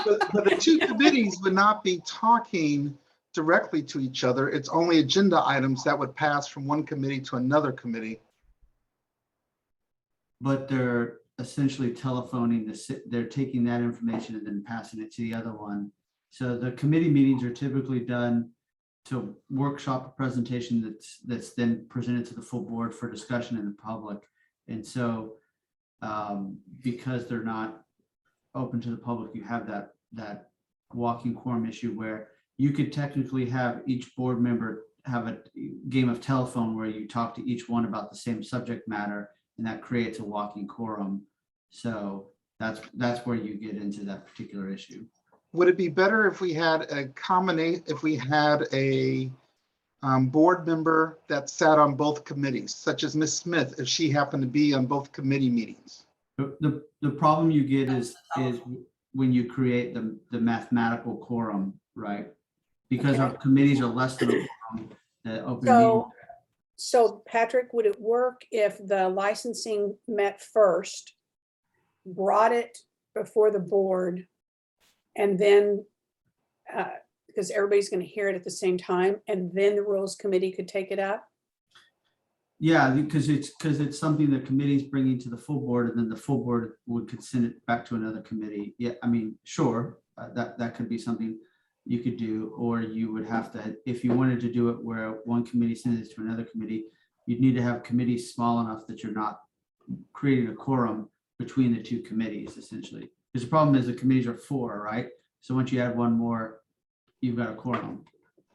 But the 2 committees would not be talking directly to each other. It's only agenda items that would pass from one committee to another committee. but they're essentially telephoning they're taking that information and then passing it to the other one. So the committee meetings are typically done to workshop a presentation that's then presented to the full board for discussion in the public. And so because they're not open to the public, you have that walking quorum issue where you could technically have each board member have a game of telephone where you talk to each one about the same subject matter, and that creates a walking quorum. So that's where you get into that particular issue. Would it be better if we had a board member that sat on both committees, such as Ms. Smith, if she happened to be on both committee meetings? The problem you get is when you create the mathematical quorum, right? Because our committees are less than a quorum, the open meeting. So Patrick, would it work if the licensing met first, brought it before the board, and then, because everybody's going to hear it at the same time, and then the rules committee could take it up? Yeah, because it's something the committee's bringing to the full board, and then the full board could send it back to another committee. Yeah, I mean, sure, that could be something you could do, or you would have to, if you wanted to do it where one committee sends it to another committee, you'd need to have committees small enough that you're not creating a quorum between the two committees, essentially. Because the problem is the committees are 4, right? So once you add one more, you've got a quorum.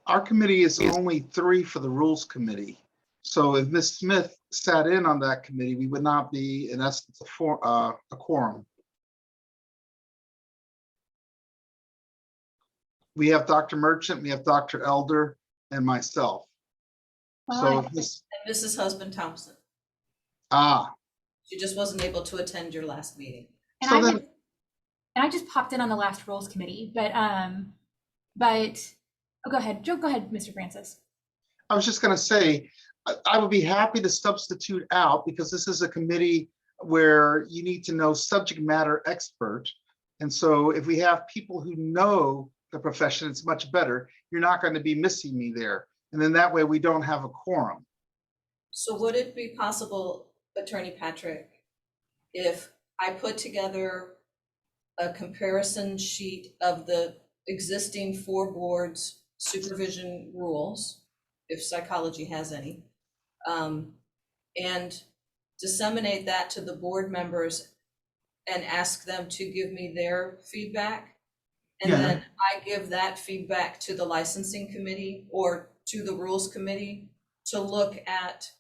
Our committee is only 3 for the rules committee. So if Ms. Smith sat in on that committee, we would not be, in essence, a quorum. We have Dr. Merchant, we have Dr. Elder, and myself. So if this, And Mrs. Husband Thompson, ah, she just wasn't able to attend your last meeting. And So I then- just- and I just popped in on the last rules committee, but oh, go ahead, Joe, go ahead, Mr. Francis. I was just gonna say, I would be happy to substitute out, because this is a committee where you need to know subject matter expert. And so if we have people who know the profession, it's much better. You're not going to be missing me there. And then that way we don't have a quorum. So would it be possible, Attorney Patrick, if I put together a comparison sheet of the existing 4 boards supervision rules, if psychology has any, and disseminate that to the board members and ask them to give me their feedback? And Yeah. then I give that feedback to the licensing committee or to the rules committee to look at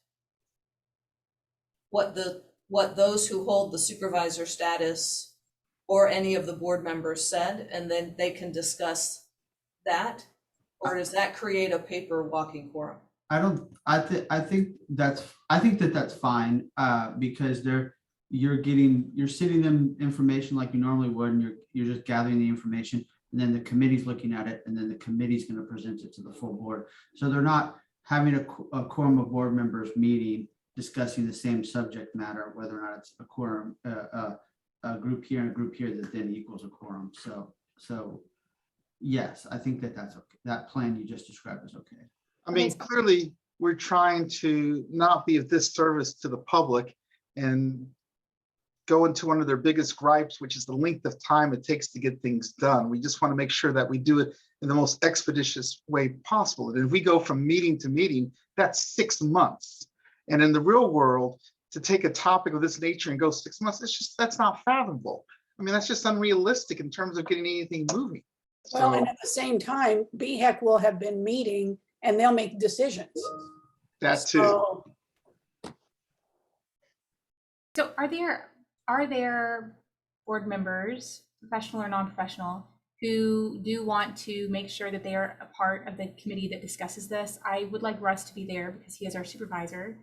what those who hold the supervisor status or any of the board members said, and then they can discuss that? Or does that create a paper walking quorum? I think that's fine, because you're sending them information like you normally would, and you're just gathering the information, and then the committee's looking at it, and then the committee's going to present it to the full board. So they're not having a quorum of board members meeting, discussing the same subject matter, whether or not it's a quorum, a group here and a group here that then equals a quorum. So yes, I think that's okay. That plan you just described is okay. I mean, clearly, we're trying to not be of disservice to the public and go into one of their biggest gripes, which is the length of time it takes to get things done. We just want to make sure that we do it in the most expeditious way possible. And if we go from meeting to meeting, that's 6 months. And in the real world, to take a topic of this nature and go 6 months, that's not fathomable. I mean, that's just unrealistic in terms of getting anything moving. Well, So- and at the same time, BHEC will have been meeting and they'll make decisions. That too. So are there board members, professional or non-professional, who do want to make sure that they are a part of the committee that discusses this? I would like Russ to be there because he is our supervisor.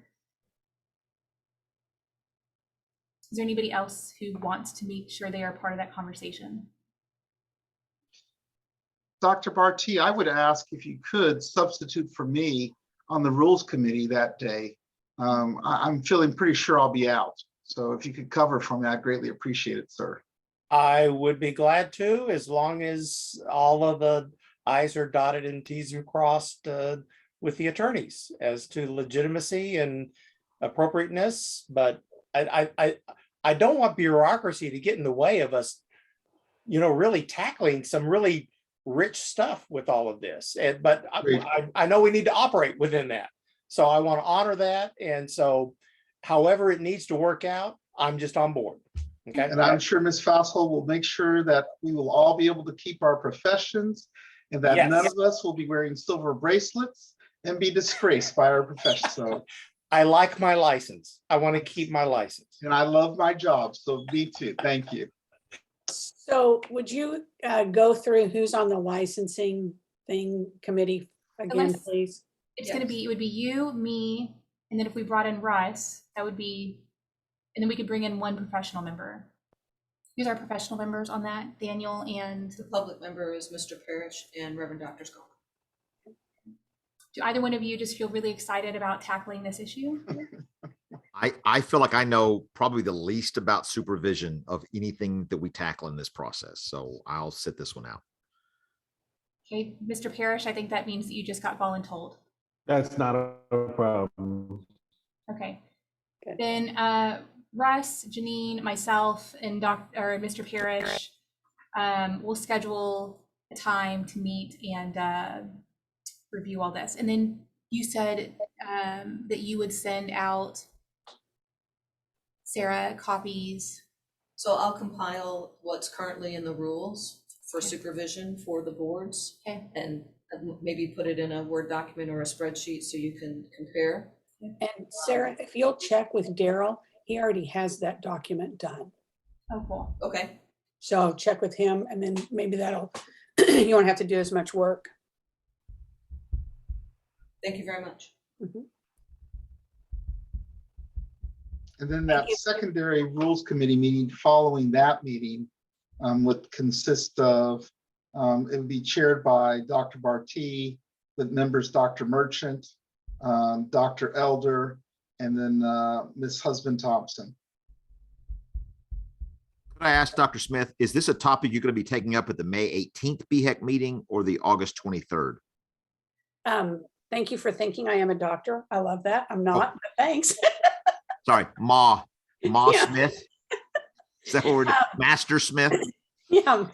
Is there anybody else who wants to make sure they are part of that conversation? Dr. Barty, I would ask if you could substitute for me on the rules committee that day. I'm feeling pretty sure I'll be out. So if you could cover for me, I'd greatly appreciate it, sir. I would be glad to, as long as all of the i's are dotted and t's are crossed with the attorneys as to legitimacy and appropriateness. But I don't want bureaucracy to get in the way of us, really tackling some really rich stuff with all of this. But I know we need to operate within that. So I want to honor that. And so however it needs to work out, I'm just on board. Okay. And I'm sure Ms. Fossil will make sure that we will all be able to keep our professions and that Yes. none of us will be wearing silver bracelets and be disgraced by our profession. So, I like my license. I want to keep my license. and I love my job. So me too. Thank you. So would you go through who's on the licensing committee again, Unless- please? It's gonna be, it would be you, me, and then if we brought in Russ, that would be, and then we could bring in one professional member. Who's our professional members on that? Daniel and, The public member is Mr. Parrish and Reverend Dr. Scott. do either one of you just feel really excited about tackling this issue? I feel like I know probably the least about supervision of anything that we tackle in this process. So I'll sit this one out. Okay, Mr. Parrish, I think that means that you just got voluntold. That's not a problem. Okay. Good. Then Russ, Janine, myself, and Mr. Parrish will schedule a time to meet and review all this. And then you said that you would send out, Sarah, copies. So I'll compile what's currently in the rules for Okay. supervision for the boards Okay. and maybe put it in a Word document or a spreadsheet so you can compare. And Sarah, if you'll check with Daryl, he already has that document done. Oh, cool. Okay, So check with him and then maybe that'll, you won't have to do as much work. thank you very much. And then that secondary rules committee meeting following that meeting would consist of, it would be chaired by Dr. Barty, with members Dr. Merchant, Dr. Elder, and then Ms. Husband Thompson. Could I ask Dr. Smith, is this a topic you're going to be taking up at the May 18th BHEC meeting or the August 23rd? Thank you for thinking I am a doctor. I love that. I'm not, but thanks. Sorry, Ma Yeah. Smith. Is that what we're doing? Master Smith? Yeah.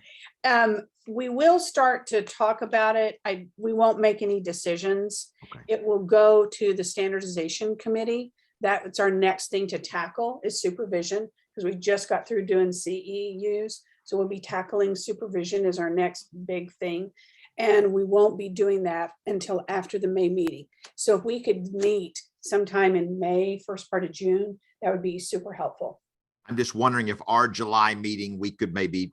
We will start to talk about it. We won't make any decisions. Okay. It will go to the standardization committee. That's our next thing to tackle is supervision, because we just got through doing CEUs. So we'll be tackling supervision as our next big thing. And we won't be doing that until after the May meeting. So if we could meet sometime in May, first part of June, that would be super helpful. I'm just wondering if our July meeting, we could maybe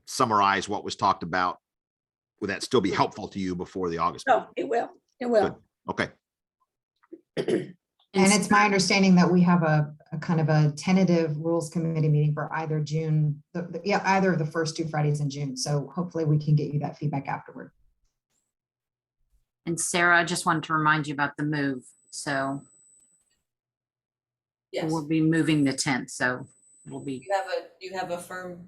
summarize what was talked about. Would that still be helpful to you before the August? No, it will. It will. Okay. And it's my understanding that we have a kind of a tentative rules committee meeting for either June, either of the first 2 Fridays in June. So hopefully we can get you that feedback afterward. And Sarah, I just wanted to remind you about the move. So Yes, we'll be moving the 10th. So we'll be, you have a firm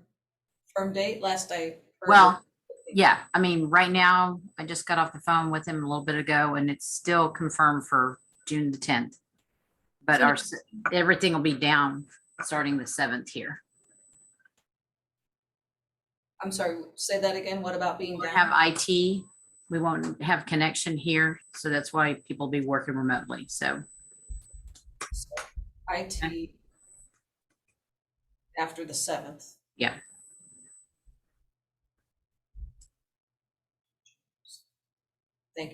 date? Last I heard. well, yeah, I mean, right now, I just got off the phone with him a little bit ago and it's still confirmed for June the 10th. But everything will be down starting the 7th here. I'm sorry, say that again. What about being We down? have IT, we won't have connection here. So that's why people will be working remotely. So IT after the 7th. yeah. Thank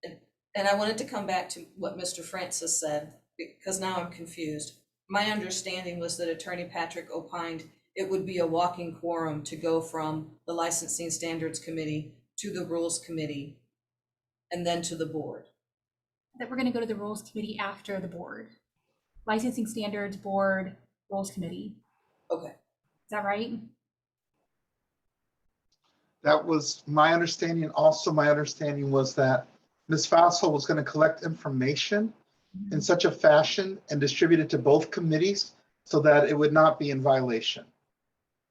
you. And I wanted to come back to what Mr. Francis said, because now I'm confused. My understanding was that Attorney Patrick opined it would be a walking quorum to go from the Licensing Standards Committee to the Rules Committee and then to the board. That we're gonna go to the rules committee after the board. Licensing standards, board, rules committee. Okay, Is that right? That was my understanding. Also, my understanding was that Ms. Fossil was going to collect information in such a fashion and distribute it to both committees so that it would not be in violation.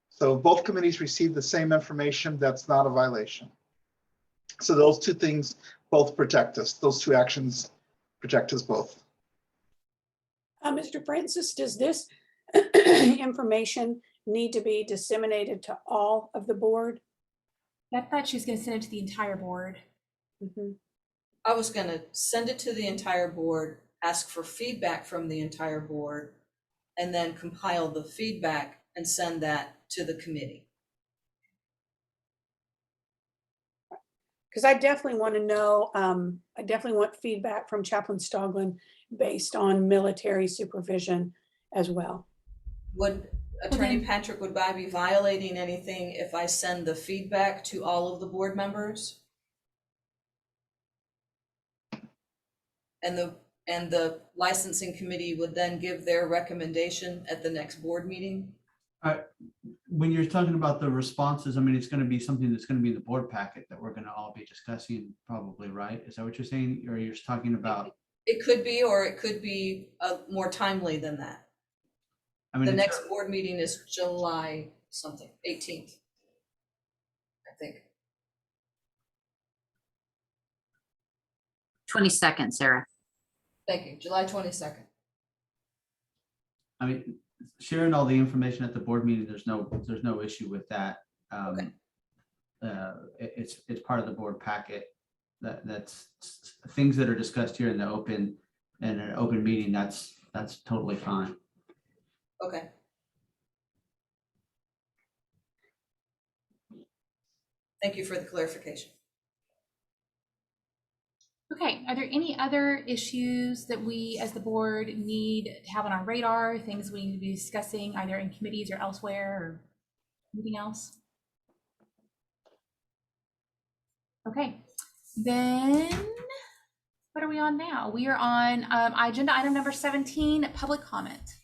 So both committees receive the same information. That's not a violation. So those two things both protect us. Those two actions protect us both. Mr. Francis, does this information need to be disseminated to all of the board? I thought she was going to send it to the entire board. Mhm. I was gonna send it to the entire board, ask for feedback from the entire board, and then compile the feedback and send that to the committee. Because I definitely want to know, I definitely want feedback from Chaplain Stoglin based on military supervision as well. Would Attorney Patrick, would I be violating anything if I send the feedback to all of the board members? And the licensing committee would then give their recommendation at the next board meeting? When you're talking about the responses, I mean, it's going to be something that's going to be in the board packet that we're going to all be discussing probably, right? Is that what you're saying? Or you're just talking about? It could be, or it could be more timely than that. I mean, The next board meeting is July something, 18th, I think. 22nd, Sarah. Thank you, July 22nd. I mean, sharing all the information at the board meeting, there's no issue with that. Okay. It's part of the board packet. That's things that are discussed here in an open meeting. That's totally fine. Okay. Thank you for the clarification. Okay, are there any other issues that we as the board need to have on our radar, things we need to be discussing either in committees or elsewhere, or anything else? Okay, then what are we on now? We are on agenda item number 17, public comment.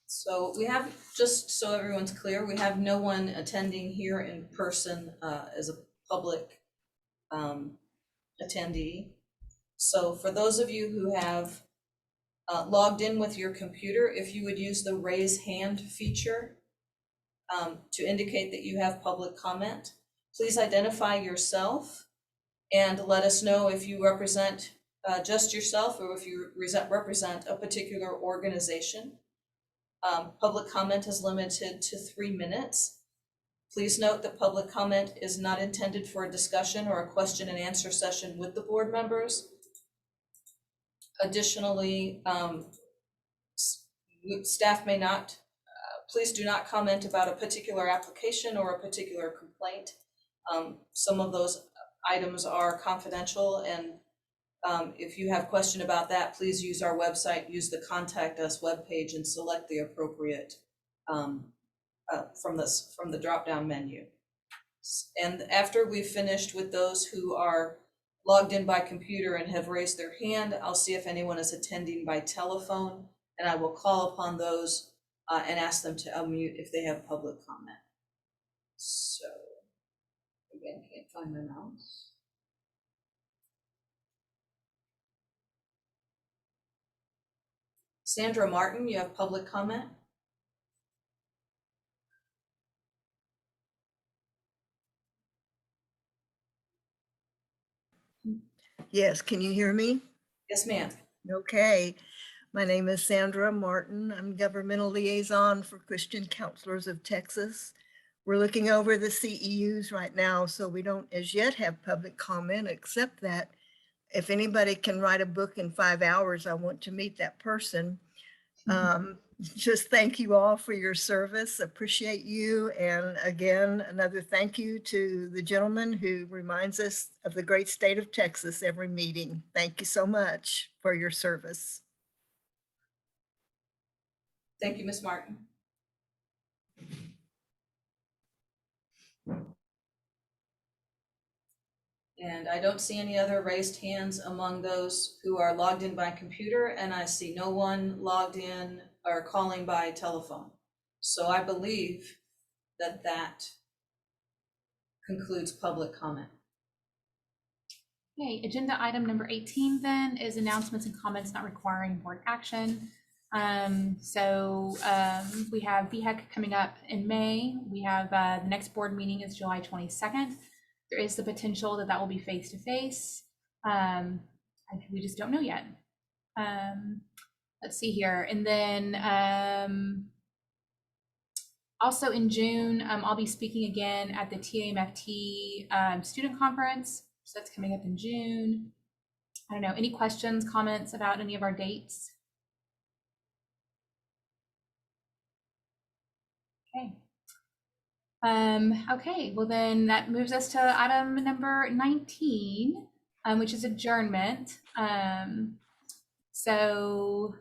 So we have, just so everyone's clear, we have no one attending here in person as a public attendee. So for those of you who have logged in with your computer, if you would use the raise hand feature to indicate that you have public comment, please identify yourself and let us know if you represent just yourself or if you represent a particular organization. Public comment is limited to 3 minutes. Please note that public comment is not intended for a discussion or a question and answer session with the board members. Additionally, staff may not, please do not comment about a particular application or a particular complaint. Some of those items are confidential, and if you have a question about that, please use our website, use the Contact Us webpage and select the appropriate from the drop-down menu. And after we've finished with those who are logged in by computer and have raised their hand, I'll see if anyone is attending by telephone, and I will call upon those and ask them to unmute if they have public comment. So, again, can't find my mouse. Sandra Martin, you have public comment? Yes, can you hear me? Yes, ma'am. Okay. My name is Sandra Martin. I'm governmental liaison for Christian Counselors of Texas. We're looking over the CEUs right now, so we don't as yet have public comment, except that if anybody can write a book in 5 hours, I want to meet that person. Just thank you all for your service. Appreciate you. And again, another thank you to the gentleman who reminds us of the great state of Texas every meeting. Thank you so much for your service. Thank you, Ms. Martin. And I don't see any other raised hands among those who are logged in by computer, and I see no one logged in or calling by telephone. So I believe that that concludes public comment. Okay, agenda item number 18 then is announcements and comments not requiring board action. We have VHEC coming up in May. We have the next board meeting is July 22nd. There is the potential that that will be face-to-face. We just don't know yet. let's see here. And then also in June, I'll be speaking again at the TAMFT student conference. So that's coming up in June. I don't know, any questions, comments about any of our dates? Okay. Okay, well then that moves us to item number 19, which is adjournment. So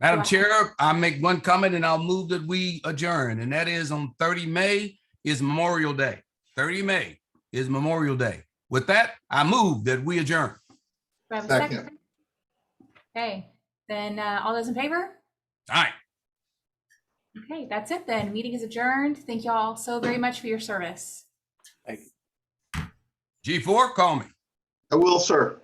Madam Chair, I make one comment and I'll move that we adjourn, and that is on 30 May is Memorial Day. 30 May is Memorial Day. With that, I move that we adjourn. do I have a second? Okay, then all those in favor? All right. Okay, that's it then. Meeting is adjourned. Thank you all so very much for your service. Thank you. G4, call me. I will, sir.